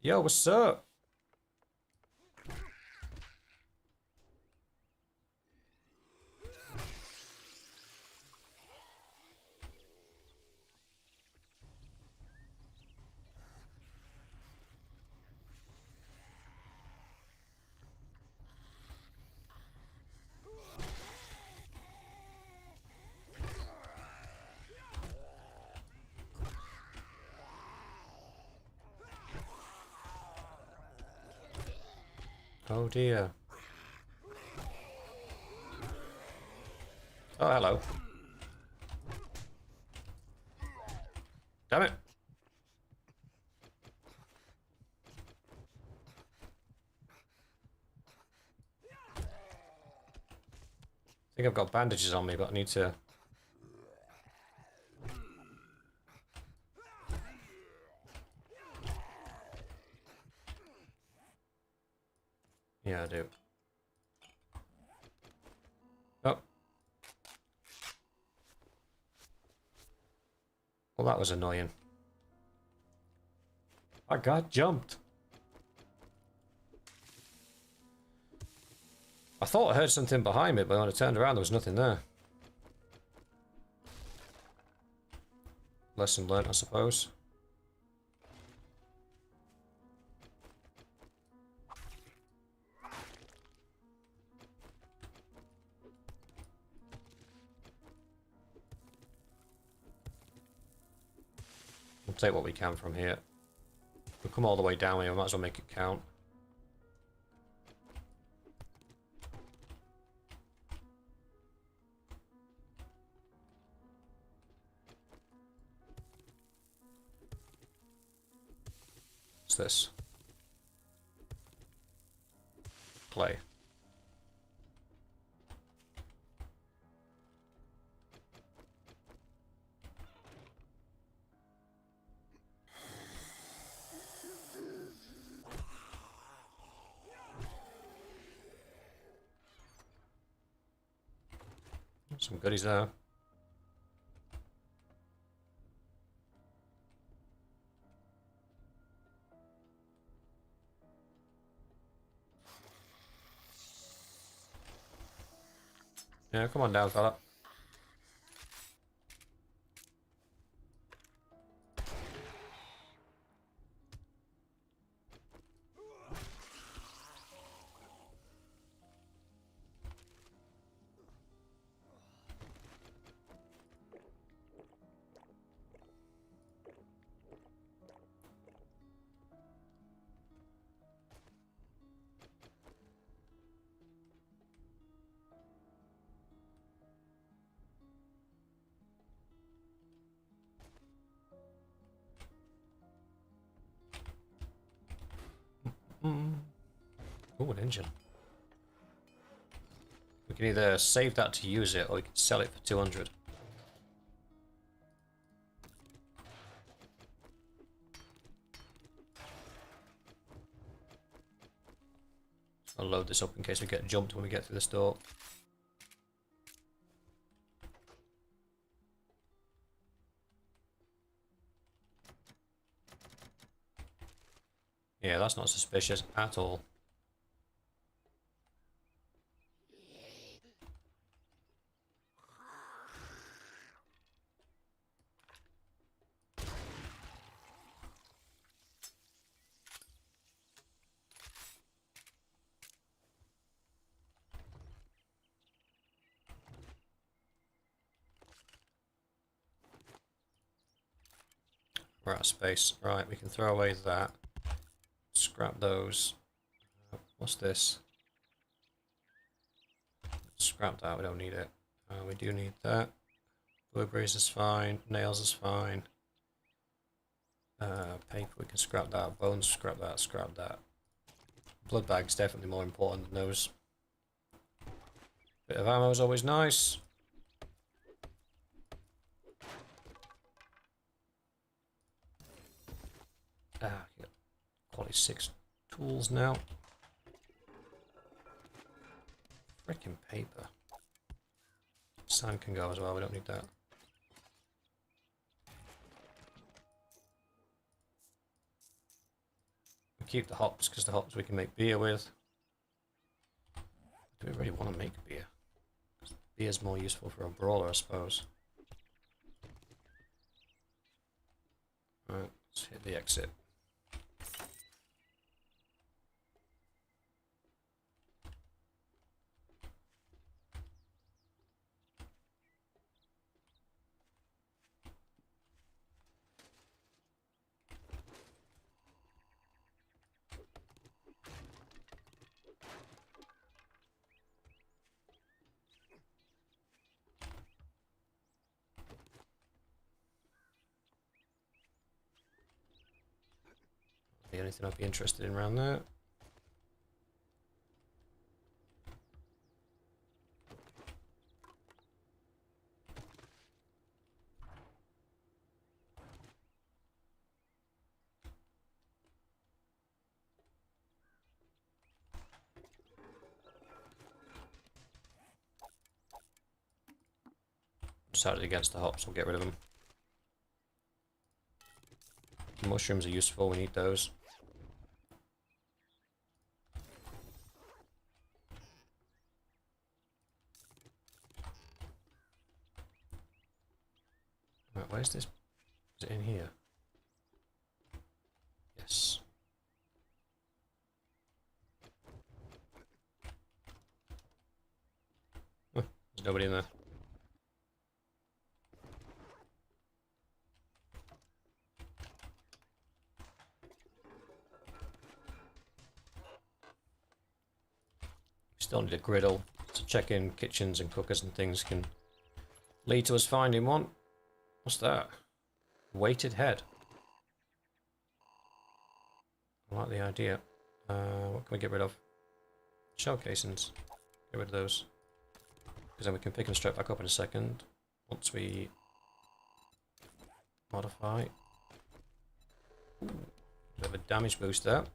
A: Yo, what's up? Oh dear. Oh, hello. Damn it. I think I've got bandages on me, but I need to... Yeah, I do. Oh. Well, that was annoying. I got jumped. I thought I heard something behind me, but when I turned around, there was nothing there. Lesson learnt, I suppose. We'll take what we can from here. We'll come all the way down here, we might as well make it count. What's this? Play. Some goodies there. Yeah, come on down, fella. Oh, an engine. We can either save that to use it, or we can sell it for 200. I'll load this up in case we get jumped when we get through this door. Yeah, that's not suspicious at all. We're out of space. Right, we can throw away that. Scrap those. What's this? Scrap that, we don't need it. We do need that. Blueberries is fine. Nails is fine. Paper, we can scrap that. Bones, scrap that, scrap that. Blood bag's definitely more important than those. Bit of ammo is always nice. Got quality 6 tools now. Freaking paper. Sand can go as well, we don't need that. We keep the hops, because the hops we can make beer with. Do we really want to make beer? Beer's more useful for a brawler, I suppose. Right, let's hit the exit. Anything I'd be interested in around there? Decided against the hops, we'll get rid of them. Mushrooms are useful, we need those. Right, where's this? Is it in here? Yes. Oh, there's nobody in there. Still need a griddle to check in kitchens and cookers and things can lead to us finding one. What's that? Weighted head. I like the idea. What can we get rid of? Shell casings. Get rid of those. Because then we can pick them straight back up in a second. Once we modify. Ooh, bit of a damage boost there.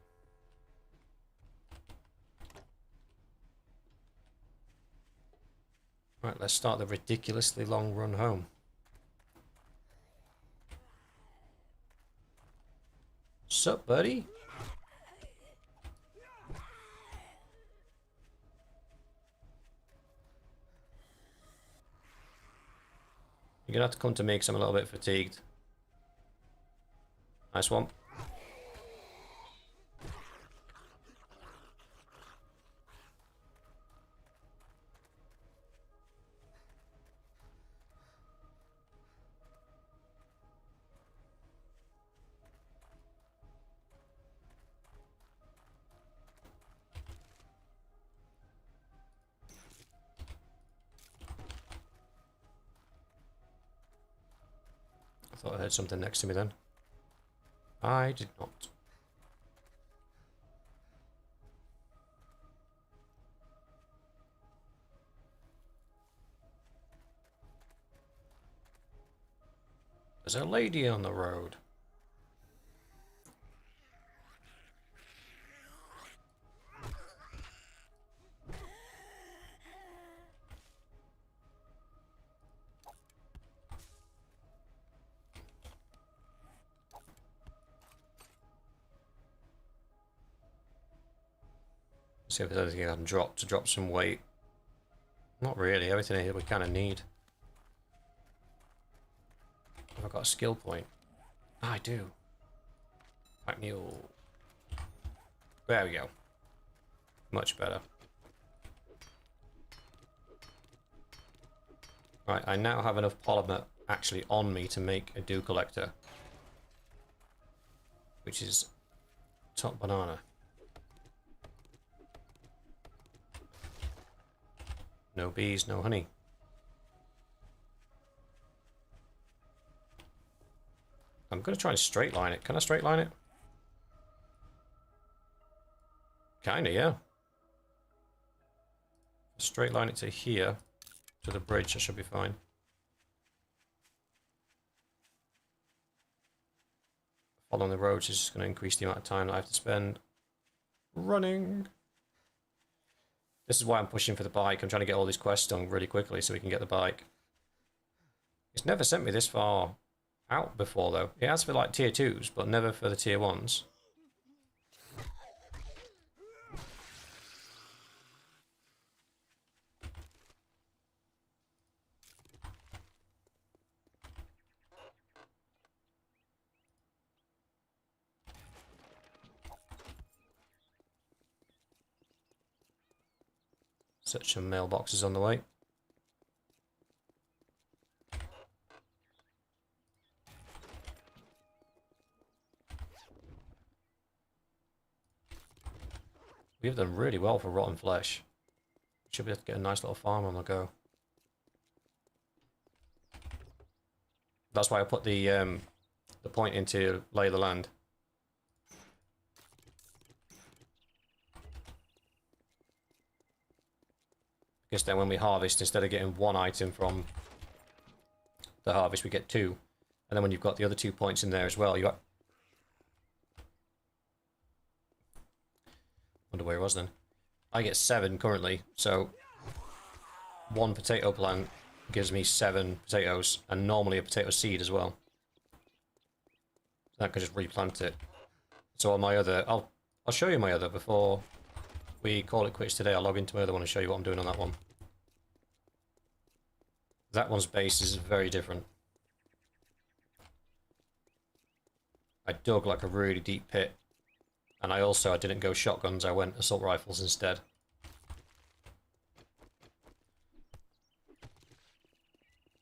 A: Right, let's start the ridiculously long run home. Sup, buddy? You're gonna have to come to me because I'm a little bit fatigued. Nice one. I thought I heard something next to me then. I did not. There's a lady on the road. See if there's anything I can drop to drop some weight. Not really, everything here we kind of need. Have I got a skill point? Ah, I do. Pack mule. There we go. Much better. Right, I now have enough polymer actually on me to make a dew collector. Which is top banana. No bees, no honey. I'm going to try and straight line it. Can I straight line it? Kinda, yeah. Straight line it to here, to the bridge, that should be fine. Following the roads is just going to increase the amount of time that I have to spend running. This is why I'm pushing for the bike. I'm trying to get all these quests done really quickly so we can get the bike. It's never sent me this far out before, though. It has for like tier 2s, but never for the tier 1s. Such some mailboxes on the way. We've done really well for rotten flesh. Should be able to get a nice little farm on the go. That's why I put the point into lay the land. Because then when we harvest, instead of getting one item from the harvest, we get 2. And then when you've got the other 2 points in there as well, you got... Wonder where it was then. I get 7 currently, so 1 potato plant gives me 7 potatoes, and normally a potato seed as well. That could just replant it. So on my other... I'll show you my other before we call it quits today. I'll log into my other one and show you what I'm doing on that one. That one's base is very different. I dug like a really deep pit. And I didn't go shotguns, I went assault rifles instead.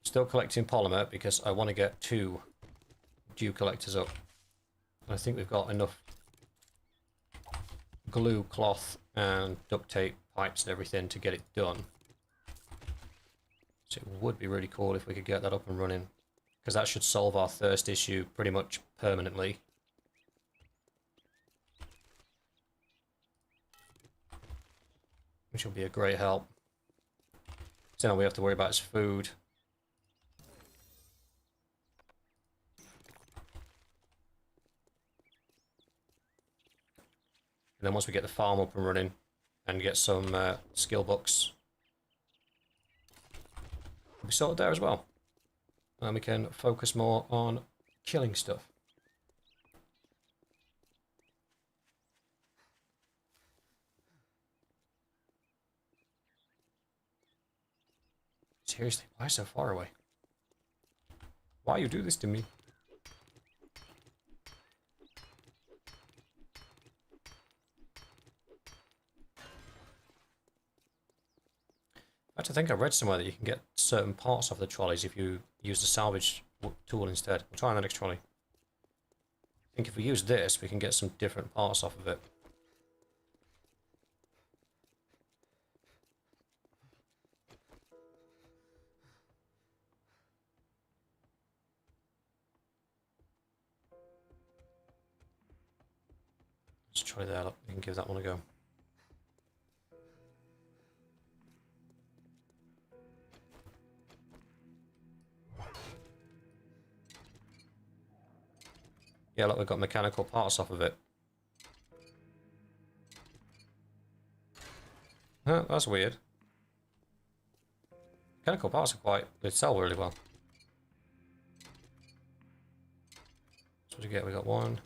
A: Still collecting polymer because I want to get 2 dew collectors up. I think we've got enough glue, cloth, and duct tape, pipes and everything to get it done. So it would be really cool if we could get that up and running, because that should solve our thirst issue pretty much permanently. Which will be a great help. So now all we have to worry about is food. And then once we get the farm up and running and get some skill books, we'll be sorted there as well. And we can focus more on killing stuff. Seriously, why so far away? Why you do this to me? I think I read somewhere that you can get certain parts off the trolleys if you use the salvage tool instead. We'll try on the next trolley. I think if we use this, we can get some different parts off of it. Let's try that up. We can give that one a go. Yeah, look, we've got mechanical parts off of it. Huh, that's weird. Mechanical parts are quite... they sell really well. So what do we get? We got one.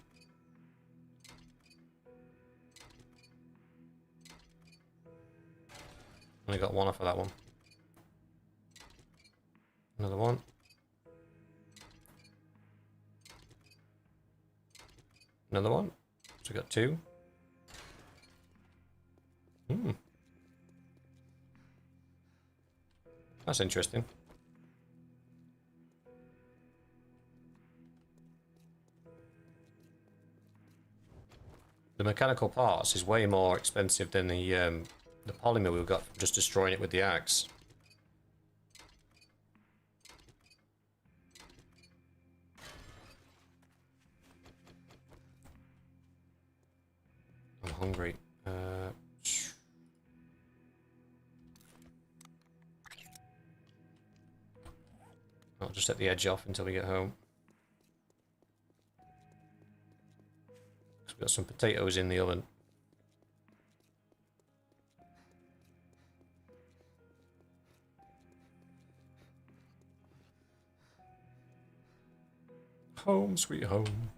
A: Only got one off of that one. Another one. Another one. So we got two. Hmm. That's interesting. The mechanical parts is way more expensive than the polymer we got from just destroying it with the axe. I'm hungry. I'll just set the edge off until we get home. We've got some potatoes in the oven. Home, sweet home.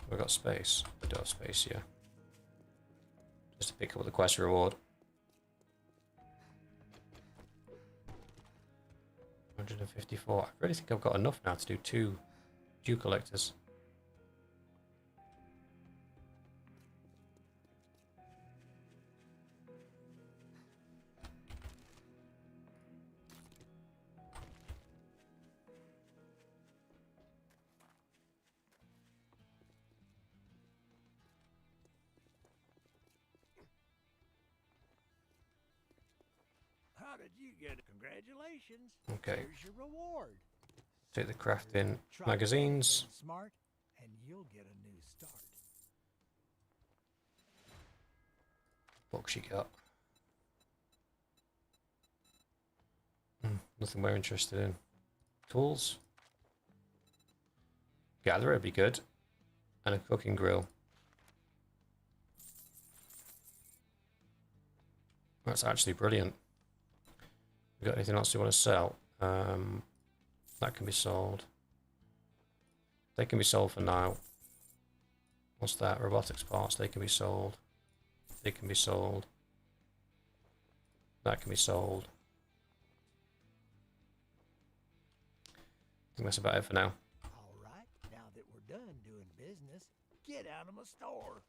A: We've got space. We do have space, yeah. Just to pick up the quest reward. 154. I really think I've got enough now to do 2 dew collectors.
C: How did you get it? Congratulations.
A: Okay.
C: Here's your reward.
A: Take the crafting
C: Try
A: magazines.
C: anything smart, and you'll get a new start.
A: What she got? Nothing we're interested in. Tools. Gatherer would be good. And a cooking grill. That's actually brilliant. We got anything else you want to sell? That can be sold. They can be sold for now. What's that? Robotics parts. They can be sold. They can be sold. That can be sold. I think that's about it for now.
C: All right, now that we're done doing business, get out of my store.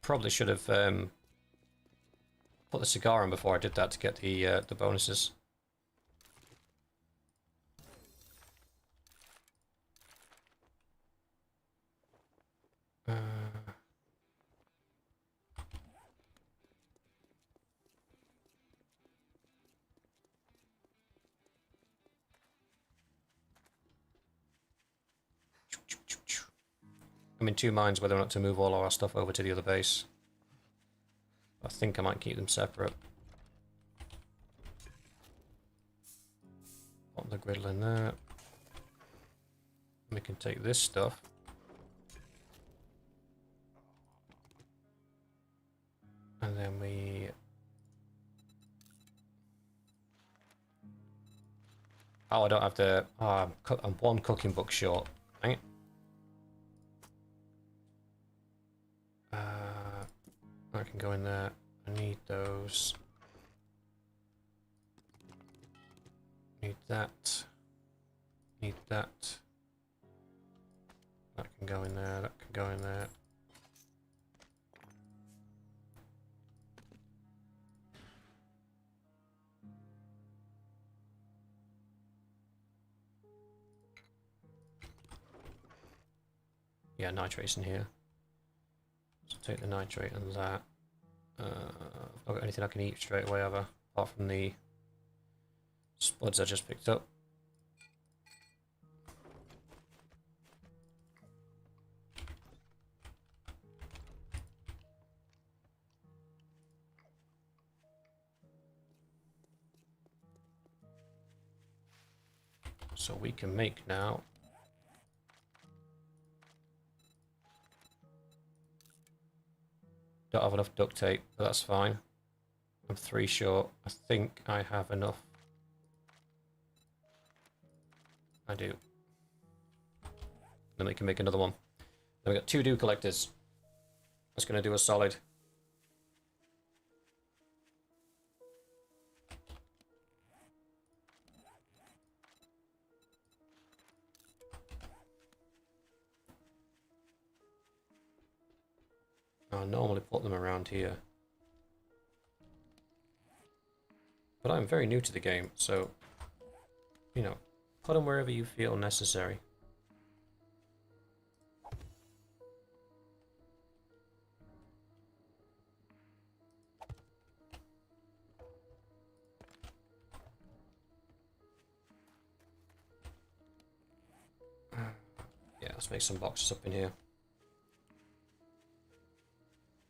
A: Probably should have put the cigar on before I did that to get the bonuses. I'm in 2 minds whether or not to move all our stuff over to the other base. I think I might keep them separate. Put the griddle in there. We can take this stuff. And then we... oh, I don't have the... oh, I'm 1 cooking book short. Dang it. I can go in there. I need those. Need that. Need that. That can go in there. That can go in there. Yeah, nitrate's in here. So take the nitrate and that. I've not got anything I can eat straight away ever, apart from the spuds I just picked up. So we can make now Don't have enough duct tape, but that's fine. I'm 3 short. I think I have enough. I do. Then we can make another one. Then we got 2 dew collectors. That's going to do a solid. I normally put them around here. But I'm very new to the game, so, you know, put them wherever you feel necessary. Yeah, let's make some boxes up in here.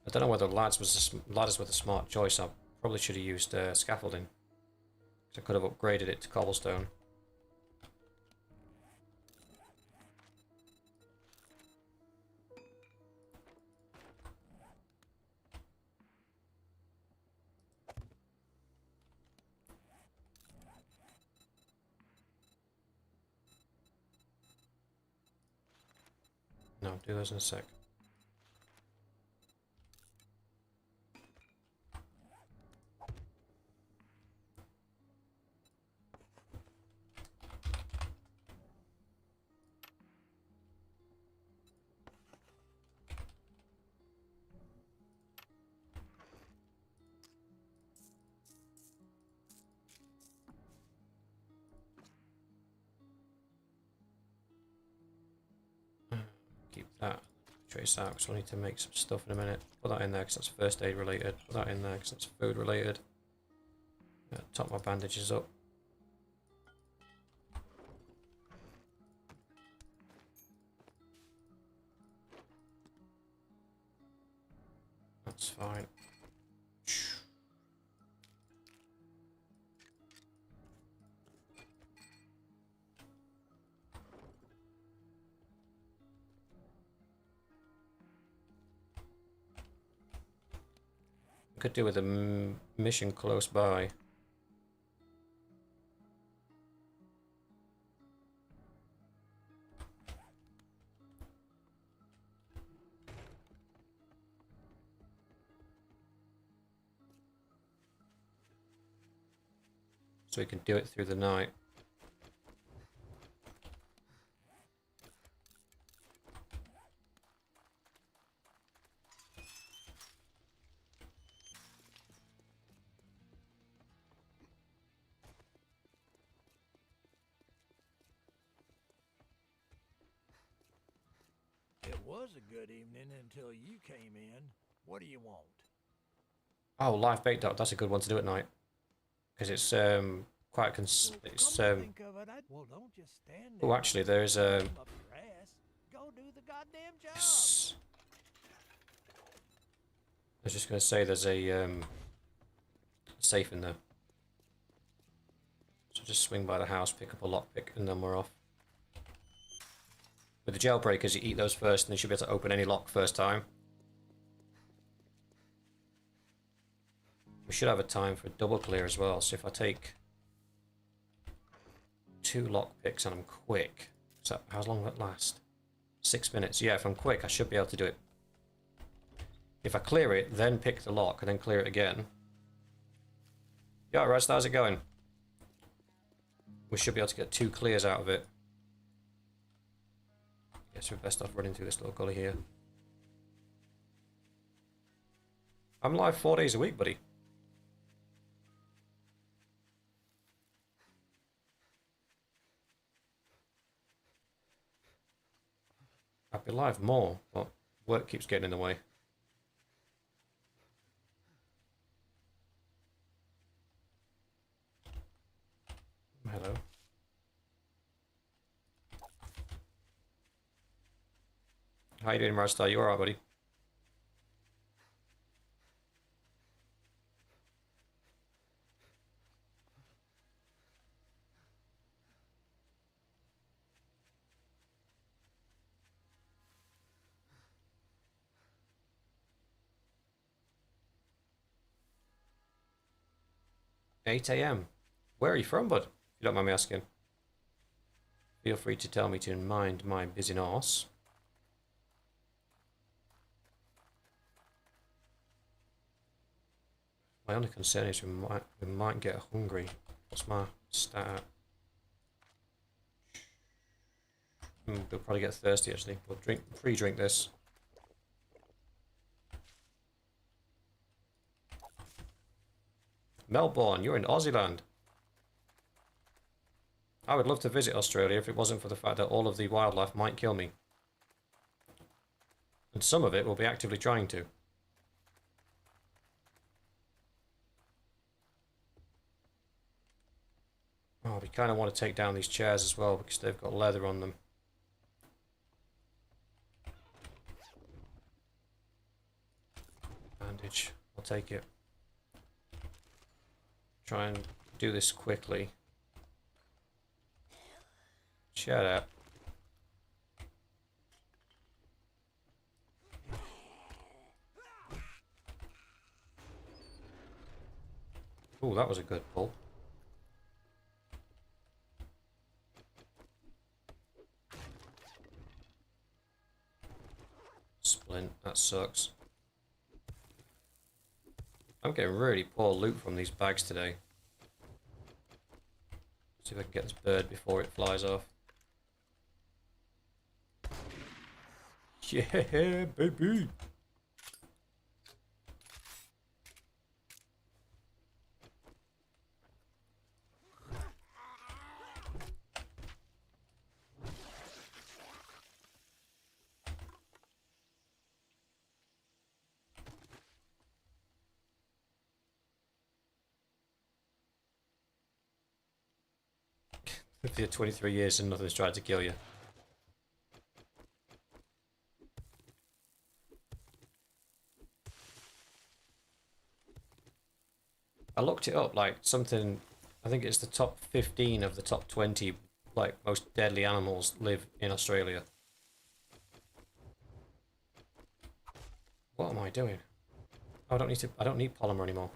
A: I don't know whether ladders was a smart choice. I probably should have used scaffolding. I could have upgraded it to cobblestone. No, do those in a sec. Keep that. Trace out because I need to make some stuff in a minute. Put that in there because that's first aid related. Put that in there because that's food related. Top my bandages up. That's fine. Could do with a mission close by. So we can do it through the night.
C: It was a good evening until you came in. What do you want?
A: Oh, live bait dog. That's a good one to do at night. Because it's quite it's
C: Come to think of it, well, don't just stand there.
A: Oh, actually, there's a.
C: Climb up your ass. Go do the goddamn job.
A: Yes. I was just gonna say there's a safe in there. So just swing by the house, pick up a lockpick, and then we're off. With the jailbreakers, you eat those first, and you should be able to open any lock first time. We should have a time for a double clear as well. So if I take 2 lockpicks and I'm quick, so how long will that last? 6 minutes. Yeah, if I'm quick, I should be able to do it. If I clear it, then pick the lock, and then clear it again. Yeah, right, so how's it going? We should be able to get 2 clears out of it. Guess we're best off running through this little gully here. I'm live 4 days a week, buddy. I'd be live more, but work keeps getting in the way. Hello. How you doing, Marstar? You alright, buddy? 8 a.m. Where are you from, bud? If you don't mind me asking. Feel free to tell me to mind my business. My only concern is we might get hungry. What's my stat? We'll probably get thirsty actually. We'll pre-drink this. Melbourne, you're in Aussie land. I would love to visit Australia if it wasn't for the fact that all of the wildlife might kill me. And some of it will be actively trying to. Oh, we kind of want to take down these chairs as well because they've got leather on them. Bandage, I'll take it. Try and do this quickly. Shut up. Oh, that was a good pull. Splint, that sucks. I'm getting really poor loot from these bags today. See if I can get this bird before it flies off. Yeah, baby! If you're 23 years and nothing's tried to kill you. I looked it up, like something, I think it's the top 15 of the top 20 like most deadly animals live in Australia. What am I doing? Oh, I don't need polymer anymore.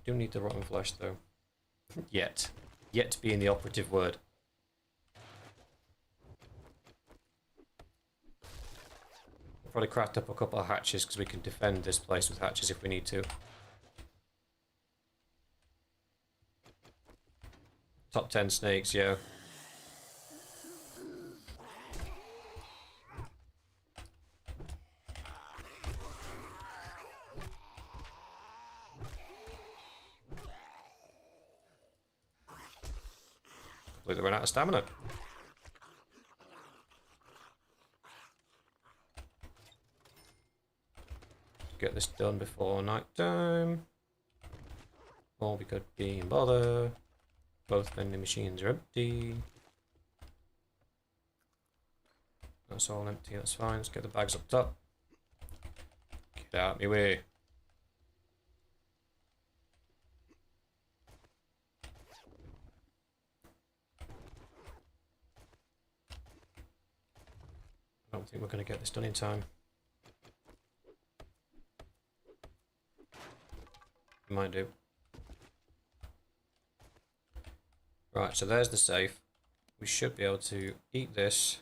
A: Do need the rotten flesh though. Yet. Yet being the operative word. Probably craft up a couple of hatches because we can defend this place with hatches if we need to. Top 10 snakes, yeah. Look, they ran out of stamina. Get this done before night time. Or we could be in bother. Both vending machines are empty. That's all empty, that's fine. Let's get the bags up top. Get out of my way. I don't think we're going to get this done in time. We might do. Right, so there's the safe. We should be able to eat this.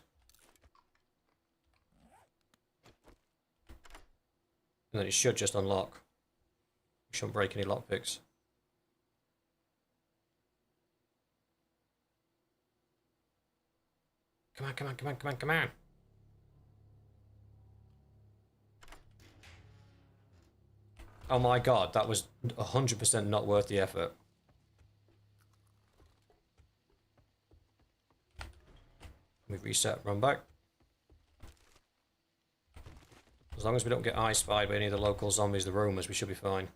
A: And then it should just unlock. We shouldn't break any lockpicks. Come on, come on, come on, come on, come on. Oh my god, that was 100% not worth the effort. We reset, run back. As long as we don't get eye spied by any of the local zombies, the roamers, we should be fine.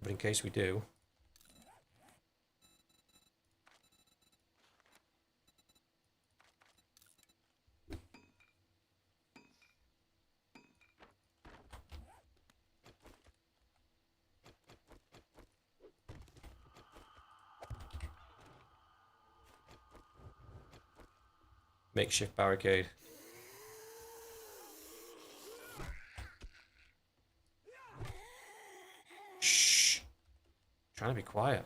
A: But in case we do... makeshift barricade. Shh. Trying to be quiet.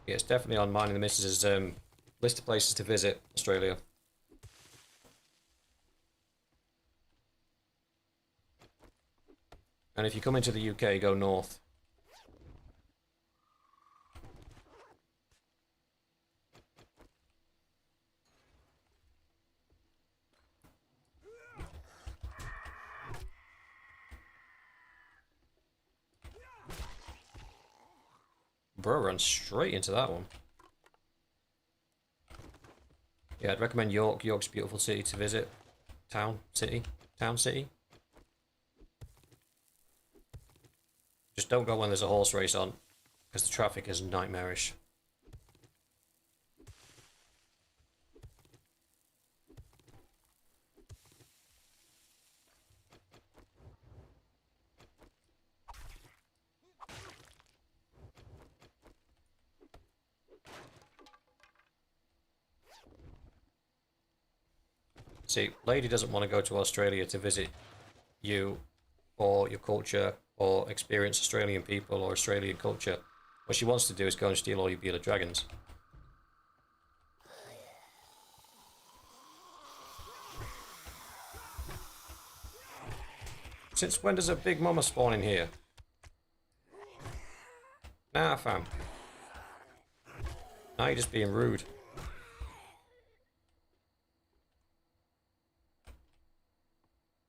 A: Yeah, it's definitely on mine and the missus's list of places to visit Australia. And if you come into the UK, go north. Bro runs straight into that one. Yeah, I'd recommend York. York's a beautiful city to visit. Town city. Just don't go when there's a horse race on, because the traffic is nightmarish. See, Lady doesn't want to go to Australia to visit you or your culture or experience Australian people or Australian culture. What she wants to do is go and steal all your bearded dragons. Since when does a big mama spawn in here? Nah, fam. Now you're just being rude.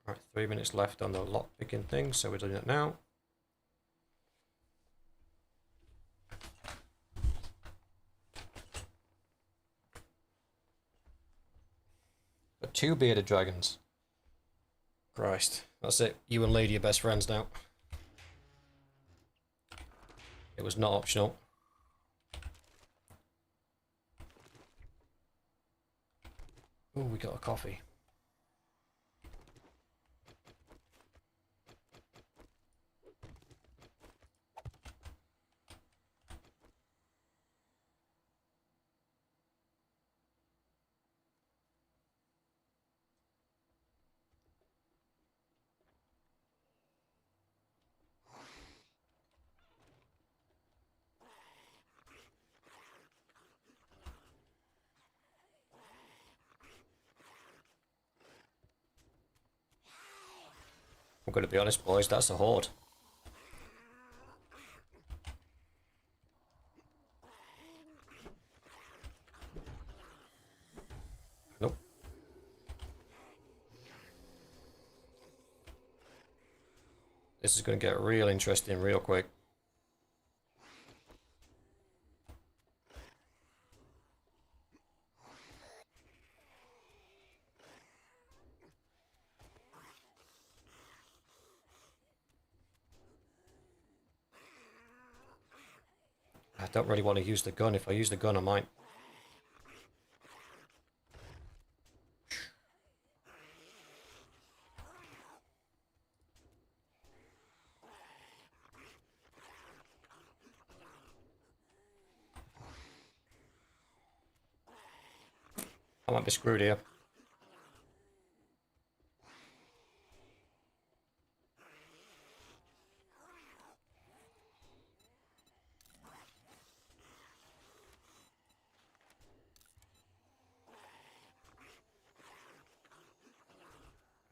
A: Right, 3 minutes left on the lock picking thing, so we're doing it now. Got 2 bearded dragons. Christ, that's it. You and Lady are best friends now. It was not optional. Oh, we got a coffee. I'm going to be honest, boys, that's a horde. Nope. This is going to get real interesting real quick. I don't really want to use the gun. If I use the gun, I might. I might be screwed here.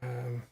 A: Um,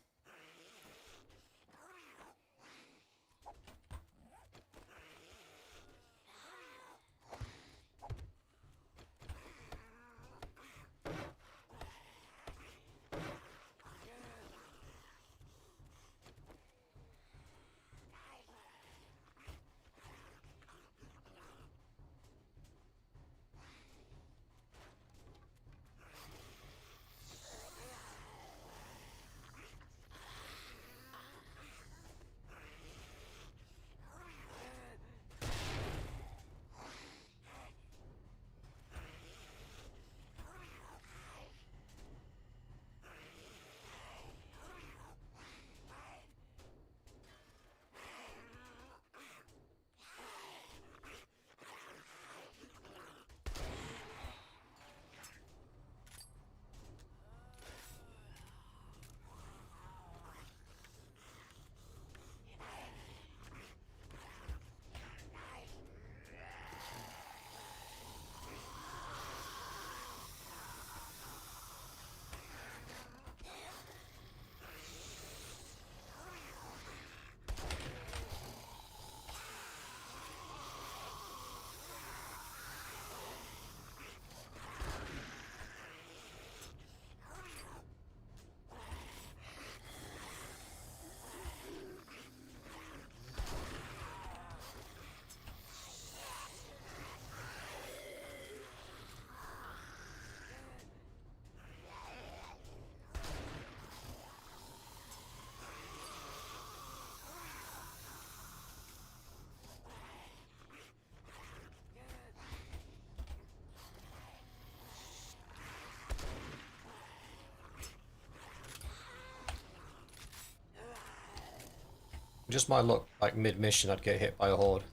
A: Just my luck, like mid-mission, I'd get hit by a horde.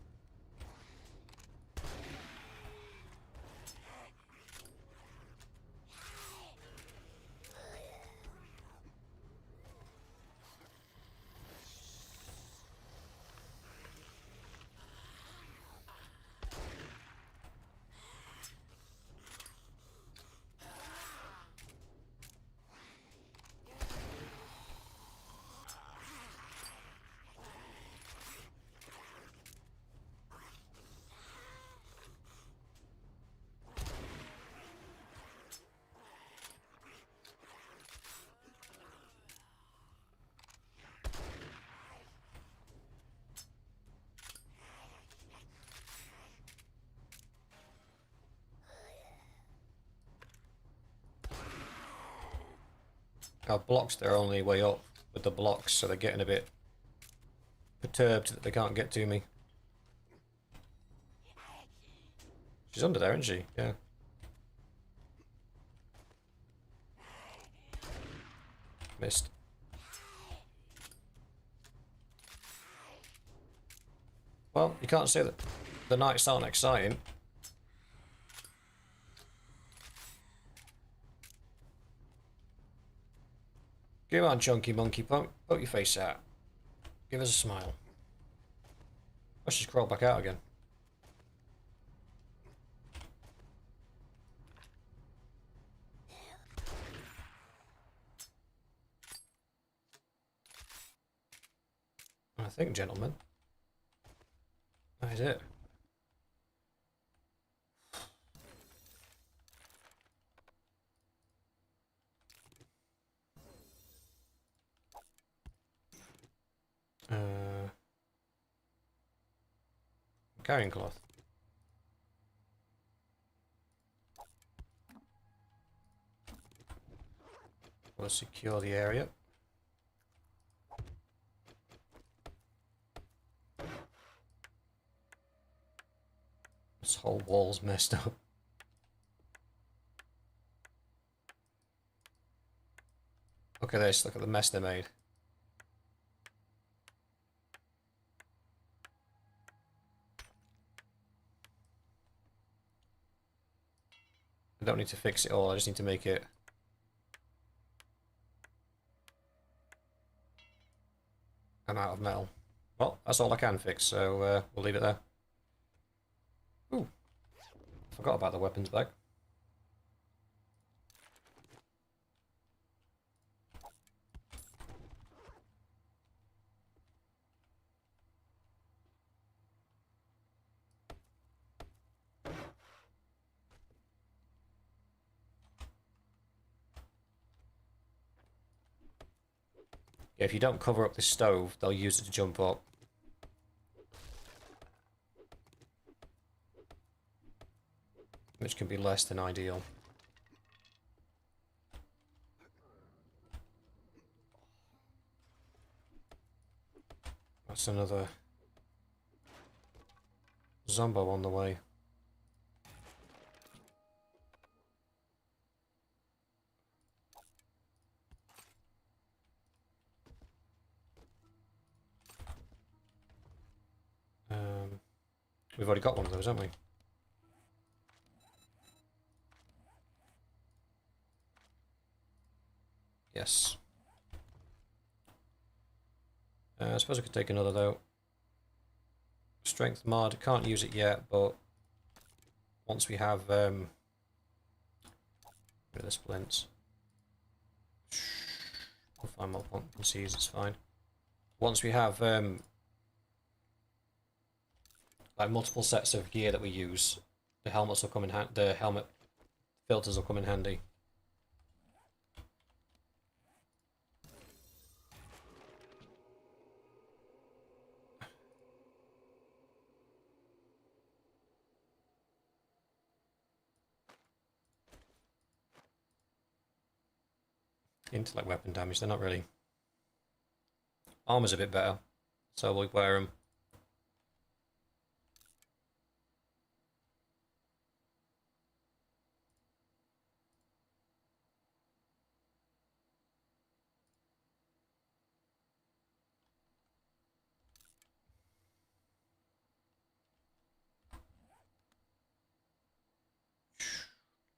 A: Our blocks, their only way up with the blocks, so they're getting a bit perturbed that they can't get to me. She's under there, isn't she? Yeah. Missed. Well, you can't say that the nights aren't exciting. Come on, chunky monkey, poke your face out. Give us a smile. Oh, she's crawled back out again. I think, gentlemen, that is it. Carrying cloth. We'll secure the area. This whole wall's messed up. Look at this, look at the mess they made. I don't need to fix it all, I just need to make it I'm out of metal. Well, that's all I can fix, so we'll leave it there. Ooh, forgot about the weapons bag. Yeah, if you don't cover up the stove, they'll use it to jump up. Which can be less than ideal. That's another Zombo on the way. We've already got one of those, haven't we? Yes. I suppose I could take another though. Strength mod, can't use it yet, but once we have rid of the splints. We'll find more pumpkin seeds, it's fine. Once we have like multiple sets of gear that we use, the helmets will come in handy. The helmet filters will come in handy. Intellect weapon damage, they're not really. Armor's a bit better, so we'll wear them.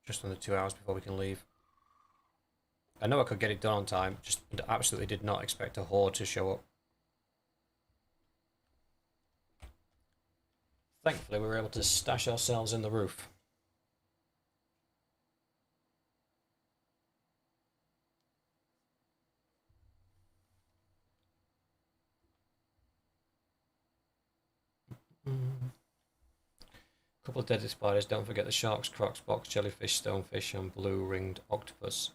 A: Just under 2 hours before we can leave. I know I could get it done on time, just absolutely did not expect a horde to show up. Thankfully, we were able to stash ourselves in the roof. Couple of deadly spiders. Don't forget the sharks, crocs, box, jellyfish, stonefish, and blue ringed octopus.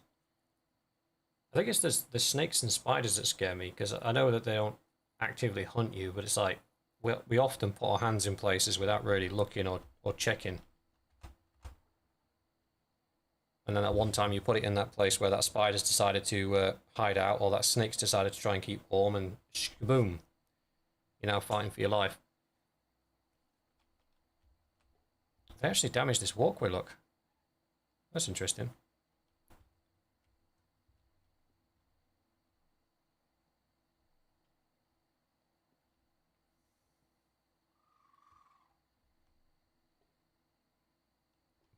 A: I think it's the snakes and spiders that scare me, because I know that they don't actively hunt you, but it's like we often put our hands in places without really looking or checking. And then at one time you put it in that place where that spider's decided to hide out, or that snake's decided to try and keep warm, and boom, you're now fighting for your life. They actually damaged this walkway, look. That's interesting.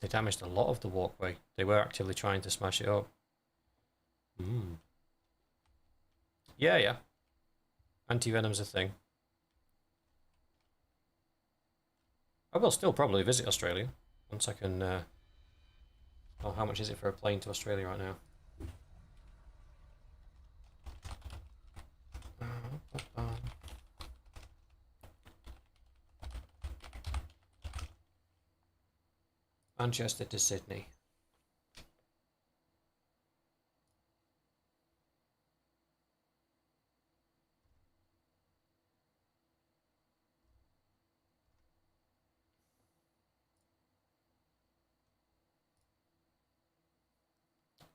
A: They damaged a lot of the walkway. They were actively trying to smash it up. Yeah, yeah. Anti-venom's a thing. I will still probably visit Australia once I can... Oh, how much is it for a plane to Australia right now? Manchester to Sydney.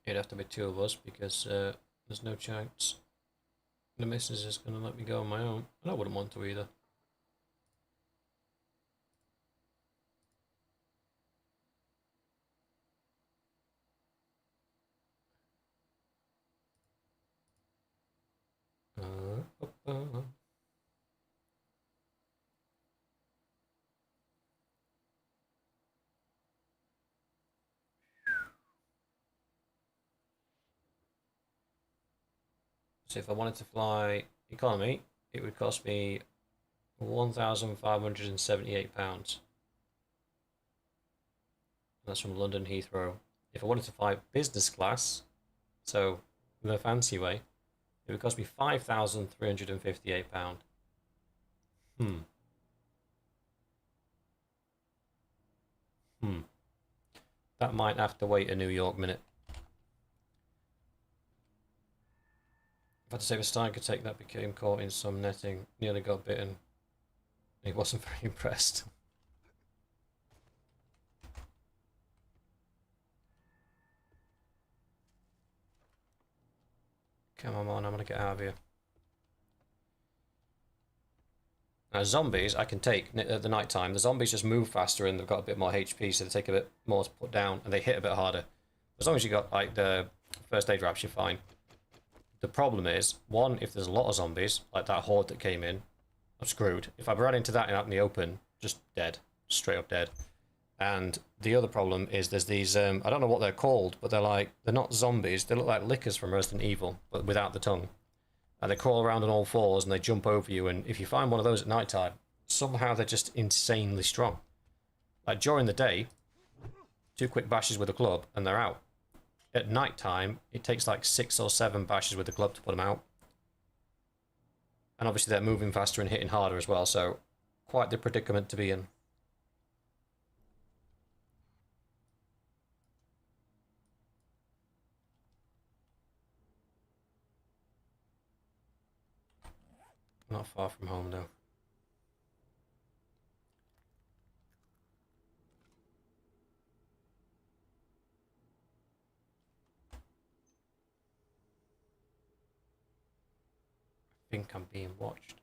A: It'd have to be two of us because there's no chance the missus is going to let me go on my own. And I wouldn't want to either. So if I wanted to fly economy, it would cost me £1,578. That's from London Heathrow. If I wanted to fly business class, so the fancy way, it would cost me £5,358. That might have to wait a New York minute. If I had to save a Tiger that became caught in some netting, nearly got bitten. He wasn't very impressed. Come on, I'm gonna get out of here. Now, zombies I can take at the night time. The zombies just move faster and they've got a bit more HP, so they take a bit more to put down and they hit a bit harder. As long as you got like the first aid wraps, you're fine. The problem is, one, if there's a lot of zombies, like that horde that came in, I'm screwed. If I run into that out in the open, just dead. Straight up dead. And the other problem is there's these, I don't know what they're called, but they're not zombies. They look like lickers from Resident Evil, but without the tongue. And they crawl around on all fours and they jump over you, and if you find one of those at night time, somehow they're just insanely strong. Like during the day, 2 quick bashes with a club and they're out. At night time, it takes like 6 or 7 bashes with the club to put them out. And obviously they're moving faster and hitting harder as well, so quite the predicament to be in. Not far from home though. I think I'm being watched.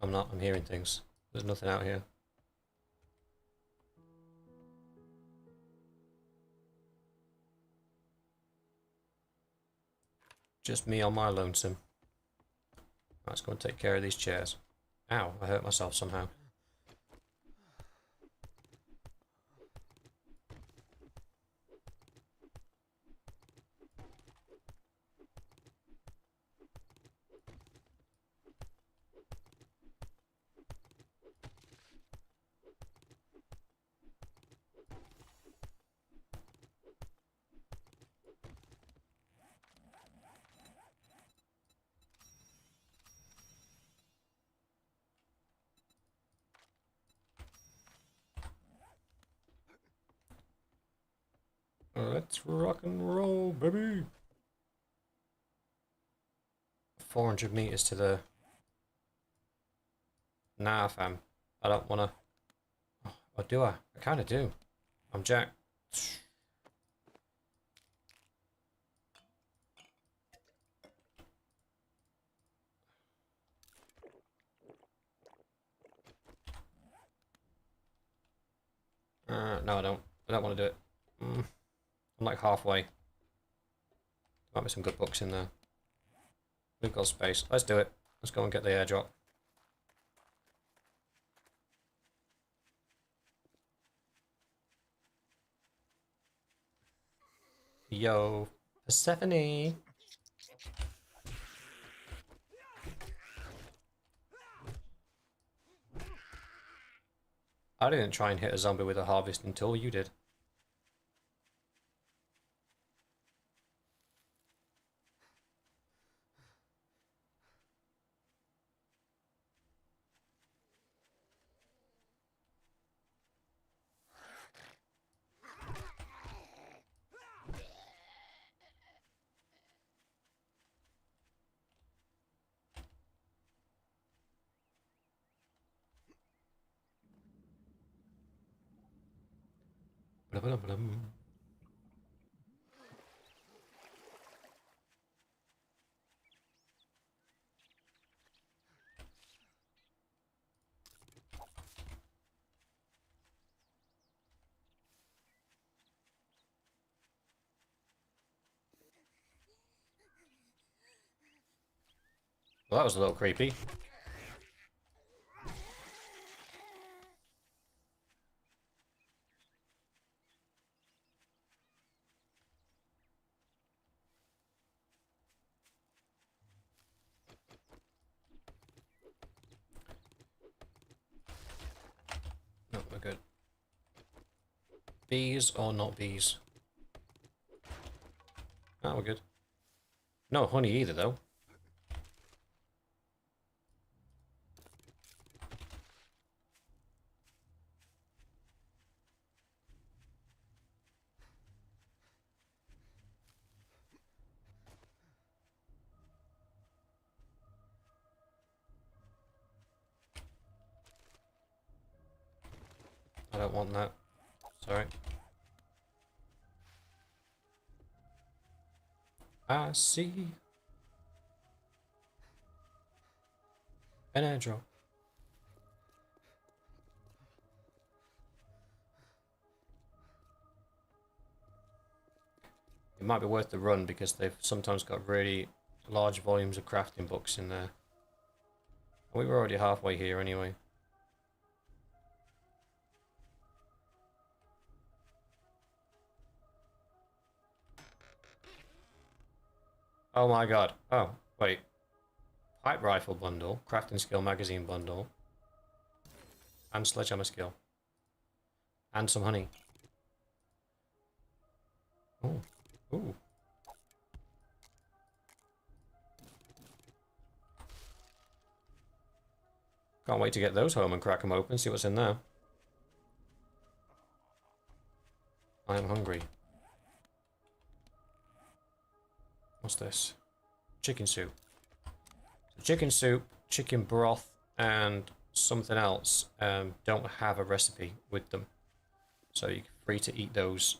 A: I'm not. I'm hearing things. There's nothing out here. Just me on my lonesome. Let's go and take care of these chairs. Ow, I hurt myself somehow. Let's rock and roll, baby! 400 meters to the... Nah, fam. I don't wanna... Or do I? I kinda do. I'm Jack. No, I don't. I don't want to do it. I'm like halfway. Might be some good books in there. We've got space. Let's do it. Let's go and get the airdrop. Yo, Persephone! I didn't try and hit a zombie with a harvesting tool, you did. Blah, blah, blah. Well, that was a little creepy. No, we're good. Bees or not bees? Ah, we're good. No honey either, though. I don't want that. Sorry. I see an airdrop. It might be worth the run because they've sometimes got really large volumes of crafting books in there. We were already halfway here anyway. Oh my god. Oh, wait. Pipe rifle bundle, crafting skill magazine bundle, and sledgehammer skill. And some honey. Oh. Ooh. Can't wait to get those home and crack them open, see what's in there. I am hungry. What's this? Chicken soup. So chicken soup, chicken broth, and something else don't have a recipe with them. So you're free to eat those.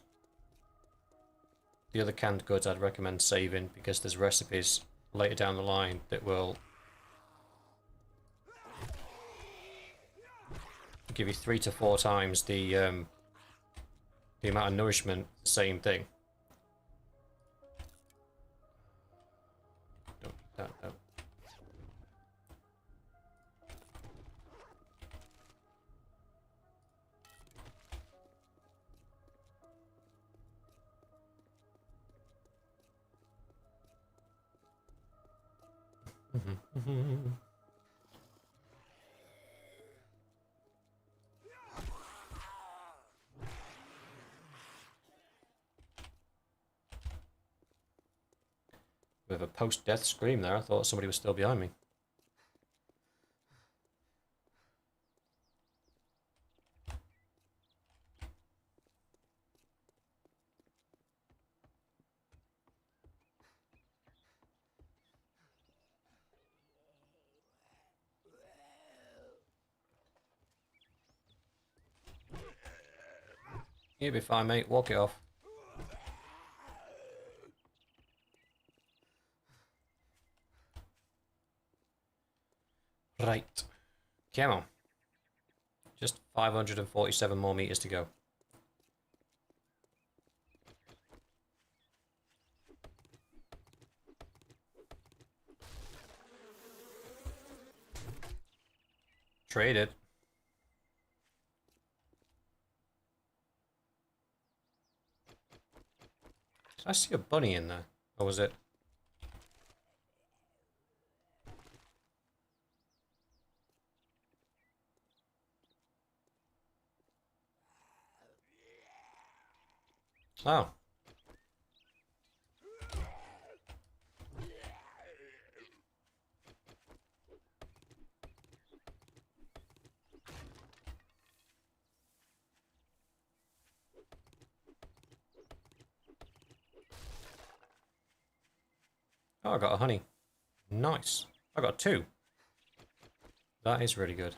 A: The other canned goods I'd recommend saving because there's recipes later down the line that will give you 3 to 4 times the amount of nourishment. Same thing. Don't. With a post-death scream there, I thought somebody was still behind me. You'll be fine, mate. Walk it off. Right. Come on. Just 547 more meters to go. Traded. Did I see a bunny in there? Or was it? Oh. Oh, I got a honey. Nice. I got 2. That is really good.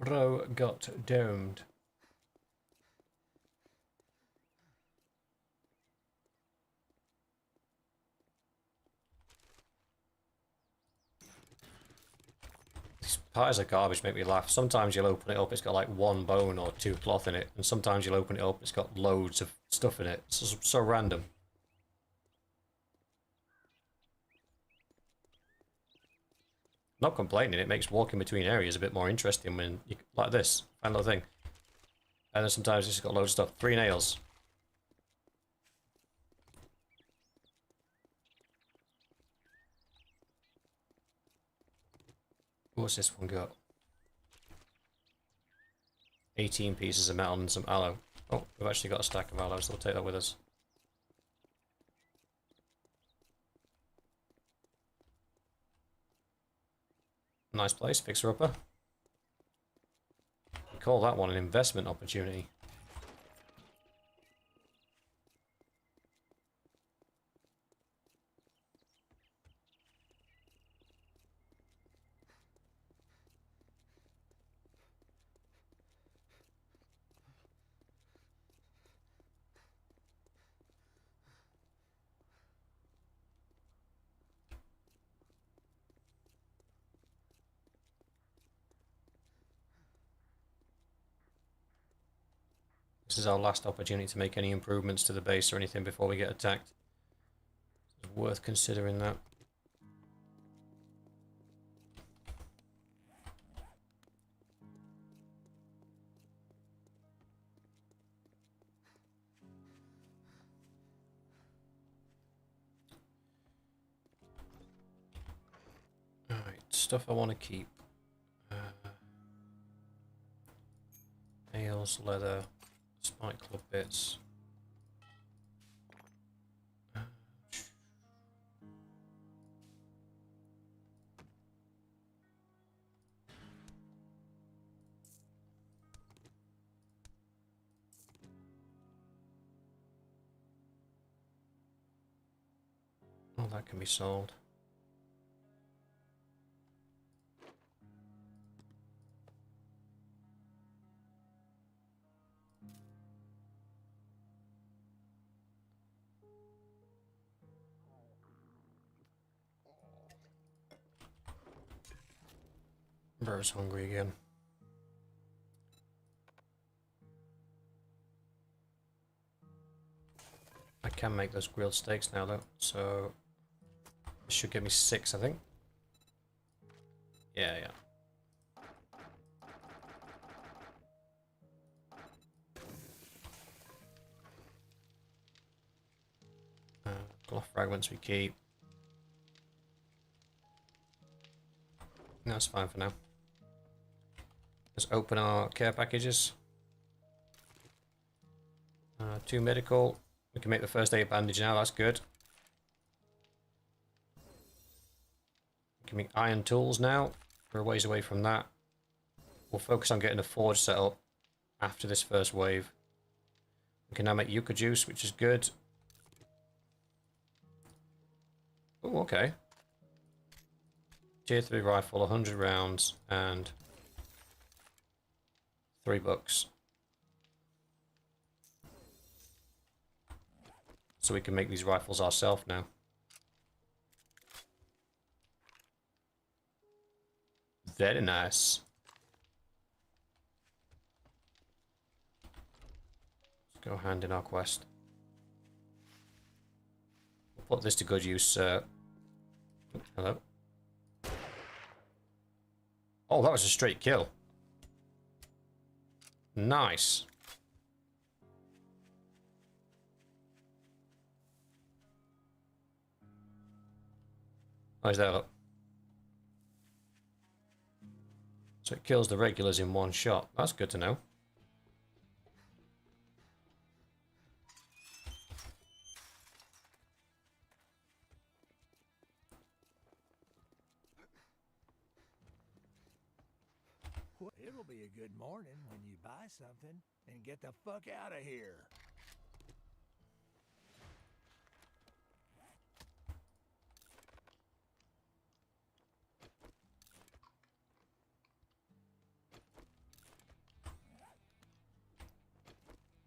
A: Bro got domed. These piles of garbage make me laugh. Sometimes you'll open it up, it's got like 1 bone or 2 cloth in it. And sometimes you'll open it up, it's got loads of stuff in it. It's so random. Not complaining, it makes walking between areas a bit more interesting when you, like this, find a little thing. And then sometimes it's got loads of stuff. 3 nails. What's this one got? 18 pieces of metal and some aloe. Oh, we've actually got a stack of aloe, so we'll take that with us. Nice place, fixer-upper. Call that one an investment opportunity. This is our last opportunity to make any improvements to the base or anything before we get attacked. It's worth considering that. Alright, stuff I want to keep. Nails, leather, spike club bits. Oh, that can be sold. Bro's hungry again. I can make those grilled steaks now though, so this should give me 6, I think. Yeah. Cloth fragments we keep. That's fine for now. Let's open our care packages. 2 medical. We can make the first aid bandage now, that's good. We can make iron tools now. We're a ways away from that. We'll focus on getting a forge set up after this first wave. We can now make yucca juice, which is good. Oh, okay. Tier 3 rifle, 100 rounds, and $3. So we can make these rifles ourselves now. Very nice. Let's go hand in our quest. We'll put this to good use. Hello. Oh, that was a straight kill. Nice. How's that up? So it kills the regulars in one shot. That's good to know.
C: It'll be a good morning when you buy something and get the fuck out of here.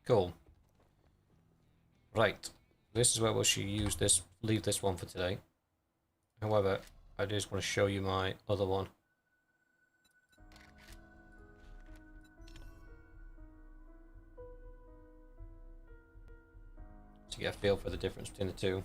A: Cool. Right. This is where we should use this, leave this one for today. However, I just want to show you my other one. To get a feel for the difference between the two.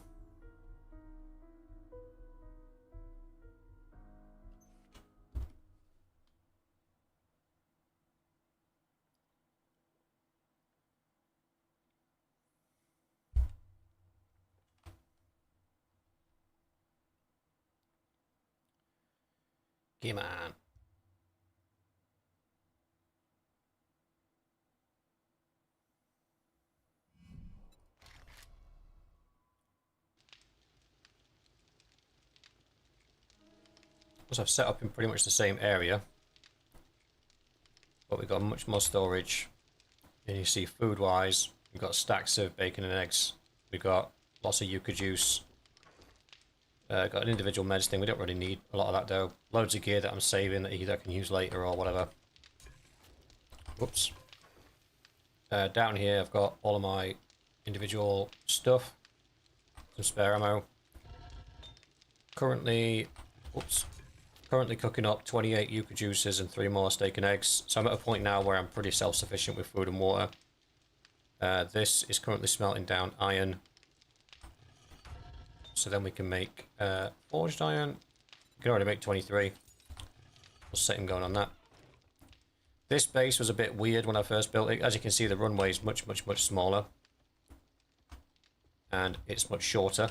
A: Come on. Because I've set up in pretty much the same area, but we've got much more storage. And you see, food-wise, we've got stacks of bacon and eggs. We've got lots of yucca juice. Got an individual meds thing. We don't really need a lot of that though. Loads of gear that I'm saving that either I can use later or whatever. Whoops. Down here, I've got all of my individual stuff. Some spare ammo. Currently cooking up 28 yucca juices and 3 more steak and eggs. So I'm at a point now where I'm pretty self-sufficient with food and water. This is currently smelting down iron. So then we can make forged iron. We can already make 23. We'll set him going on that. This base was a bit weird when I first built it. As you can see, the runway is much smaller. And it's much shorter.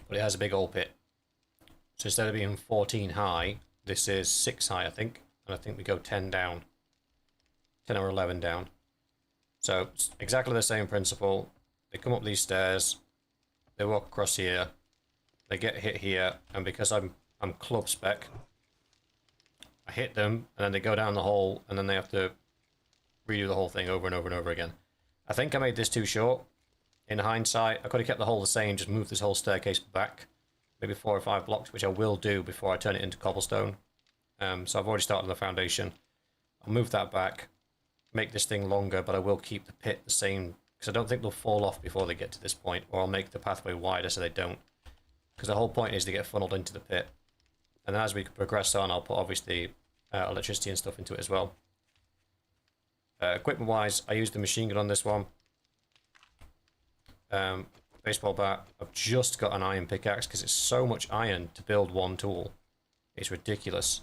A: But it has a big old pit. So instead of being 14 high, this is 6 high, I think. And I think we go 10 down. 10 or 11 down. So it's exactly the same principle. They come up these stairs. They walk across here. They get hit here. And because I'm club spec, I hit them. And then they go down the hole. And then they have to redo the whole thing over and over and over again. I think I made this too short. In hindsight, I could have kept the hole the same, just moved this whole staircase back, maybe 4 or 5 blocks, which I will do before I turn it into cobblestone. So I've already started the foundation. I'll move that back, make this thing longer, but I will keep the pit the same, because I don't think they'll fall off before they get to this point, or I'll make the pathway wider so they don't. Because the whole point is to get funneled into the pit. And then as we progress on, I'll put obviously electricity and stuff into it as well. Equipment wise, I used the machine gun on this one. Baseball bat. I've just got an iron pickaxe because it's so much iron to build one tool. It's ridiculous.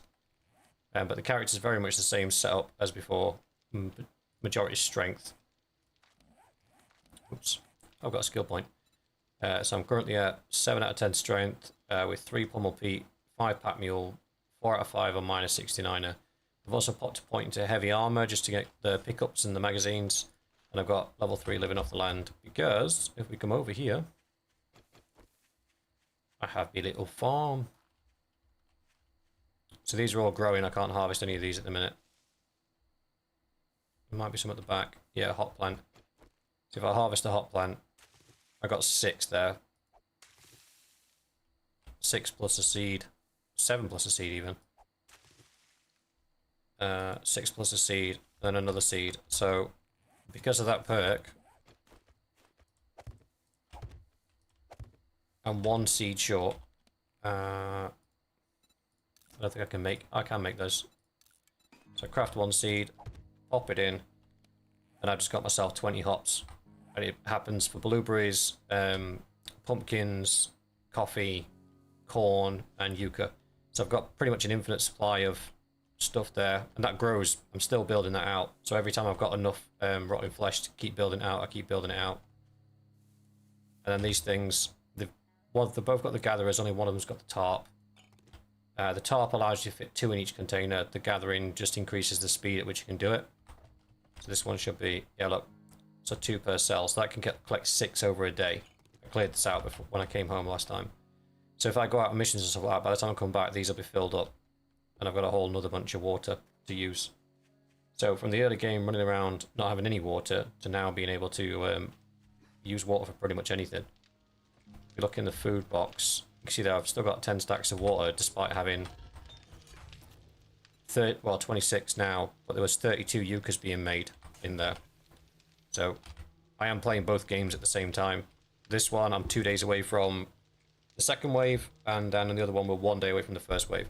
A: But the character is very much the same setup as before. Majority strength. Oops. I've got a skill point. So I'm currently at 7 out of 10 strength with 3 pummel peat, 5 pack mule, 4 out of 5 on minus 69er. I've also popped a point into heavy armor just to get the pickups and the magazines. And I've got level 3 living off the land because if we come over here, I have a little farm. So these are all growing. I can't harvest any of these at the minute. There might be some at the back. Yeah, hot plant. So if I harvest a hot plant, I got 6 there. 6 plus a seed. 7 plus a seed even. 6 plus a seed, then another seed. So because of that perk, I'm 1 seed short. I don't think I can make those. So I craft 1 seed, pop it in, and I've just got myself 20 hops. And it happens for blueberries, pumpkins, coffee, corn, and yucca. So I've got pretty much an infinite supply of stuff there, and that grows. I'm still building that out. So every time I've got enough rotting flesh to keep building it out, I keep building it out. And then they've both got the gatherers, only one of them's got the tarp. The tarp allows you to fit 2 in each container. The gathering just increases the speed at which you can do it. So this one should be, yeah, look, so 2 per cell. So that can collect 6 over a day. I cleared this out before, when I came home last time. So if I go out on missions and stuff like that, by the time I come back, these will be filled up. And I've got a whole nother bunch of water to use. So from the early game, running around not having any water, to now being able to use water for pretty much anything. If you look in the food box, you can see that I've still got 10 stacks of water, despite having 26 now, but there was 32 yuccas being made in there. So I am playing both games at the same time. This one, I'm 2 days away from the second wave, and then on the other one, we're 1 day away from the first wave.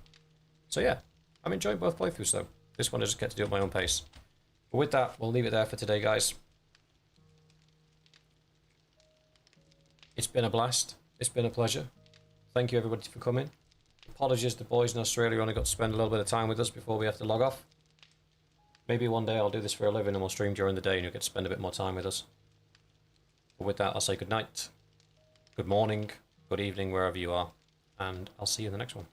A: So yeah, I'm enjoying both playthroughs though. This one I just get to do at my own pace. But with that, we'll leave it there for today, guys. It's been a blast. It's been a pleasure. Thank you everybody for coming. Apologies, the boys in Australia only got to spend a little bit of time with us before we have to log off. Maybe one day I'll do this for a living and we'll stream during the day and you'll get to spend a bit more time with us. But with that, I'll say good night, good morning, good evening, wherever you are, and I'll see you in the next one.